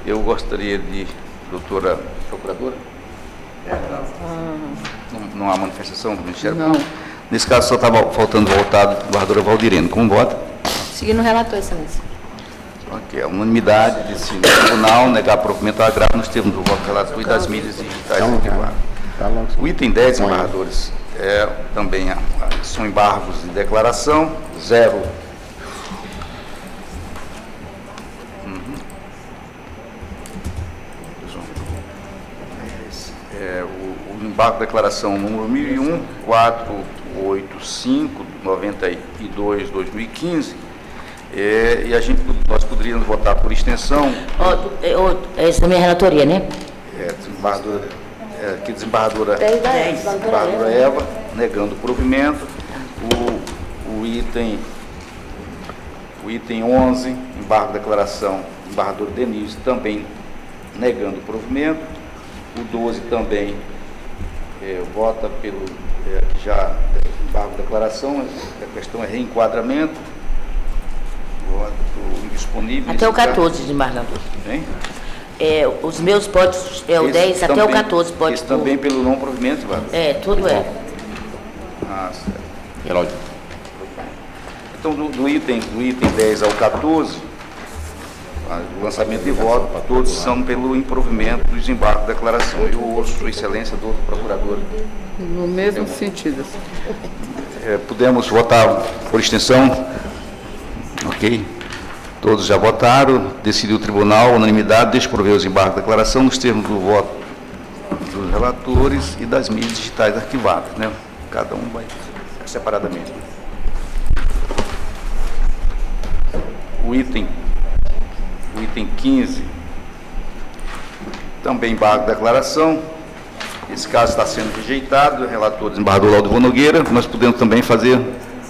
S1: Eu gostaria de, doutora Procuradora? Não há manifestação do Ministério Público? Nesse caso só estava faltando votar a desembargadora Valdirene. Como vota?
S11: Seguindo o relator, Excelência.
S1: Ok, a unanimidade decide o tribunal negar provimento ao agravo nos termos do voto relator e das mídias digitais arquivadas. O item 10, embargadores, também são embargos de declaração, 0. O embargo de declaração número 1001, 485, 92, 2015, e nós poderíamos votar por extensão.
S10: Essa é a minha relatoria, né?
S1: Desembargadora Eva, negando o provimento. O item 11, embargo de declaração, desembargadora Denise, também negando o provimento. O 12 também vota pelo embargo de declaração, a questão é reenquadramento. Voto indisponível.
S10: Até o 14, desembargador.
S1: Hein?
S10: Os meus podes, o 10 até o 14 pode.
S1: Esse também pelo não provimento, desembargador?
S10: Tudo é.
S1: Certo. Relógio. Então, do item 10 ao 14, o lançamento de voto, todos são pelo improvimento do desembargo de declaração. Eu ouço Sua Excelência, doutor Procurador.
S3: No mesmo sentido.
S1: Podemos votar por extensão? Ok? Todos já votaram. Decidiu o tribunal, unanimidade, desprover os embargos de declaração nos termos do voto dos relatores e das mídias digitais arquivadas, né? Cada um vai separadamente. O item 15, também embargo de declaração. Esse caso está sendo rejeitado. Relator, desembargador Laudivon Nogueira. Nós podemos também fazer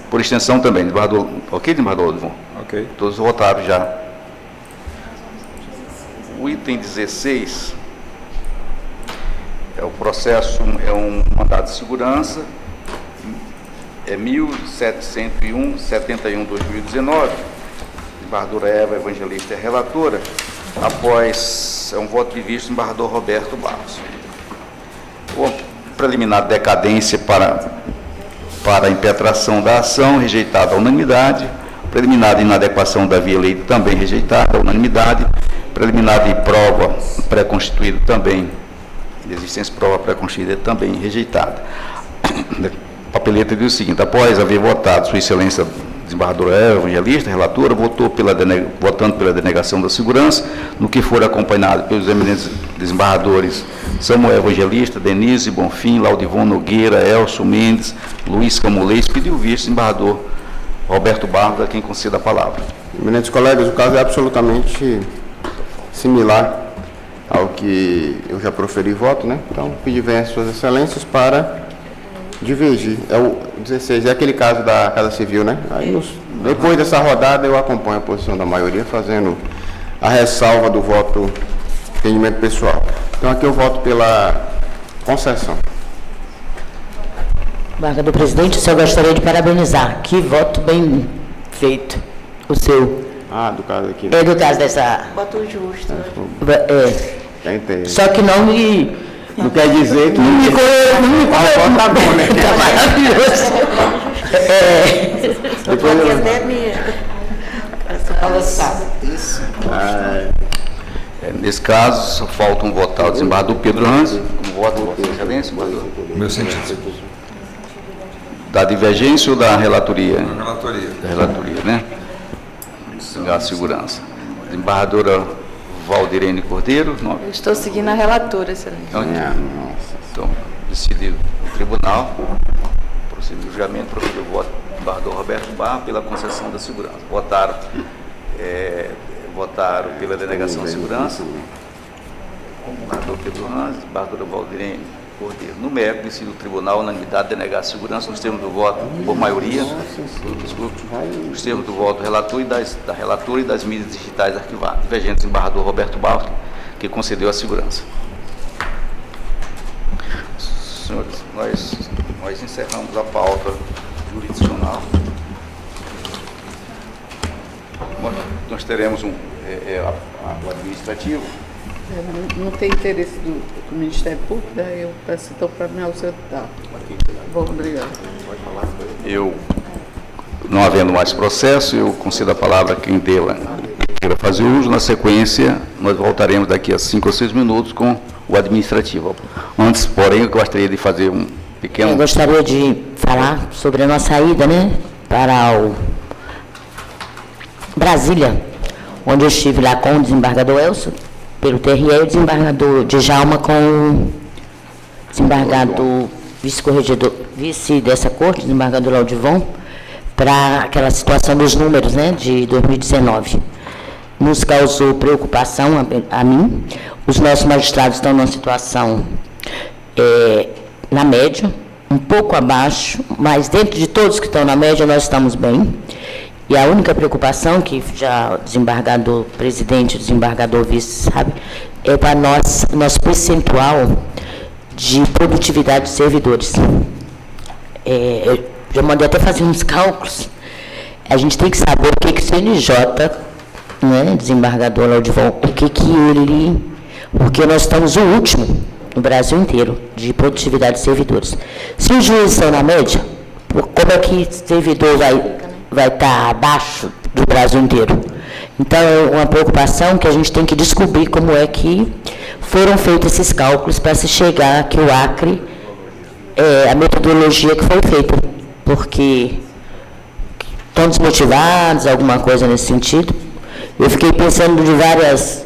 S1: por extensão também. Desembargador, ok, desembargador Laudivon?
S2: Ok.
S1: Todos votaram já. O item 16 é o processo, é um mandado de segurança, é 1701/71/2019. Desembargadora Eva Evangelista é relatora. Após um voto de vista, o desembargador Roberto Barros. O preliminar de decadência para a impetração da ação, rejeitada à unanimidade. Preliminar de inadequação da via-leite, também rejeitada à unanimidade. Preliminar de prova pré-constituída, também, de existência de prova pré-constituída, também rejeitada. Papeleta diz o seguinte: após haver votado Sua Excelência desembargadora Evangelista, relatora, votando pela denegação da segurança, no que for acompanhado pelos eminentes desembargadores Samuel Evangelista, Denise Bonfim, Laudivon Nogueira, Elcio Mendes, Luiz Camulês, pediu visto desembargador Roberto Barros, a quem conceda a palavra.
S9: Eminentes colegas, o caso é absolutamente similar ao que eu já proferi voto, né? Então, pedir às Suas Excelências para divergir. É o 16, é aquele caso da Casa Civil, né? Aí, depois dessa rodada, eu acompanho a posição da maioria, fazendo a ressalva do voto de entendimento pessoal. Então, aqui eu voto pela concessão.
S10: Desembargador presidente, o senhor gostaria de parabenizar. Que voto bem feito, o seu.
S9: Do caso aqui.
S10: Do caso dessa...
S6: Voto justo.
S10: Só que não me
S9: Não quer dizer que...
S10: Não me conhece.
S9: Tá bom, né?
S10: Tá maravilhoso.
S9: Depois eu...
S6: até me...
S1: Nesse caso, só faltam votar o desembargador Pedro Hans. Como voto, Vossa Excelência, desembargador?
S8: Meu sentido.
S1: Da divergência ou da relatoria?
S8: Da relatoria.
S1: Da relatoria, né? Da segurança. Desembargadora Valdirene Cordeiro.
S11: Eu estou seguindo a relatora, excelência.
S1: Então, decidido o tribunal, procedido o julgamento, procediu o voto do desembargador Roberto Barra pela concessão da segurança. Votaram pela denegação de segurança, o desembargador Pedro Hans, desembargadora Valdirene Cordeiro. No mérito, decidiu o tribunal a unanimidade de denegar a segurança nos termos do voto por maioria, nos termos do voto do relator da relatora e das mídias digitais arquivadas. Divergente, o desembargador Roberto Barra, que concedeu a segurança. Senhores, nós encerramos a pauta jurisdicional. Nós teremos o administrativo.
S3: Não tem interesse do Ministério Público, daí eu peço então para me ausentar. Bom, obrigado.
S1: Eu, não havendo mais processo, eu concedo a palavra a quem dela queira fazer uso. Na sequência, nós voltaremos daqui a 5 ou 6 minutos com o administrativo. Antes, porém, eu gostaria de fazer um pequeno...
S10: Eu gostaria de falar sobre a nossa ida, né, para o Brasília, onde eu estive lá com o desembargador Elcio, pelo TRE, e o desembargador Djalma com o desembargador vice-corregedor, vice dessa corte, desembargador Laudivon, para aquela situação dos números, né, de 2019. Nos causou preocupação a mim. Os nossos magistrados estão numa situação na média, um pouco abaixo, mas dentro de todos que estão na média, nós estamos bem. E a única preocupação que já o desembargador presidente, o desembargador vice, sabe, é para nosso percentual de produtividade de servidores. Eu já mandei até fazer uns cálculos. A gente tem que saber o que o CNJ, né, desembargador Laudivon, porque nós estamos o último no Brasil inteiro de produtividade de servidores. Se os juízes estão na média, como é que servidor vai estar abaixo do Brasil inteiro? Então, é uma preocupação que a gente tem que descobrir como é que foram feitos esses cálculos para se chegar que o Acre, a metodologia que foi feita, porque estão desmotivados, alguma coisa nesse sentido. Eu fiquei pensando de várias...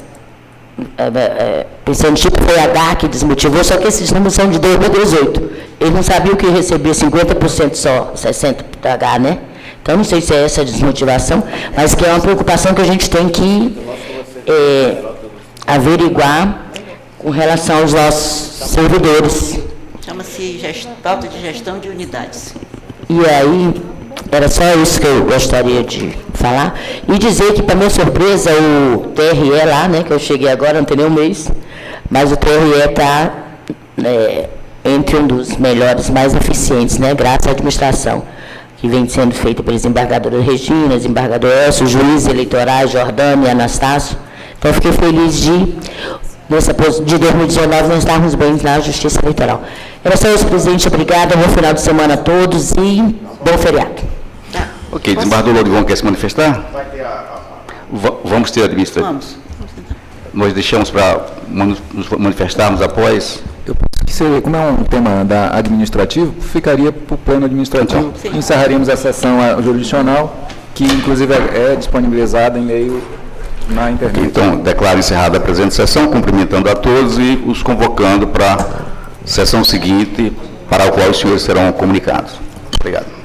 S10: pensando tipo foi a DAC que desmotivou, só que esses números são de 2018. Eles não sabiam que recebia 50% só, 60% da H, né? Então, não sei se é essa a desmotivação, mas que é uma preocupação que a gente tem que averiguar com relação aos nossos servidores.
S6: Chama-se falta de gestão de unidades.
S10: E aí, era só isso que eu gostaria de falar. E dizer que, para minha surpresa, o TRE lá, né, que eu cheguei agora, não tem nem um mês, mas o TRE está entre um dos melhores, mais eficientes, né, graças à administração, que vem sendo feita pela desembargadora Regina, desembargador Elcio, juízes eleitorais, Jordânia e Anastácio. Então, eu fiquei feliz de 2019 nós estarmos bem na Justiça Eleitoral. Era só isso, presidente. Obrigada. Bom final de semana a todos e bom feriado.
S1: Ok, desembargador Laudivon quer se manifestar? Vamos ter administrativo?
S6: Vamos.
S1: Nós deixamos para nos manifestarmos após?
S2: Eu penso que seria, como é um tema administrativo, ficaria para o plano administrativo.
S6: Sim.
S2: Encerraríamos a sessão jurisdicional, que inclusive é disponibilizada em meio na internet.
S1: Então, declaro encerrada a presente sessão, cumprimentando a todos e os convocando para a sessão seguinte, para a qual os senhores serão comunicados. Obrigado.